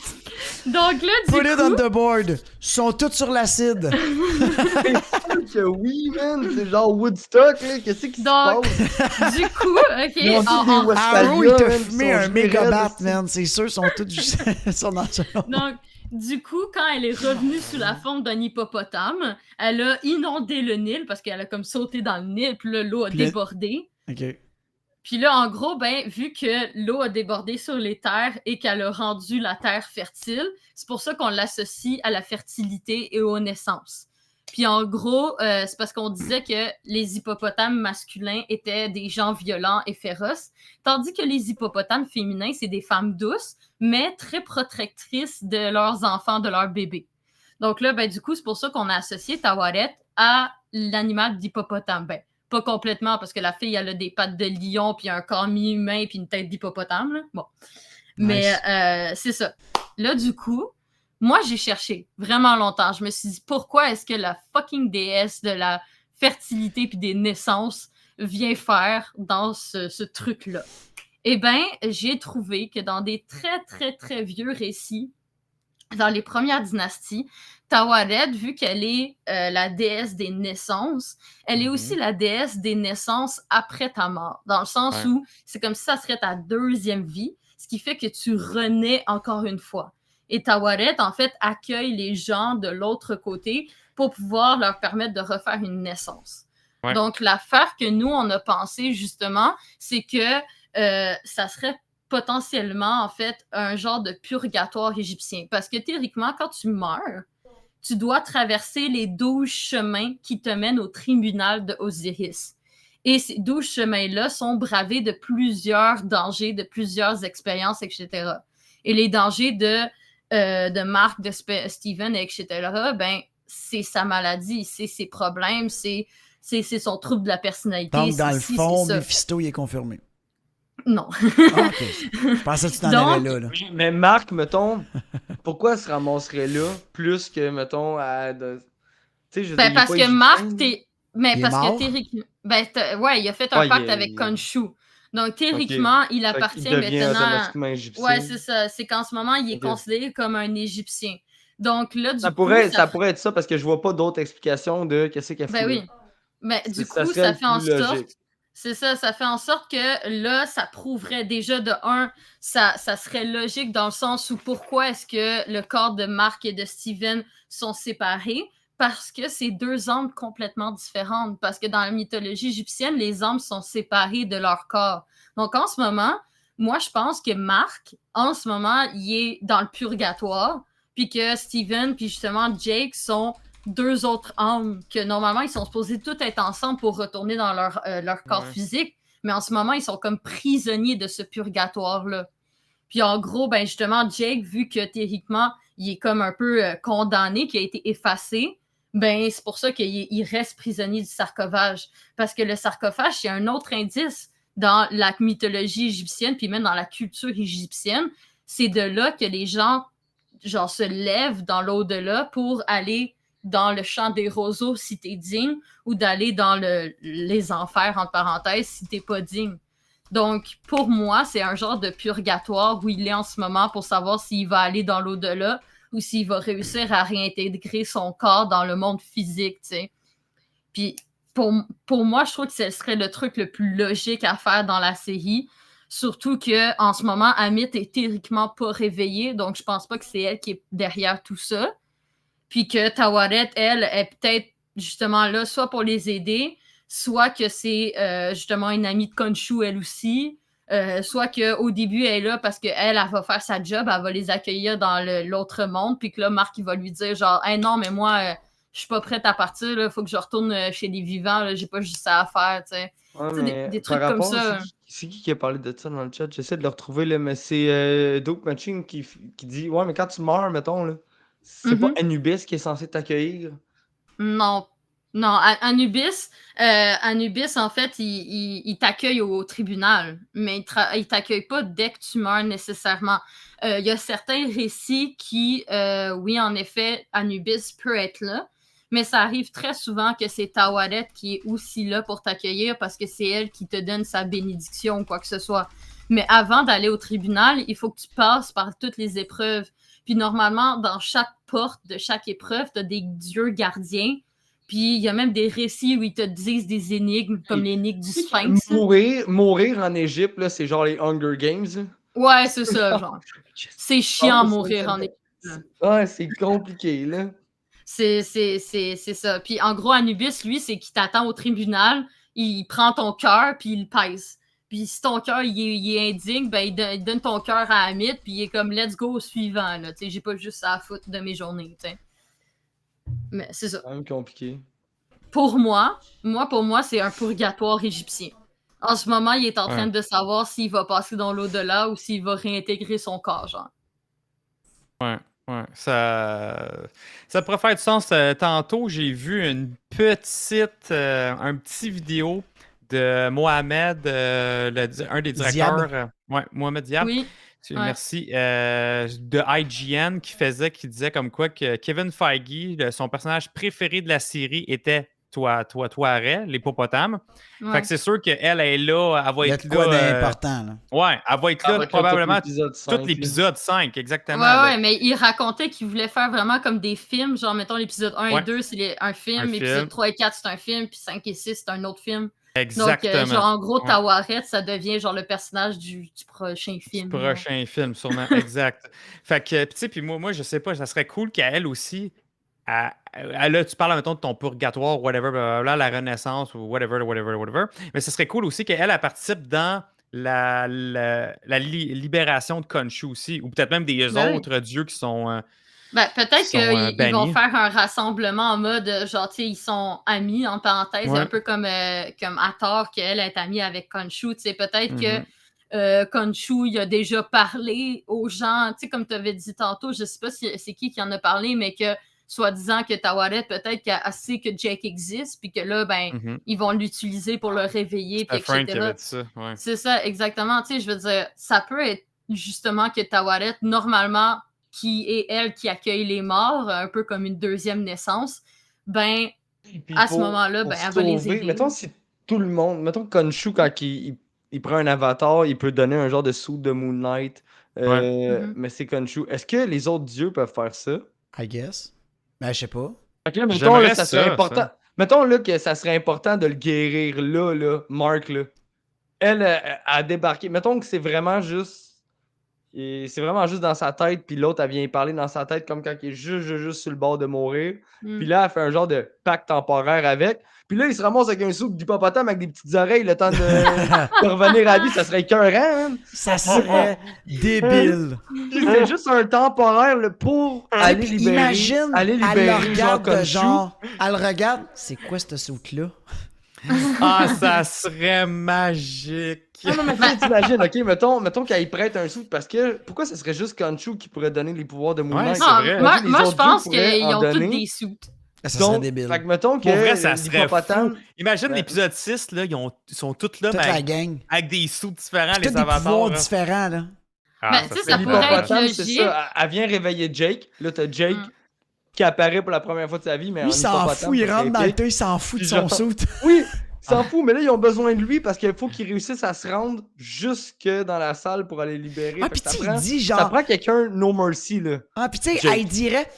Donc là, du Put it on coup... the board. Ils sont tous sur l'acide. C'est sûr que oui, man. C'est genre Woodstock, là. Qu'est-ce qui se Donc, passe? du coup, OK, Ils ont tous des en- Westphalia, Arrow, il t'a man, fumé qui sont un gelés méga raides, bat, esti. man. C'est sûr, ils sont tous juste... ils sont dans ce Donc, du coup, quand elle est revenue sous la forme d'un hippopotame, elle a inondé le Nil parce qu'elle a comme sauté dans le Nil, puis là, l'eau a Puis là- débordé. OK. Puis là, en gros, ben, vu que l'eau a débordé sur les terres et qu'elle a rendu la terre fertile, c'est pour ça qu'on l'associe à la fertilité et aux naissances. Puis en gros, c'est parce qu'on disait que les hippopotames masculins étaient des gens violents et féroces, tandis que les hippopotames féminins, c'est des femmes douces, mais très protectrices de leurs enfants, de leurs bébés. Donc là, ben, du coup, c'est pour ça qu'on a associé Tawaret à l'animal d'hippopotame. Ben, pas complètement, parce que la fille, elle a des pattes de lion, puis un corps mi-humain, puis une tête d'hippopotame. Là. Bon. Mais c'est ça. Là, du coup, moi, j'ai cherché vraiment longtemps. Je me suis dit, pourquoi est-ce que la fucking déesse de la fertilité puis des naissances vient faire dans ce truc-là? Eh bien, j'ai trouvé que dans des très, très, très vieux récits, dans les premières dynasties, Tawaret, vu qu'elle est la déesse des naissances, elle est aussi la déesse des naissances après ta mort. Dans le sens où c'est comme si ça serait ta deuxième vie, ce qui fait que tu renais encore une fois. Et Tawaret, en fait, accueille les gens de l'autre côté pour pouvoir leur permettre de refaire une naissance. Ouais. Donc, l'affaire que nous, on a pensé, justement, c'est que ça serait potentiellement, en fait, un genre de purgatoire égyptien. Parce que théoriquement, quand tu meurs, tu dois traverser les 12 chemins qui te mènent au tribunal de Osiris. Et ces 12 chemins-là sont bravés de plusieurs dangers, de plusieurs expériences, etc. Et les dangers de Mark, de Steven, etc., ben, c'est sa maladie, c'est ses problèmes, c'est son trouble de la personnalité. Donc, dans le c'est fond, ça. Mephisto, il est confirmé. Non. Ah, OK. Je pensais que tu t'en Donc- allais là. Mais Marc, mettons, pourquoi elle se ramasserait là plus que, mettons, à. Tu sais, je veux dire, il est Parce pas que Marc, égyptien, mais Il est parce mort? que théoriquement. Ben, ouais, il a fait un Ouais, pacte il est- avec il- Khonshu. Donc, théoriquement, il Fait appartient qu'il devient maintenant. automatiquement égyptien. Ouais, c'est ça. C'est qu'en ce moment, il est Ok. considéré comme un Égyptien. Donc, là, du Ça coup. pourrait être ça parce que je vois pas d'autres explications de qu'est-ce qu'elle fout. Ben là. oui. Mais du Ça coup, serait ça le fait en plus logique. sorte. C'est ça, ça fait en sorte que là, ça prouverait déjà de un, ça serait logique dans le sens où pourquoi est-ce que le corps de Mark et de Steven sont séparés? Parce que c'est deux âmes complètement différentes. Parce que dans la mythologie égyptienne, les âmes sont séparées de leur corps. Donc en ce moment, moi je pense que Mark, en ce moment, il est dans le purgatoire, puis que Steven, puis justement Jake sont deux autres âmes que normalement ils sont supposés tous être ensemble pour retourner dans leur corps Ouais. physique, mais en ce moment ils sont comme prisonniers de ce purgatoire-là. Puis en gros, ben justement, Jake, vu que théoriquement il est comme un peu condamné, qui a été effacé, ben c'est pour ça qu'il reste prisonnier du sarcophage. Parce que le sarcophage, c'est un autre indice dans la mythologie égyptienne, puis même dans la culture égyptienne. C'est de là que les gens genre se lèvent dans l'au-delà pour aller dans le champ des roseaux si t'es digne, ou d'aller dans les enfers, entre parenthèses, si t'es pas digne. Donc, pour moi, c'est un genre de purgatoire où il est en ce moment pour savoir s'il va aller dans l'au-delà ou s'il va réussir à réintégrer son corps dans le monde physique, tu sais. Puis, pour moi, je trouve que ce serait le truc le plus logique à faire dans la série. Surtout qu'en ce moment, Amit est théoriquement pas réveillée, donc je pense pas que c'est elle qui est derrière tout ça. Puis que Tawaret, elle, est peut-être justement là, soit pour les aider, soit que c'est justement une amie de Khonshu, elle aussi, soit qu'au début, elle est là parce qu'elle, elle va faire sa job, elle va les accueillir dans l'autre monde, puis que là, Marc, il va lui dire genre « Hey, non, mais moi, je suis pas prête à partir, il faut que je retourne chez les vivants, là, j'ai pas juste ça à faire, tu sais. » Ouais, Tu sais, mais des par trucs comme rapport, ça. c'est qui a parlé de ça dans le chat? J'essaie de le retrouver, là, mais c'est Dope Machine qui dit ouais, mais quand tu meurs, mettons, là, c'est pas Mhm. Anubis qui est censé t'accueillir. Non, non, Anubis, en fait, il t'accueille au tribunal, mais il t'accueille pas dès que tu meurs nécessairement. Il y a certains récits qui, oui, en effet, Anubis peut être là, mais ça arrive très souvent que c'est Tawaret qui est aussi là pour t'accueillir parce que c'est elle qui te donne sa bénédiction ou quoi que ce soit. Mais avant d'aller au tribunal, il faut que tu passes par toutes les épreuves. Puis normalement, dans chaque porte de chaque épreuve, tu as des dieux gardiens. Puis il y a même des récits où ils te disent des énigmes, comme l'énigme du Sphinx. Mourir en Égypte, là, c'est genre les Hunger Games. Là. Ouais, c'est ça, genre. C'est chiant mourir en Égypte. Ouais, c'est compliqué, là. C'est ça. Puis en gros, Anubis, lui, c'est qu'il t'attend au tribunal, il prend ton cœur, puis il le pèse. Puis si ton cœur il est indigne, ben il donne ton cœur à Amit, puis il est comme let's go au suivant. Là. J'ai pas juste ça à foutre de mes journées. T'sais. Mais c'est ça. C'est quand même compliqué. Pour moi, c'est un purgatoire égyptien. En ce moment, il est en train de savoir s'il va passer dans l'au-delà ou s'il va réintégrer son corps, genre. Ouais. Ça pourrait faire du sens. Tantôt, j'ai vu un petit vidéo de Mohamed, un des directeurs. Mohamed Diab. Oui. Merci. De IGN qui disait comme quoi que Kevin Feige, son personnage préféré de la série était Touareg, l'hippopotame. Fait que c'est sûr qu'elle est là, elle va être là. Il y a de quoi d'important, là. Ouais, elle va être là probablement tout l'épisode 5, exactement. Ouais, mais il racontait qu'il voulait faire vraiment comme des films, genre mettons l'épisode 1 et 2, c'est un film, l'épisode 3 et 4, c'est un film, puis 5 et 6, c'est un autre film. Exactement. Donc, genre, en gros, Tawaret, ça devient genre le personnage du prochain film. Du prochain film, sûrement, exact. Fait que, tu sais, puis moi, je sais pas, ça serait cool qu'elle aussi, là, tu parles, mettons, de ton purgatoire, whatever, blablabla, la renaissance, ou whatever, mais ce serait cool aussi qu'elle participe dans la libération de Khonshu aussi, ou peut-être même des autres dieux qui sont... peut-être qu'ils vont faire un rassemblement en mode, genre, tu sais, ils sont amis, en parenthèse, un peu comme Hathor, qu'elle est amie avec Khonshu, tu sais, peut-être que Khonshu, il a déjà parlé aux gens, tu sais, comme tu avais dit tantôt, je sais pas si c'est qui en a parlé, mais que, soi-disant que Tawaret, peut-être qu'elle sait que Jake existe, puis que là, ils vont l'utiliser pour le réveiller, puis etc. Frank qui avait dit ça, ouais. C'est ça, exactement, tu sais, je veux dire, ça peut être justement que Tawaret, normalement, qui est elle qui accueille les morts, un peu comme une deuxième naissance, à ce moment-là, elle va les aider. Mettons si tout le monde, mettons Khonshu, quand il prend un avatar, il peut donner un genre de suit de Moon Knight, mais c'est Khonshu. Est-ce que les autres dieux peuvent faire ça? I guess. Ben, je sais pas. Fait que là, mettons, là, ça serait important. Ça. Mettons là, que ça serait important de le guérir là, Mark, là. Elle a débarqué. Mettons que c'est vraiment juste. C'est vraiment juste dans sa tête, puis l'autre, elle vient parler dans sa tête comme quand il est juste sur le bord de mourir. Puis là, elle fait un genre de pacte temporaire avec. Puis là, il se ramasse avec un soupe d'hippopotame avec des petites oreilles le temps de revenir à vie. Ça serait écœurant, hein? Ça serait débile. C'est juste un temporaire là, pour aller libérer. Imagine, aller libérer, elle le regarde comme genre, elle regarde, c'est quoi cette soupe-là? Ah, ça serait magique. Non, mais t'imagines, ok, mettons qu'elle prête un sou, parce que pourquoi ce serait juste Khonshu qui pourrait donner les pouvoirs de Moon Knight? C'est vrai. Moi je pense qu'ils ont tous des sous. Ça serait débile. Fait que mettons que pour vrai, ça serait fou. Imagine Ben, l'épisode 6, là, ils sont tous là, Toute la gang. avec des sous différents, Puis les tous des pouvoirs avatars. différents, là. Tu sais, ça pourrait être logique. c'est ça. Elle vient réveiller Jake. Là, t'as Jake qui apparaît pour la première fois de sa vie, mais lui, il s'en fout, il rentre dans le tas, il s'en fout de son saut. Oui, il s'en fout, mais là, ils ont besoin de lui parce qu'il faut qu'ils réussissent à se rendre jusque dans la salle pour aller libérer. Ah, puis tu sais, il dit genre. Ça prend quelqu'un no mercy, là. Ah, puis tu sais, elle dirait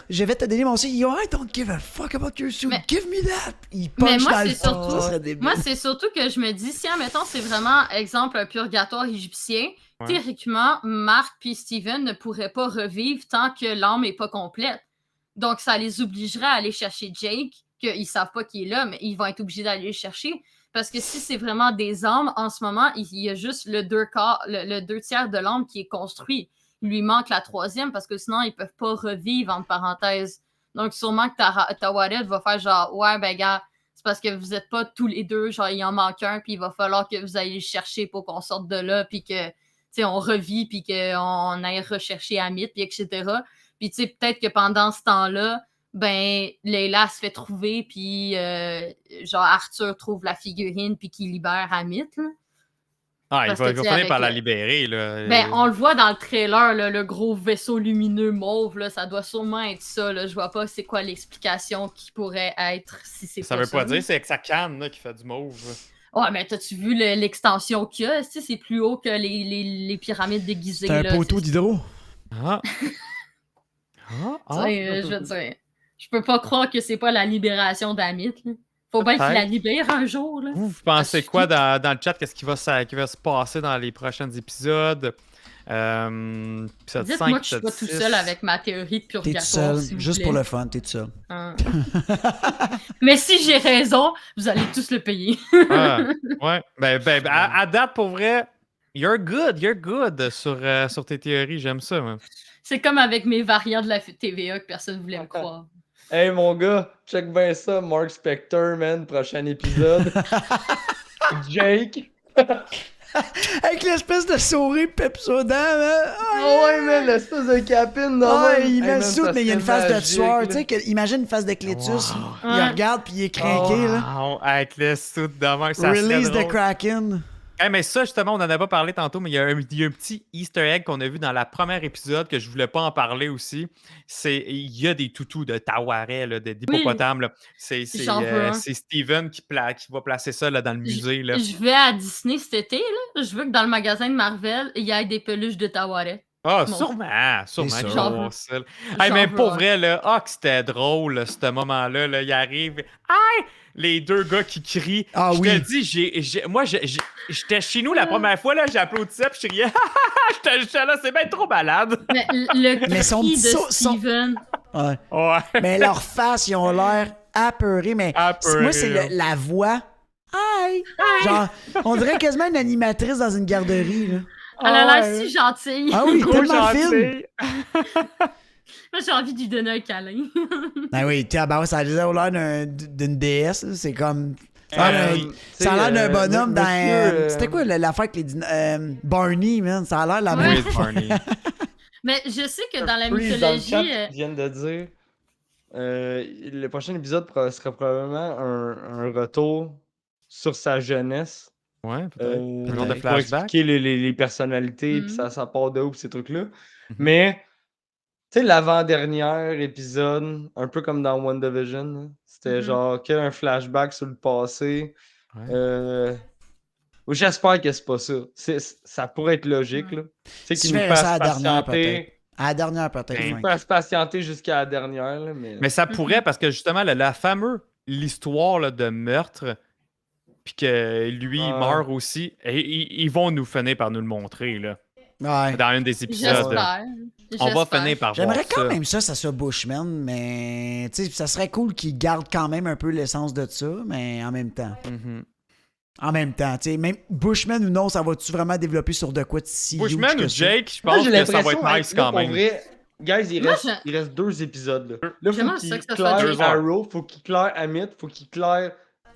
je vais te donner mon suit. Yo, I don't give a fuck about your suit. Give me that. Il punch dans le fond. Moi, c'est surtout que je me dis, si, admettons, c'est vraiment, exemple, un purgatoire égyptien, théoriquement, Mark puis Steven ne pourraient pas revivre tant que l'âme n'est pas complète. Donc, ça les obligerait à aller chercher Jake, qu'ils savent pas qu'il est là, mais ils vont être obligés d'aller le chercher. Parce que si c'est vraiment des âmes, en ce moment, il y a juste le 2 tiers de l'âme qui est construit. Il lui manque la 3e parce que sinon, ils peuvent pas revivre, entre parenthèses. Donc, sûrement que Tawaret va faire genre, ouais, ben, gars, c'est parce que vous êtes pas tous les deux, genre, il en manque un, puis il va falloir que vous ayez le chercher pour qu'on sorte de là, puis que, tu sais, on revit, puis qu'on aille rechercher Amit, puis etc. Puis, tu sais, peut-être que pendant ce temps-là, ben, Layla se fait trouver, puis genre, Arthur trouve la figurine, puis qu'il libère Amit, là. Ah, il Parce va, que, il tu va sais, finir par la avec, libérer, là. Ben, on le voit dans le trailer, là, le gros vaisseau lumineux mauve, là, ça doit sûrement être ça. Là. Je vois pas c'est quoi l'explication qui pourrait être si c'est Ça pas veut pas ça. dire, c'est avec sa canne là, qui fait du mauve. Ouais, mais t'as-tu vu l'extension qu'il y a? Tu sais, c'est plus haut que les pyramides déguisées. C'est un là. poteau d'hydro. Ah. Tu sais, je veux dire, je peux pas croire que c'est pas la libération d'Amit. Là. Faut bien qu'il la Peut-être. libère un jour. Là. Vous pensez Ça quoi suffit. dans le chat? Qu'est-ce qui va se passer dans les prochains épisodes? Épisode 5, Dites-moi que je suis pas épisode tout 6. seul avec ma théorie de T'es tout purgatoire, seul. s'il vous Juste plaît. pour le fun, t'es tout seul. Hein. Mais si j'ai raison, vous allez tous le payer. Ah, ouais. À date, pour vrai, you're good sur tes théories. J'aime ça. Moi. C'est comme avec mes variants de la TVA que personne voulait me croire. Hey mon gars, check bien ça, Mark Spector, man, prochain épisode. Jake. Avec l'espèce de souris pepsodent, man. Oh ouais, man, l'espèce de capine, non? Ouais, il met man, le ça soude, mais il y a une serait face de magique, tueur. là. Tu sais, imagine une face de Cletus. Il Ouais. regarde puis il est craqué, là. Wow, avec le sous demain, ça Release serait the drôle. Kraken. Hey, mais ça, justement, on n'en a pas parlé tantôt, mais il y a un petit Easter egg qu'on a vu dans la première épisode que je voulais pas en parler aussi. Il y a des toutous de tawaret, là, d'hippopotames. là. J'en veux un. C'est Steven qui va placer ça là, dans le musée. Là. Je vais à Disney cet été, là. Je veux que dans le magasin de Marvel, il y ait des peluches de Tawaret. Ah, Bon. sûrement sûr. que je vais J'en voir veux. ça. là. Hey, mais J'en pour veux vrai, là, que c'était drôle, là, ce moment-là. Là, il arrive. Hey! Les deux gars qui crient. Ah je oui. te dis, moi, j'étais chez nous la première fois, là, j'applaudissais, puis je criais. J'étais là, c'est bien trop malade. Mais le Mais son cri petit de saut- son- Steven. Ouais. Ouais. Mais leurs faces, ils ont l'air apeurés. Mais Apeurés, moi, c'est là. la voix. Aïe! Genre, on dirait quasiment une animatrice dans une garderie, là. Elle a l'air Ouais. si gentille. Ah oui, Trop tellement fine. gentil. Moi, j'ai envie de lui donner un câlin. Ah oui, ça a l'air d'une déesse, là. C'est comme. Ça a l'air tu sais, ça a l'air d'un bonhomme dans. monsieur, C'était quoi l'affaire avec les Barney, man? Ça a l'air la Ouais. même. Oui, Barney. Mais je sais que dans la Freeze dans le mythologie. chat qui viennent de dire le prochain épisode sera probablement un retour sur sa jeunesse. Ouais, peut-être. Un genre de Pour flashback. expliquer les personnalités, puis Mhm. ça part de où, pis ces trucs-là. Mais, tu sais, l'avant-dernier épisode, un peu comme dans WandaVision, là, c'était Mhm. genre qu'un flashback sur le passé. Ouais. J'espère que c'est pas ça. Ça pourrait être logique, là. Tu sais, Si qu'ils je nous verrais ça fassent à la dernière, patienter. À la dernière, peut-être. Ben, Ils Frank. nous fassent patienter jusqu'à la dernière, là, mais... Mais ça pourrait, parce que justement, l'histoire là, de meurtre, puis que lui Ouais. meurt aussi, et ils vont nous finir par nous le montrer, là, Ouais. dans un des épisodes. J'espère. On va J'espère. finir par voir J'aimerais quand ça. même ça soit Bushman, mais tu sais, ça serait cool qu'il garde quand même un peu l'essence de ça, mais en même temps. Mhm. En même temps, tu sais, même Bushman ou non, ça va-tu vraiment développer sur de quoi de si Bushman huge que ou ça? Jake, je Moi, pense j'ai que ça va être l'impression, nice là, quand pour même. vrai, guys, il Moi, reste 2 épisodes. Là, faut J'aimerais qu'il ça que ça soit claire Jake. Arrow, faut qu'il claire Amit, faut qu'il claire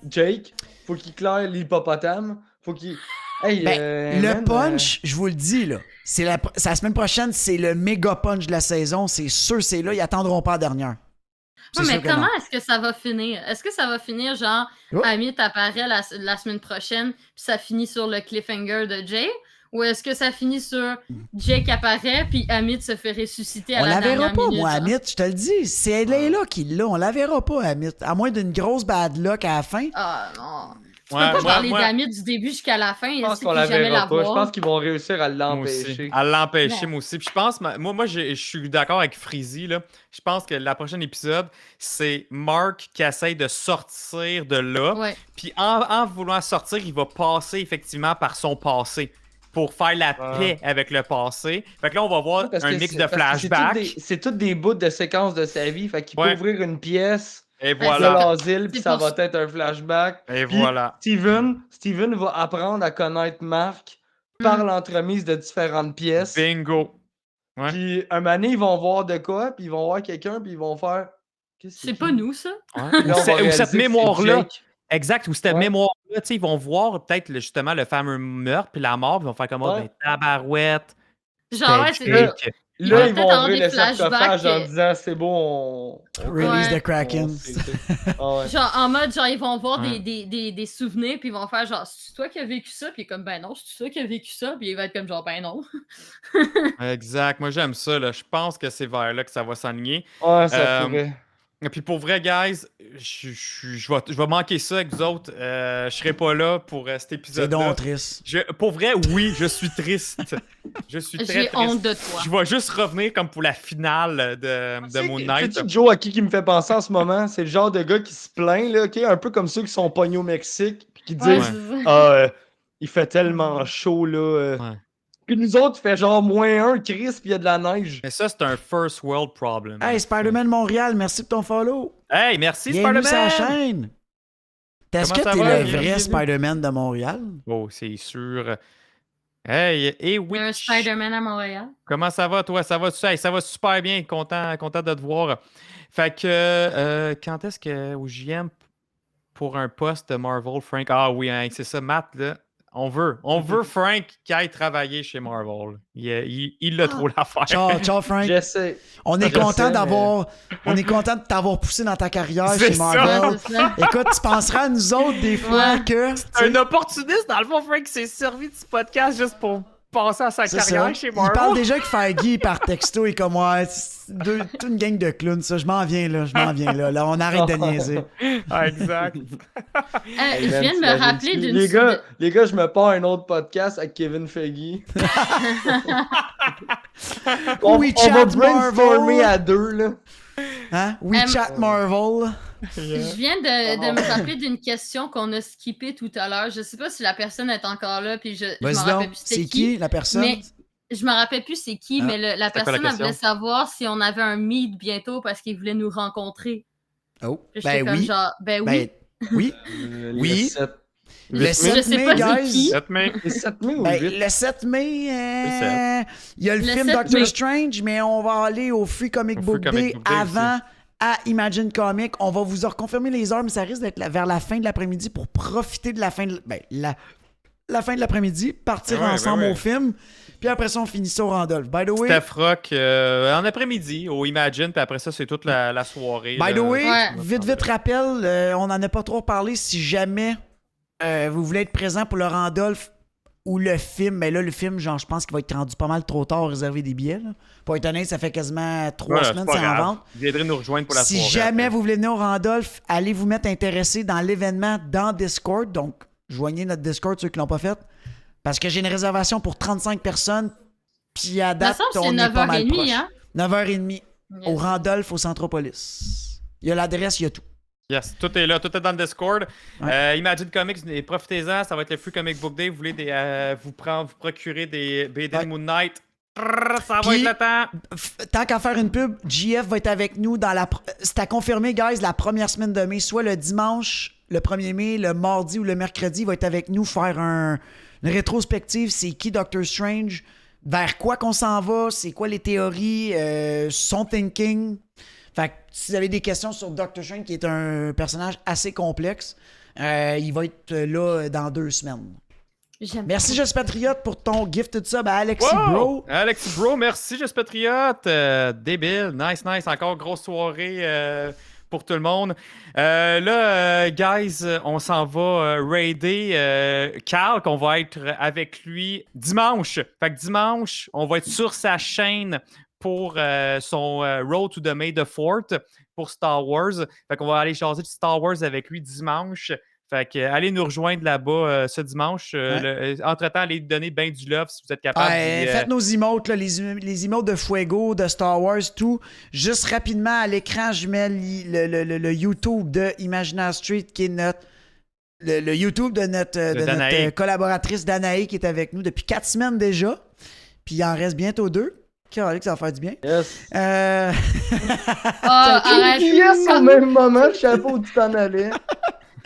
Jake, faut qu'il claire l'hippopotame, faut qu'il... Hey, Ben, le man, punch, je vous le dis, là, c'est la semaine prochaine, c'est le méga punch de la saison. C'est sûr, c'est là. Ils attendront pas la dernière. C'est Ouais, mais sûr que comment non. est-ce que ça va finir? Est-ce que ça va finir genre Oh. Amit apparaît la semaine prochaine puis ça finit sur le cliffhanger de Jay? Ou est-ce que ça finit sur Jake apparaît puis Amit se fait ressusciter à On la la verra dernière pas, minute? moi, genre? Amit, je te le dis. C'est elle est là qui l'a. On la verra pas, Amit. À moins d'une grosse bad luck à la fin. Ah non. Tu Ouais, peux pas moi- parler moi- d'Amit du début jusqu'à la fin. Je pense est-ce qu'on qu'il la jamais verra la pas. Je voir? pense qu'ils vont réussir à Moi aussi. l'empêcher. À l'empêcher, Ouais. moi aussi. Puis je pense, moi je suis d'accord avec Freezy, là. Je pense que la prochaine épisode, c'est Mark qui essaye de sortir de là. Ouais. Puis en voulant sortir, il va passer effectivement par son passé pour faire la Ouais. paix avec le passé. Fait que là, on va voir Parce un que mix c'est- de parce que flashbacks. c'est toutes des bouts de séquences de sa vie. Fait qu'il Ouais. peut ouvrir une pièce Et Ben, de voilà. l'asile, puis c'est ça pour va être un flashback. Et Puis voilà. Steven va apprendre à connaître Mark par l'entremise de différentes pièces. Bingo. Ouais. Puis un moment donné, ils vont voir de quoi, puis ils vont voir quelqu'un, puis ils vont faire... Qu'est-ce que C'est qui? pas nous, ça? Puis là, on va Ou cette réaliser que c'est mémoire-là. Jake. Exact, ou cette Ouais. mémoire-là, tu sais, ils vont voir peut-être justement le fameux meurtre puis la mort, puis ils vont faire comme oh, Ouais. ben tabarouette. Genre, ouais, c'était c'est Jake. Il là, va ils peut-être vont avoir ouvrir des le sarcophage en flashbacks. disant c'est bon, Release Ouais. the Kraken. Ah ouais. Genre, en mode, genre, ils vont voir Ouais. des souvenirs, puis ils vont faire genre, c'est toi qui as vécu ça, puis il est comme, ben non, c'est toi qui as vécu ça, puis il va être comme, genre, ben non. Exact. Moi, j'aime ça. Là. Je pense que c'est vers là que ça va s'enligner. Ouais, ça Euh, pourrait. Et puis pour vrai, guys, je vais manquer ça avec vous autres. Je serai pas là pour cet C'est épisode-là. donc triste. Pour vrai, oui, je suis triste. Je suis très J'ai triste. honte de toi. Je vais juste revenir comme pour la finale de Moon Knight. Sais-tu Joe à qui me fait penser en ce moment? C'est le genre de gars qui se plaint, là, ok? Un peu comme ceux qui sont pognés au Mexique, puis qui Ouais, disent c'est ça. Ah, il fait tellement chaud, là. Ouais. Puis nous autres, il fait genre -1, Chris, puis il y a de la neige. Mais ça, c'est un first world problem. Hey, Spider-Man Montréal, merci pour ton follow. Hey, merci Bienvenue sur la Spider-Man! chaîne. Est-ce Comment que ça t'es va? le Bienvenue. vrai Spider-Man de Montréal? Oh, c'est sûr. Hey, et Il y oui. a un Spider-Man à Montréal. Comment ça va, toi? Ça va, hey, ça va super bien. Content de te voir. Fait que, quand est-ce que au JM pour un poste de Marvel, Frank? Ah oui, hein, c'est ça, Matt, là. On veut Frank qui aille travailler chez Marvel. Il a trop l'affaire. Ciao, Frank. J'essaie. On est Je content sais, on est content de t'avoir poussé dans ta carrière C'est chez ça. Marvel. Ouais, c'est ça. Écoute, tu penseras à nous autres des fois Ouais. que. Un opportuniste, dans le fond, Frank s'est servi de ce podcast juste pour passer à sa C'est carrière ça. chez Il Marvel. parle déjà que Feige par texto est comme ouais, c'est toute une gang de clowns, ça. Je m'en viens là. Là, on arrête de niaiser. Ah, exact. Hey, Je man, viens de me t'imagines-tu? rappeler d'une. Les gars, je me pars un autre podcast avec Kevin Feige. on WeChat va brainstormer Marvel. à deux, là. Hein? WeChat Marvel. Je viens de me rappeler d'une question qu'on a skippée tout à l'heure. Je sais pas si la personne est encore là, puis je m'en Vas-y rappelle donc. plus C'est qui la personne? Mais je me rappelle plus c'est qui, Ah. mais la C'était quoi la personne elle voulait question? savoir si on avait un meet bientôt parce qu'il voulait nous rencontrer. Oh, Puis j'étais ben comme oui. genre, ben Ben, oui. oui. Oui. Le 7, Le Je 7 sais mai, pas c'est guys. qui. 7 mai. le 7 mai ou Ben, 8? le 7 mai, Le il y a le Le film 7 Doctor mai. Strange, mais on va aller au Free Comic Au Book Free Comic Day Book Day avant à Imagine Comics. On va vous reconfirmer les heures, mais ça risque d'être vers la fin de l'après-midi pour profiter de la fin de la fin de l'après-midi, partir Ben ouais, ensemble ben ouais. au film, puis après ça, on finit ça au Randolph. By the way, Steph Rock en après-midi au Imagine, puis après ça, c'est toute la soirée. By the là. way, Ouais. vite rappel, on n'en a pas trop parlé. Si jamais vous voulez être présent pour le Randolph ou le film, mais là, le film, genre, je pense qu'il va être rendu pas mal trop tard à réserver des billets. Là. Pour être honnête, ça fait quasiment 3 Voilà, semaines c'est que pas c'est en grave. vente. Vous viendrez nous rejoindre pour la Si soirée. jamais après. vous voulez venir au Randolph, allez vous mettre intéressé dans l'événement dans Discord. Donc, joignez notre Discord, ceux qui l'ont pas fait. Parce que j'ai une réservation pour 35 personnes. Puis à Me date, semble que c'est on est pas mal 9h30, proche. hein? 9h30 au Yes. Randolph, au Centropolis. Il y a l'adresse, il y a tout. Yes, tout est là, tout est dans le Discord. Imagine Comics, profitez-en, ça va être le Free Comic Book Day. Vous voulez vous procurer des BD Ouais. Moon Knight, ça va Puis- être le temps. Tant qu'à faire une pub, JF va être avec nous dans c'est à confirmer, guys, la première semaine de mai, soit le dimanche, le 1er mai, le mardi ou le mercredi, il va être avec nous faire une rétrospective. C'est qui Doctor Strange? Vers quoi qu'on s'en va? C'est quoi les théories? Son thinking? Fait que si vous avez des questions sur Doctor Strange, qui est un personnage assez complexe, il va être là dans 2 semaines. J'aime Merci, trop. Just Patriote, pour ton gift de sub à Alexis Wow! Bro. Alexis Bro, merci, Just Patriote. Débile, nice. Encore grosse soirée pour tout le monde. Guys, on s'en va raider Carl, qu'on va être avec lui dimanche. Fait que dimanche, on va être sur sa chaîne pour son Road to the May the 4th pour Star Wars. Fait qu'on va aller jaser de Star Wars avec lui dimanche. Fait que allez nous rejoindre là-bas ce dimanche. Entre-temps, allez donner bien du love si vous êtes capable. Faites nos emotes, là, les emotes de Fuego, de Star Wars, tout. Juste rapidement, à l'écran, je mets le YouTube de Imaginaire Street, qui est le YouTube de notre collaboratrice Danae, qui est avec nous depuis 4 semaines déjà. Puis il en reste bientôt 2. Alex, ça va faire du bien. Yes. Ah, arrête. Yes, au même moment, je savais pas où tu t'en allais.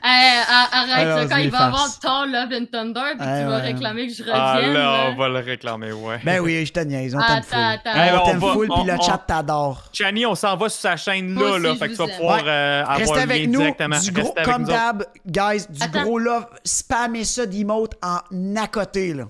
Arrête, Alors, là, quand c'est il des va avoir farces. Thor, Love and Thunder, puis tu vas réclamer que je revienne. Ah là, là. on va le réclamer, ouais. Ben oui, je te niaise, on t'aime full. Attends. Hey, On on t'aime va- full, puis le on- chat t'adore. Chani, on s'en va sur sa chaîne Moi là, aussi, fait je que tu vas vous pouvoir aime. avoir Restez le lien avec nous, directement. du gros, Restez avec comme nous autres. d'hab, guys, du Attends. gros love, spammez ça d'emotes en à côté, là.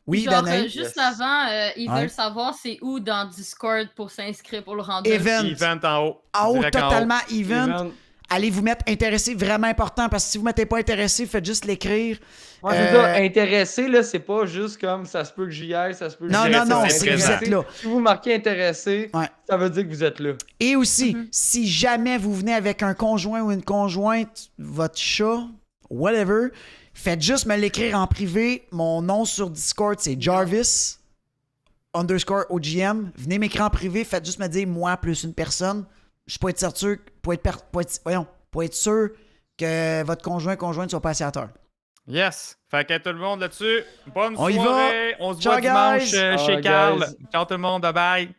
Oui, Genre, Danae. juste Yes. avant, ils Ouais. veulent savoir c'est où dans Discord pour s'inscrire pour le rendre. Event. Event en haut. En haut, Direct en haut. totalement event. Event. Allez vous mettre intéressé, vraiment important, parce que si vous ne mettez pas intéressé, faites juste l'écrire. Ouais, c'est ça, intéressé, là, c'est pas juste comme ça se peut que j'y aille, ça se peut que Non, j'y non, aille. non, c'est c'est que vous présent. êtes là. Si vous marquez intéressé, Ouais. ça veut dire que vous êtes là. Et aussi, Mhm. si jamais vous venez avec un conjoint ou une conjointe, votre chat, whatever, faites juste me l'écrire en privé. Mon nom sur Discord, c'est Jarvis _OGM. Venez m'écrire en privé, faites juste me dire moi plus une personne. Je peux être sûr, pour être sûr que votre conjointe soit pas assis à terre. Yes. Fait que tout le monde là-dessus, bonne On y va. soirée. On se Ciao, voit dimanche guys. chez Ah, Carl. guys. Ciao tout le monde. Bye bye.